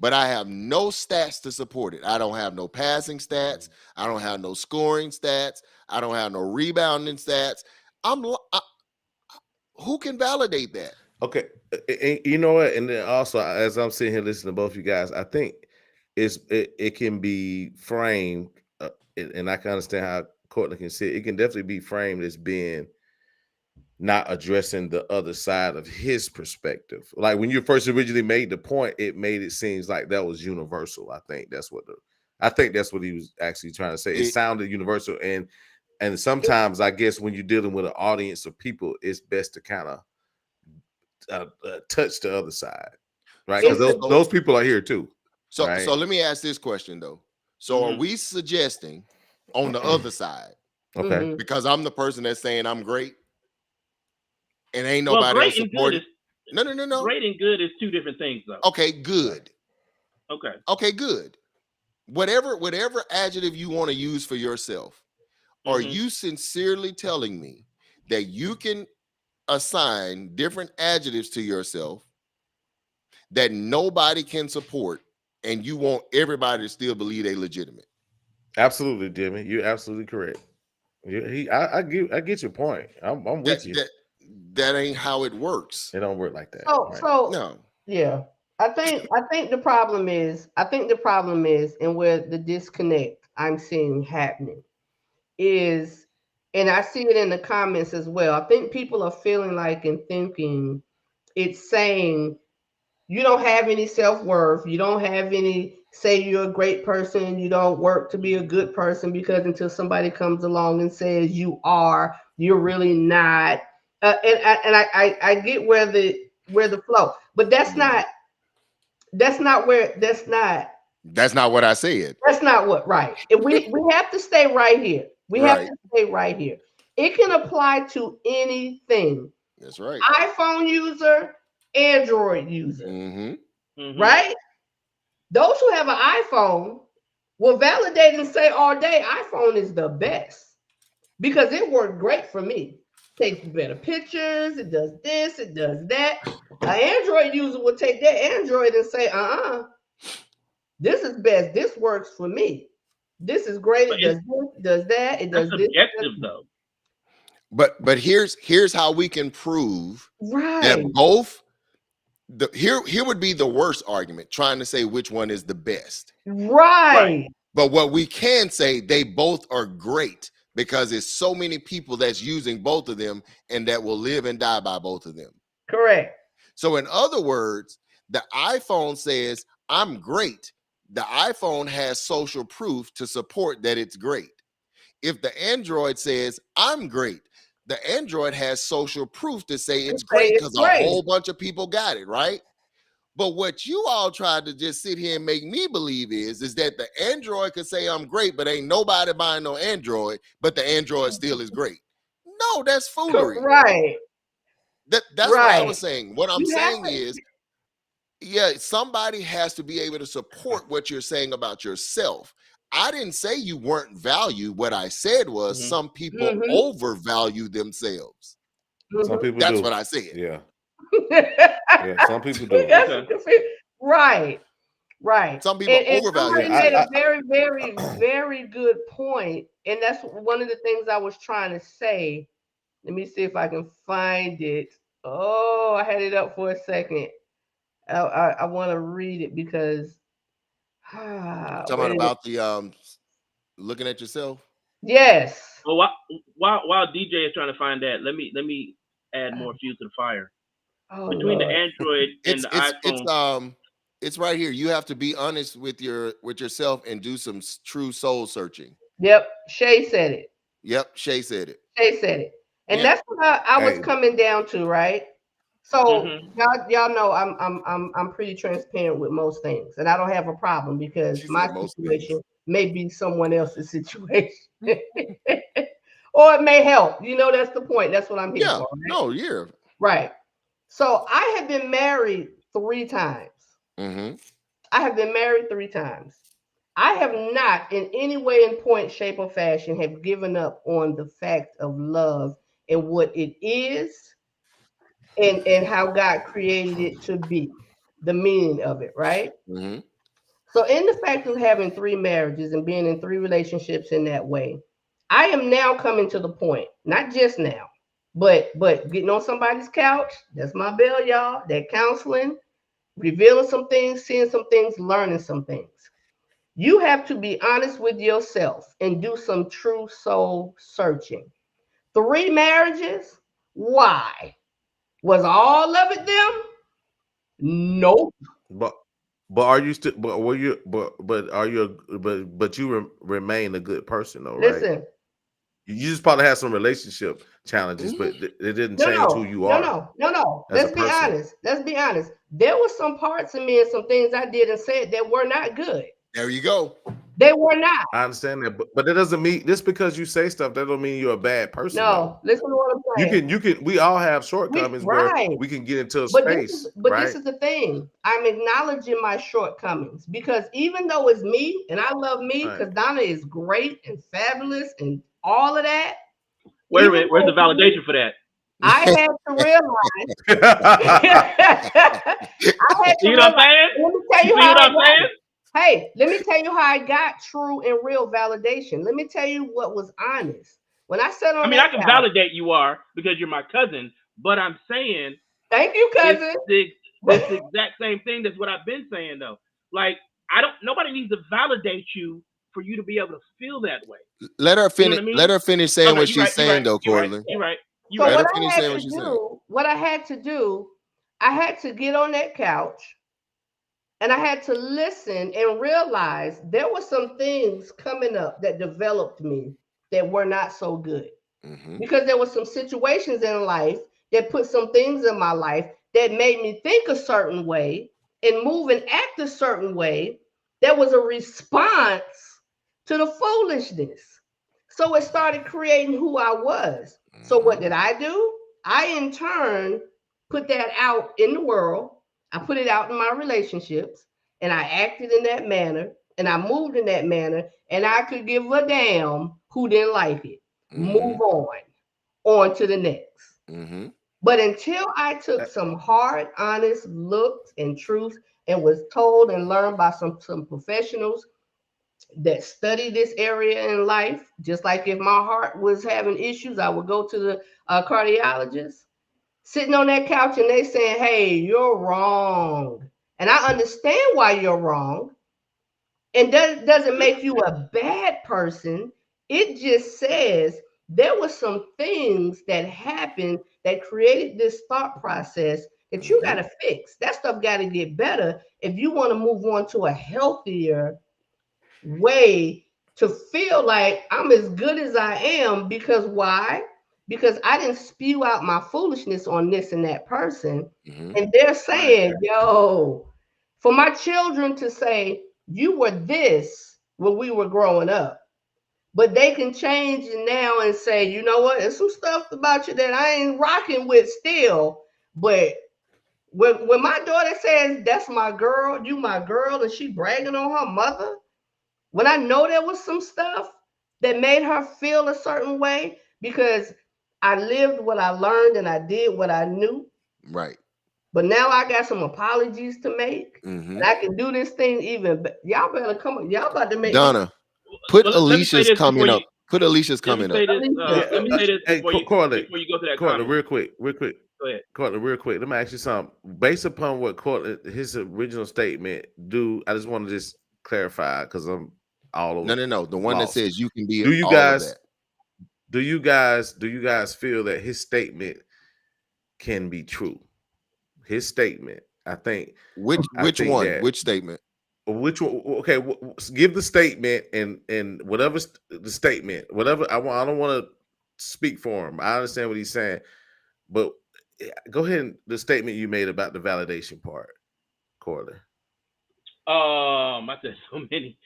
but I have no stats to support it. I don't have no passing stats. I don't have no scoring stats. I don't have no rebounding stats. Who can validate that? Okay, and you know what? And then also, as I'm sitting here listening to both you guys, I think it can be framed, and I can understand how Courtney can see it. It can definitely be framed as being not addressing the other side of his perspective. Like when you first originally made the point, it made it seems like that was universal. I think that's what he was actually trying to say. It sounded universal, and sometimes I guess when you're dealing with an audience of people, it's best to kind of touch the other side, right? Because those people are here too. So right? So let me ask this question though. So are we suggesting on the other side? Okay. Because I'm the person that's saying I'm great, and ain't nobody else supporting. No. Great and good is two different things, though. Okay, good. Okay, good. Whatever adjective you want to use for yourself, are you sincerely telling me that you can assign different adjectives to yourself that nobody can support, and you want everybody to still believe they legitimate? Absolutely, Jimmy. You're absolutely correct. I get your point. I'm with you. That ain't how it works. It don't work like that. So no. Yeah. I think the problem is, and where the disconnect I'm seeing happening is, and I see it in the comments as well. I think people are feeling like and thinking it's saying you don't have any self-worth, you don't have any, say you're a great person, you don't work to be a good person, because until somebody comes along and says you're really not. And I get where the flow, but that's not what I said. That's not what, right. We have to stay right here. We have to stay right here. It can apply to anything. That's right. iPhone user, Android user, right? Those who have an iPhone will validate and say all day, iPhone is the best because it worked great for me. Takes better pictures, it does this, it does that. An Android user will take that Android and say, this is best. This works for me. This is great. It does this, it does that, it does this. Subjective though. But here's how we can prove that both. Here would be the worst argument, trying to say which one is the best. Right. But what we can say, they both are great because there's so many people that's using both of them and that will live and die by both of them. Correct. So in other words, the iPhone says, I'm great. The iPhone has social proof to support that it's great. If the Android says, I'm great, the Android has social proof to say it's great because a whole bunch of people got it, right? But what you all tried to just sit here and make me believe is that the Android could say I'm great, but ain't nobody buying no Android, but the Android still is great. No, that's foolery. Right. That's what I was saying. What I'm saying is, somebody has to be able to support what you're saying about yourself. I didn't say you weren't valued. What I said was some people overvalue themselves. Some people That's do. what I said. Yeah. Yeah, some people do. Right. Some people overvalue. Somebody made a very, very, very good point, and that's one of the things I was trying to say. Let me see if I can find it. Oh, I had it up for a second. I want to read it because talking about the looking at yourself. Yes. Well, while DJ is trying to find that, let me add more fuel to the fire. Between the Android and the iPhone, it's right here. You have to be honest with yourself and do some true soul searching. Yep, Shay said it. Yep, Shay said it. And that's what I was coming down to, right? So y'all know I'm pretty transparent with most things, and I don't have a problem because my situation may be someone else's situation, or it may help. You know, that's the point. That's what I'm here for. Right? No, yeah. Right. So I have been married 3 times. I have been married 3 times. I have not in any way, in point, shape, or fashion have given up on the fact of love and what it is and how God created it to be, the meaning of it, right? So in the fact of having 3 marriages and being in 3 relationships in that way, I am now coming to the point, not just now, but getting on somebody's couch, that's my bell, y'all, that counseling, revealing some things, seeing some things, learning some things. You have to be honest with yourself and do some true soul searching. 3 marriages? Why? Was all of it them? Nope. But are you still? But were you? But are you? But you remain a good person, though, right? Listen. You just probably had some relationship challenges, but it didn't change who you are. No. Let's be honest. Let's be honest. There were some parts of me and some things I did and said that were not good. There you go. They were not. I understand that, but it doesn't mean just because you say stuff that don't mean you're a bad person. No, listen to what I'm saying. You can. We all have shortcomings where we can get into a space. This is the thing. I'm acknowledging my shortcomings because even though it's me and I love me because Donna is great and fabulous and all of that. Wait a minute. Where's the validation for that? I had to realize. You know what I'm saying? Let me tell you what I'm saying. Hey, let me tell you how I got true and real validation. Let me tell you what was honest. When I said on I can validate you are because you're my cousin, but I'm saying thank you, cousin. It's the exact same thing. That's what I've been saying though. Like nobody needs to validate you for you to be able to feel that way. Let her finish. You know what I mean? Let her finish saying what she's saying, though, Cortland. You're right. So what I had to do, I had to get on that couch. And I had to listen and realize there were some things coming up that developed me that were not so good. Because there were some situations in life that put some things in my life that made me think a certain way and move and act a certain way that was a response to the foolishness. So it started creating who I was. So what did I do? I, in turn, put that out in the world. I put it out in my relationships and I acted in that manner and I moved in that manner and I could give a damn who didn't like it. Move on to the next. But until I took some hard, honest looks and truth and was told and learned by some professionals that study this area in life, just like if my heart was having issues, I would go to the cardiologist. Sitting on that couch and they saying, hey, you're wrong. And I understand why you're wrong. And that doesn't make you a bad person. It just says there were some things that happened that created this thought process that you got to fix. That stuff got to get better if you want to move on to a healthier way to feel like I'm as good as I am. Because why? Because I didn't spew out my foolishness on this and that person. And they're saying, yo, for my children to say, you were this when we were growing up. But they can change it now and say, you know what? There's some stuff about you that I ain't rocking with still. But when my daughter says, that's my girl, you my girl, and she bragging on her mother, when I know there was some stuff that made her feel a certain way because I lived what I learned and I did what I knew. Right. But now I got some apologies to make. And I can do this thing even better. Y'all better come on. Y'all about to make Donna, put Alicia's coming up. Put Alicia's coming up. Let me say this before you go to that Cortland, real quick. Go ahead. Cortland, real quick. Let me ask you something. Based upon what Cortland, his original statement, I just want to just clarify because I'm all over. No. The one that says you can be. Do you guys feel that his statement can be true? His statement, I think. Which one? Which statement? Which one? Okay, give the statement and whatever the statement, whatever. I don't want to speak for him. I understand what he's saying, but Go ahead and the statement you made about the validation part, Corley. I said so many.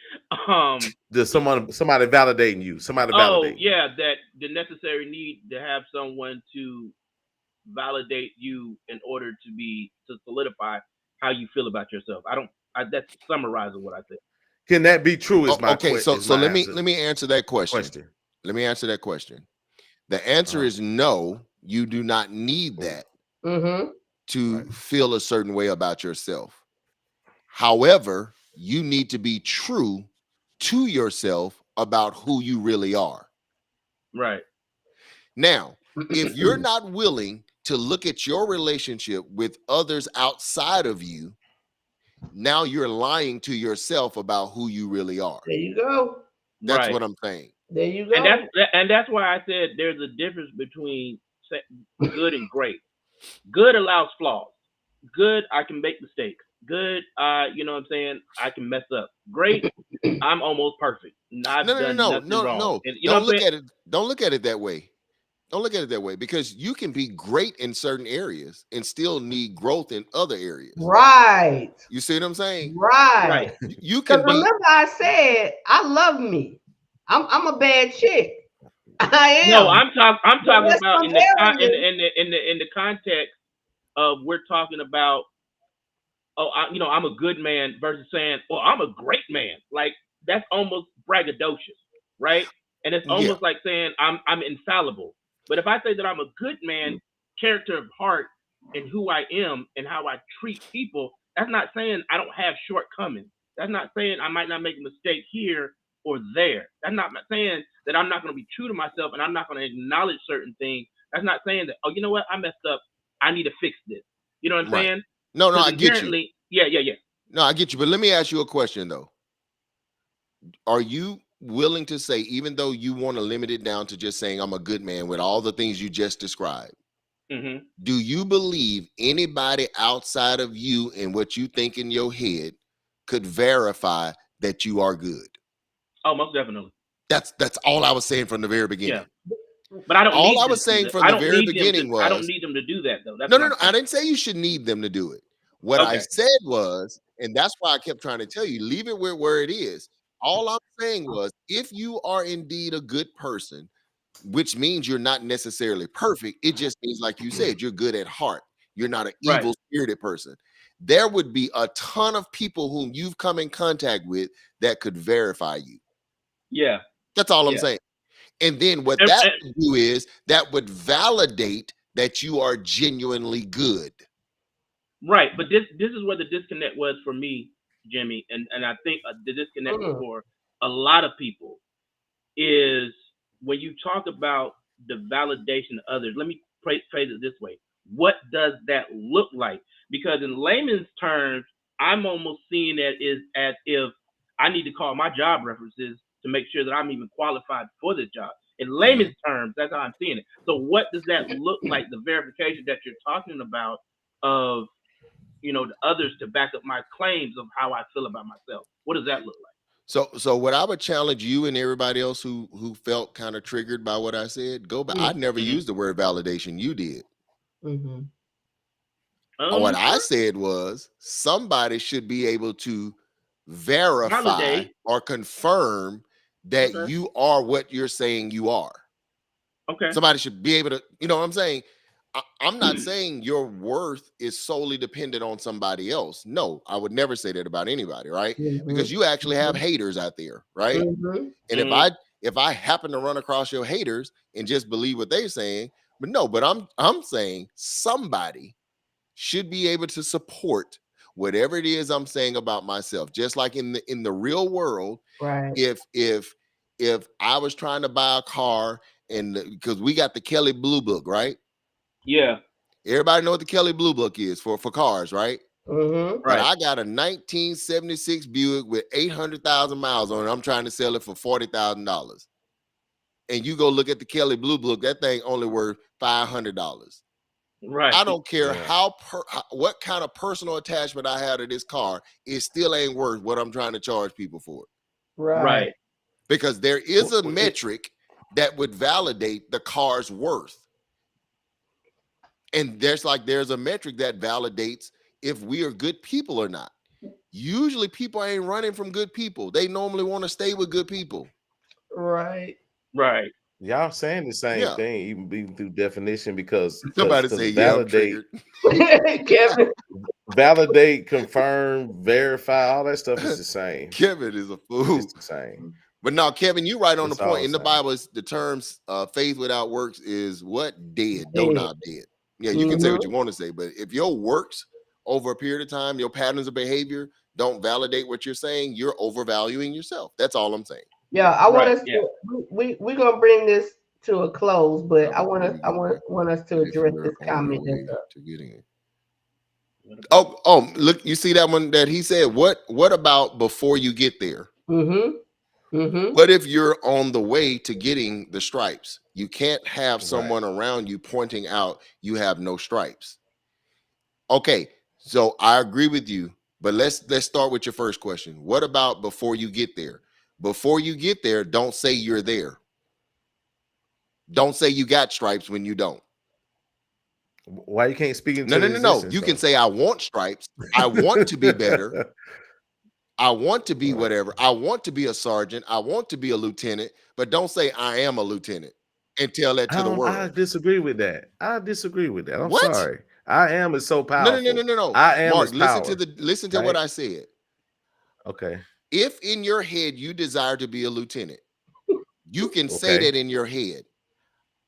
Does somebody validating you? Somebody validating you. Yeah, that the necessary need to have someone to validate you in order to solidify how you feel about yourself. That's summarizing what I said. Can that be true? Is my okay. question. So let me answer that question. Let me answer that question. The answer is no. You do not need that to feel a certain way about yourself. However, you need to be true to yourself about who you really are. Right. Now, if you're not willing to look at your relationship with others outside of you, now you're lying to yourself about who you really are. There you go. That's what I'm saying. There you go. And that's why I said there's a difference between good and great. Good allows flaws. Good, I can make mistakes. Good, you know what I'm saying? I can mess up. Great, I'm almost perfect. No. And, don't look at it. Don't look at it that way. Don't look at it that way, because you can be great in certain areas and still need growth in other areas. Right. You see what I'm saying? Right. You can remember I said I love me. I'm a bad chick. I am. No, I'm talking about in the context of we're talking about I'm a good man versus saying, well, I'm a great man. Like that's almost braggadocious, right? And it's almost like saying I'm infallible. But if I say that I'm a good man, character of heart, and who I am and how I treat people, that's not saying I don't have shortcomings. That's not saying I might not make a mistake here or there. That's not saying that I'm not going to be true to myself and I'm not going to acknowledge certain things. That's not saying that, oh, you know what, I messed up, I need to fix this. You know what I'm saying? No, I get you. Yeah. No, I get you. But let me ask you a question, though. Are you willing to say, even though you want to limit it down to just saying I'm a good man with all the things you just described, do you believe anybody outside of you and what you think in your head could verify that you are good? Oh, most definitely. That's all I was saying from the very beginning. Yeah. But I don't. All I was saying from the very beginning was I don't need them to do that though. No. I didn't say you should need them to do it. What I said was, and that's why I kept trying to tell you, leave it where it is. All I'm saying was, if you are indeed a good person, which means you're not necessarily perfect, it just means, like you said, you're good at heart. You're not an evil spirited person. There would be a ton of people whom you've come in contact with that could verify you. Yeah. That's all I'm saying. And then what that would do is that would validate that you are genuinely good. Right. But this is where the disconnect was for me, Jimmy. And I think the disconnect for a lot of people is when you talk about the validation of others. Let me phrase it this way. What does that look like? Because in layman's terms, I'm almost seeing it as if I need to call my job references to make sure that I'm even qualified for this job. In layman's terms, that's how I'm seeing it. So what does that look like, the verification that you're talking about of, the others to back up my claims of how I feel about myself? What does that look like? So what I would challenge you and everybody else who felt kind of triggered by what I said, go back. I never used the word validation. You did. What I said was somebody should be able to verify or confirm that you are what you're saying you are. Okay. Somebody should be able to, you know what I'm saying? I'm not saying your worth is solely dependent on somebody else. No, I would never say that about anybody, right? Because you actually have haters out there, right? And if I happen to run across your haters and just believe what they're saying, but I'm saying somebody should be able to support whatever it is I'm saying about myself. Just like in the real world, right? If I was trying to buy a car, and because we got the Kelley Blue Book, right? Yeah. Everybody know what the Kelley Blue Book is for cars, right? Right. But I got a 1976 Buick with 800,000 miles on it. I'm trying to sell it for $40,000. And you go look at the Kelley Blue Book, that thing only worth $500. Right. I don't care what kind of personal attachment I have to this car, it still ain't worth what I'm trying to charge people for it. Right. Because there is a metric that would validate the car's worth. And there's a metric that validates if we are good people or not. Usually people ain't running from good people. They normally want to stay with good people. Right. Right. Y'all saying the same Yeah. thing, even through definition, because Somebody say, yeah, I'm validate, triggered. Kevin. validate, confirm, verify, all that stuff is the same. Kevin is a fool. It's the same. But no, Kevin, you right on It's the point. all In the the same. Bible, it's the terms faith without works is what? Dead. Dead. Donab dead. Yeah, you can say what you want to say, but if your works over a period of time, your patterns of behavior don't validate what you're saying, you're overvaluing yourself. That's all I'm saying. Yeah, I want Right, us to we're gonna bring this to a close, but I want us to address this comment that's up. To getting it. Oh, look, you see that one that he said, what about before you get there? What if you're on the way to getting the stripes? You can't have someone around you pointing out you have no stripes. Okay, so I agree with you, but let's start with your first question. What about before you get there? Before you get there, don't say you're there. Don't say you got stripes when you don't. Why you can't speak into No. You can say I want stripes. I want to be better. I want to be whatever. I want to be a sergeant. I want to be a lieutenant, but don't say I am a lieutenant and tell that to the world. I disagree with that. I'm sorry. I am is so powerful. No. I am. Mark, listen to what I said. Okay. If in your head you desire to be a lieutenant, you can say that in your head.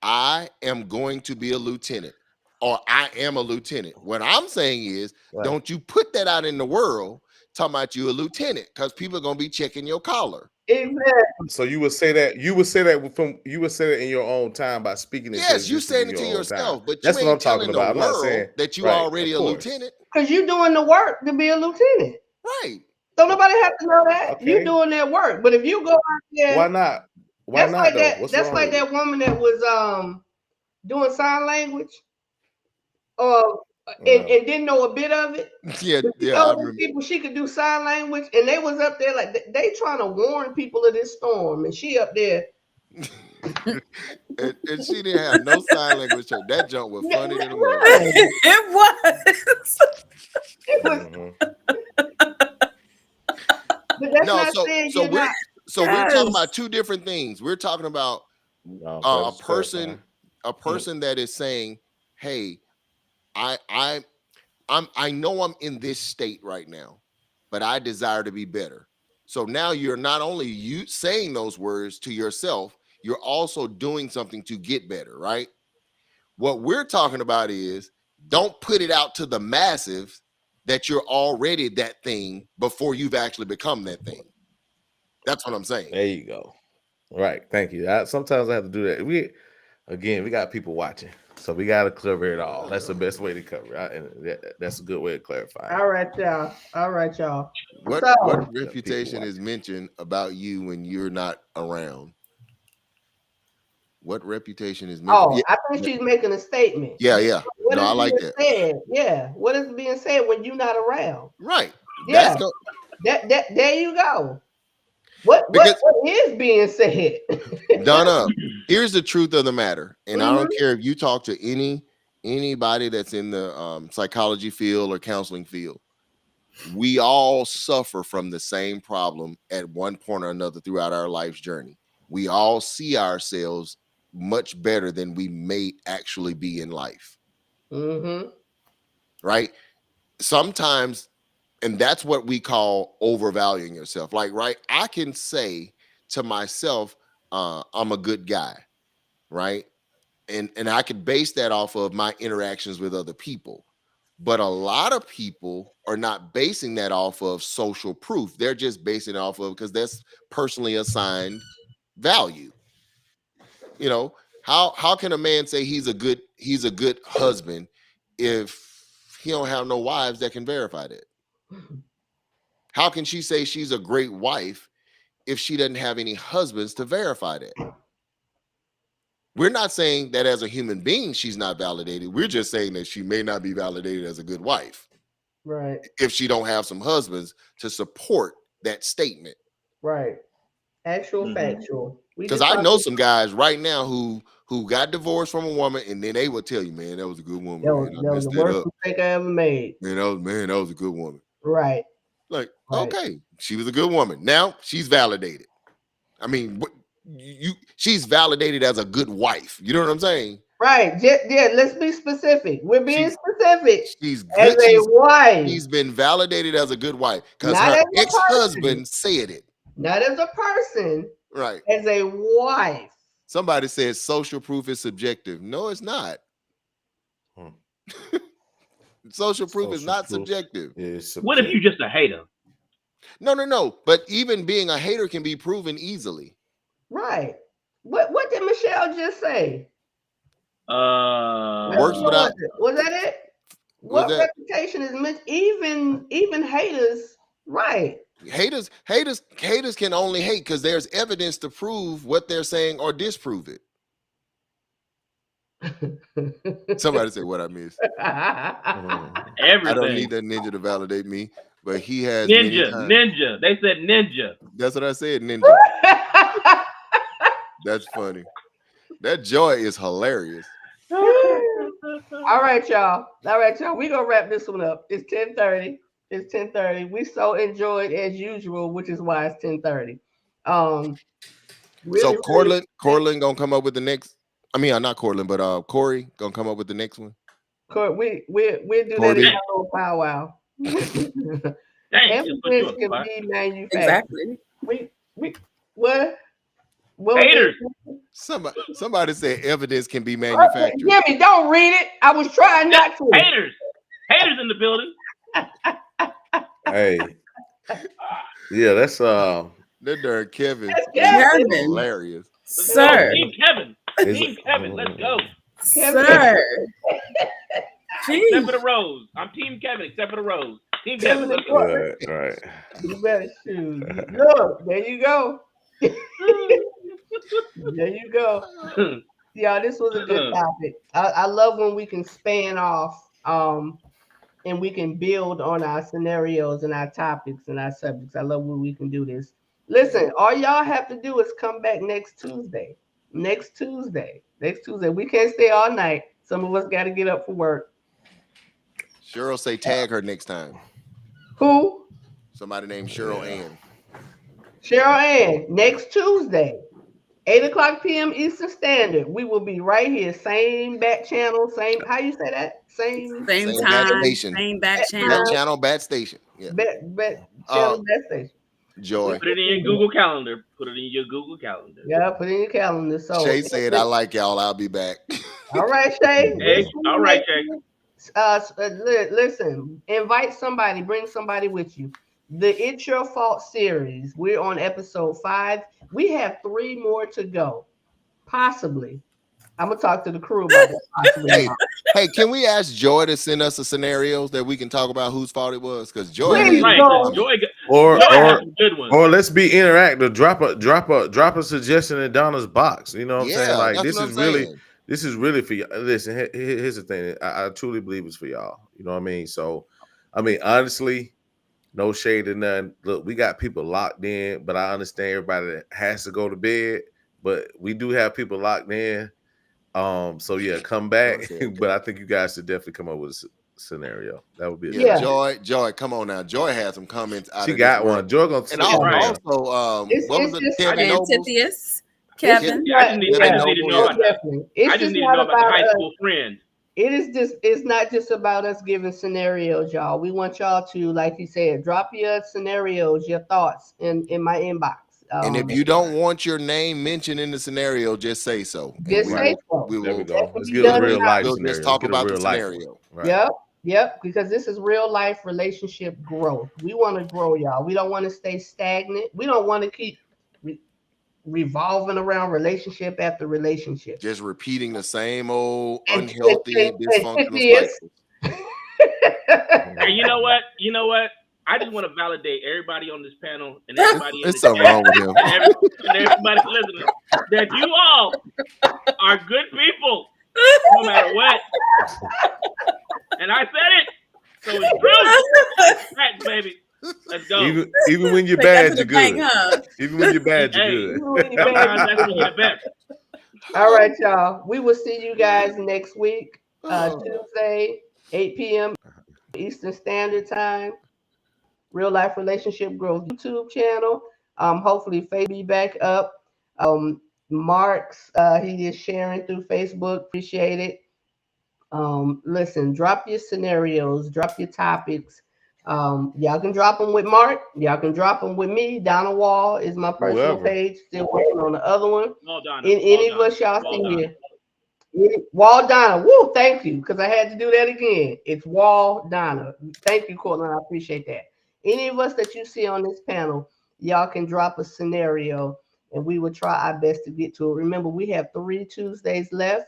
I am going to be a lieutenant, or I am a lieutenant. What I'm saying is, don't you put that out in the world talking about you a lieutenant, because people are gonna be checking your collar. Exactly. So you would say that in your own time by speaking. Yes, you saying it to yourself, but that's you what ain't I'm talking telling about. the I'm not world saying that you already a lieutenant. Because you're doing the work to be a lieutenant. Right. Don't nobody have to know that. Okay. You're doing that work. But if you go out there, why not? Why that's not? Like though? that. What's that's wrong like with that woman that was doing sign language. And didn't know a bit of it. Yeah. I remember. People she could do sign language, and they was up there like they trying to warn people of this storm, and she up there. and she didn't have no sign language. That junk was funny to the world. It was. It was. But that's not saying so we're not. We're talking about two different things. We're talking about a person that is saying, "Hey, I know I'm in this state right now, but I desire to be better." So now you're not only saying those words to yourself, you're also doing something to get better, right? What we're talking about is don't put it out to the masses that you're already that thing before you've actually become that thing. That's what I'm saying. There you go. Right. Thank you. Sometimes I have to do that. We got people watching, so we got to cover it all. That's the best way to cover it. And that's a good way of clarifying. All right, y'all. What reputation is mentioned about you when you're not around? What reputation is mentioned? Oh, I think she's making a statement. Yeah. No, I like that. Said? Yeah. What is being said when you're not around? Right. Yeah. There you go. What is being said? Donna, here's the truth of the matter, and I don't care if you talk to anybody that's in the psychology field or counseling field. We all suffer from the same problem at one point or another throughout our life's journey. We all see ourselves much better than we may actually be in life. Right? Sometimes. And that's what we call overvaluing yourself. Like, right, I can say to myself, I'm a good guy, right? And I could base that off of my interactions with other people. But a lot of people are not basing that off of social proof. They're just basing it off of because that's personally assigned value. You know, how can a man say he's a good husband if he don't have no wives that can verify that? How can she say she's a great wife if she doesn't have any husbands to verify that? We're not saying that as a human being she's not validated. We're just saying that she may not be validated as a good wife. Right. If she don't have some husbands to support that statement. Right. Actual factual. Because I know some guys right now who got divorced from a woman, and then they will tell you, man, that was a good woman. That was the worst mistake I ever made. Man, that was a good woman. Right. Like, okay, she was a good woman. Now she's validated. I mean, she's validated as a good wife. You know what I'm saying? Right. Yeah, let's be specific. We're being specific. She's good. As a wife. She's been validated as a good wife because her ex-husband said it. Not as a person. Right. As a wife. Somebody says social proof is subjective. No, it's not. Social proof is not subjective. What if you're just a hater? No. But even being a hater can be proven easily. Right. What did Michelle just say? Works without. Was that it? What reputation is meant? Even haters, right? Haters can only hate because there's evidence to prove what they're saying or disprove it. Somebody said what I missed. Everything. I don't need that ninja to validate me, but he has ninja. They said ninja. That's what I said, ninja. That's funny. That Joy is hilarious. All right, y'all. We're gonna wrap this one up. It's 10:30. We so enjoyed as usual, which is why it's 10:30. So Cortland gonna come up with the next. I mean, not Cortland, but Corey gonna come up with the next one. We'll do that in a little powwow. Evidence can be manufactured. Exactly. What? Haters. Somebody said evidence can be manufactured. Jimmy, don't read it. I was trying not to. Haters in the building. Hey, yeah, that's that darn Kevin. Kevin. Hilarious, sir. Team Kevin, let's go, sir. Except for the Rose. I'm Team Kevin, except for the Rose. Team Kevin, let's go. Right. You better shoot. Look, there you go. There you go. Yeah, this was a good topic. I love when we can span off and we can build on our scenarios and our topics and our subjects. I love when we can do this. Listen, all y'all have to do is come back next Tuesday. Next Tuesday. We can't stay all night. Some of us got to get up for work. Cheryl say tag her next time. Who? Somebody named Cheryl Ann. Cheryl Ann, next Tuesday, 8:00 p.m. Eastern Standard. We will be right here. Same back channel, same, how you say that? Same time, same back channel. Back channel, bat station. Yeah. Bat channel, bat station. Joy. Put it in your Google Calendar. Yeah, put it in your calendar. So Shay said, I like y'all. I'll be back. All right, Shay. Hey, all right, Shay. Listen, invite somebody, bring somebody with you. The It's Your Fault series. We're on episode 5. We have 3 more to go. Possibly. I'm gonna talk to the crew about that. Hey, can we ask Joy to send us a scenarios that we can talk about whose fault it was? Because Joy, or let's be interactive. Drop a suggestion in Donna's box. You know what I'm saying? Like this is really for you. Listen, here's the thing. I truly believe it's for y'all. You know what I mean? So, I mean, honestly, no shade or nothing. Look, we got people locked in, but I understand everybody that has to go to bed. But we do have people locked in. So yeah, come back. But I think you guys should definitely come up with a scenario. That would be Joy, come on now. Joy had some comments. She got one. Joy gonna and also, what was it? Kevin Antiphius. Kevin. I just need to know about the high school friend. It's not just about us giving scenarios, y'all. We want y'all to, like you said, drop your scenarios, your thoughts in my inbox. And if you don't want your name mentioned in the scenario, just say so. Just say so. There we go. Let's get a real life scenario. Let's talk about the scenario. Right. Yep. Because this is real life relationship growth. We want to grow, y'all. We don't want to stay stagnant. We don't want to keep revolving around relationship after relationship. Just repeating the same old unhealthy, dysfunctional cycle. Hey, you know what? I just want to validate everybody on this panel and everybody in There's something wrong with him. And everybody listening that you all are good people, no matter what. And I said it, so it's true. Facts, baby. Let's go. Even when you're Take that bad, to you're the bank, good. huh? Even when you're bad, you're Hey. good. Even when you're Sometimes bad, that's when you get better. all right, y'all. We will see you guys next week, Oh. Tuesday, 8 p.m. Eastern Standard Time. Real Life Relationship Growth YouTube channel. Hopefully, Faith be back up. Mark's he is sharing through Facebook. Appreciate it. Listen, drop your scenarios, drop your topics. Y'all can drop them with Mark. Y'all can drop them with me. Donna Wall is my personal Whoever. page. Still working on the other one. Well done. Any of us y'all see here. Wall Donna. Woo, thank you. Because I had to do that again. It's Wall Donna. Thank you, Cortland. I appreciate that. Any of us that you see on this panel, y'all can drop a scenario and we will try our best to get to it. Remember, we have 3 Tuesdays left.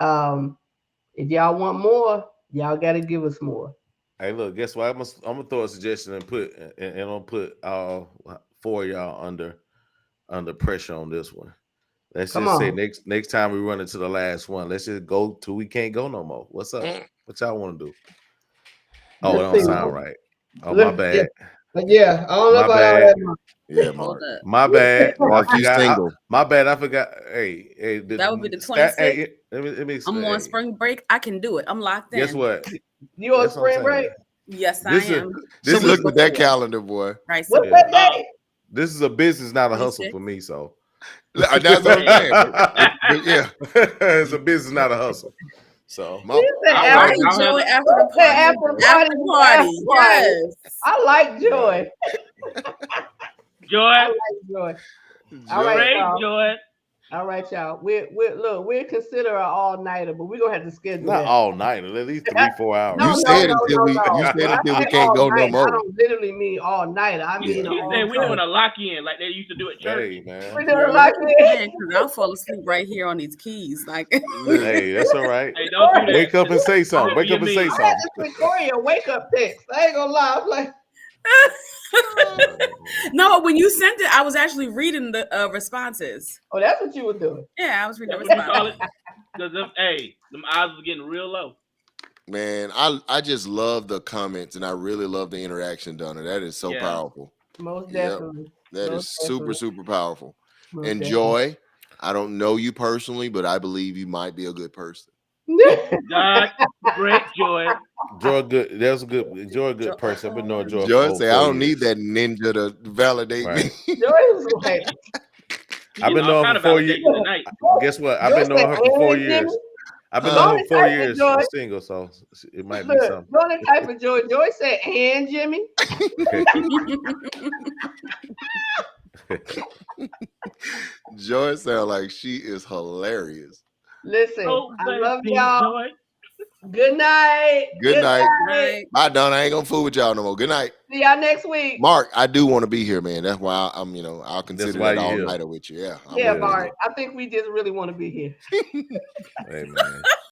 If y'all want more, y'all got to give us more. Hey, look, guess what? I'm gonna throw a suggestion and I'll put all 4 of y'all under pressure on this one. Let's Come just say on. next time we run into the last one, let's just go till we can't go no more. What's up? What y'all want to do? Oh, it Let's don't see. sound right. Oh, my bad. Yeah, I don't know My about all bad. that. Yeah, Hold Mark. up. My bad. Mark, I you forgot. single. My bad. I forgot. Hey, That would be the 26th. Hey, let me I'm on spring break. I can do it. I'm locked in. Guess what? You on That's what I'm spring break? saying. Yes, This I is- am. This She is looked at that calendar, boy. Right. So What's that day? this is a business, not a hustle 26. for me. So That's what I'm saying. But yeah, it's a business, not a hustle. So my, You said I'll Party have- Joy I'll after the What's that party. after After party? party. Party. Yes. I like Joy. Joy. I like Joy. All right, Great y'all. Joy. All right, y'all. We'll consider an all-nighter, but we're gonna have to schedule not that. all night, at least 3-4 hours. No, You said until we- you When said I until we say can't all go no night, more. I don't literally mean all night. I He mean all said we night. want to lock in like they used to do at church. Hey, man. We're doing like this. Because I'll fall asleep right here on these keys. Like Hey, that's all right. Hey, don't do that. Wake up and say something. Don't Wake be up and mean. say I had something. to send Corey a wake-up text. I ain't gonna lie. I'm like, no, when you sent it, I was actually reading the responses. oh, that's what you were doing. Yeah, I was reading That's the what you call responses. it. Because them eyes was getting real low. man, I just love the comments and I really love the interaction, Donna. That is so Yeah. powerful. Most Yep. definitely. That is Most super, definitely. super powerful. Most And definitely. Joy, I don't know you personally, but I believe you might be a good person. God, great Joy. Joy good. That's a good. Joy a good person. I've been knowing Joy Joy for say, over I 4 don't years. need that ninja to validate Right. me. Joy was like, I've been knowing her for 4 years. Tonight. Guess what? I've Joy been knowing her said, for 4 "Hey, years. Jimmy." I've been Huh? knowing her for 4 Joy. years. Single, so it might be Look, something. go to type of Joy. Joy said, and Jimmy. Joy sound like she is hilarious. Listen, Oh, I love baby, y'all. Joy. Good night. Good night. Right. Bye, Donna. I ain't gonna fool with y'all no more. Good night. See y'all next week. Mark, I do want to be here, man. That's why I'm, I'll consider why that you all here. nighter with you. Yeah. I Yeah, wanna be Bart. here. I think we just really want to be here. Hey, man.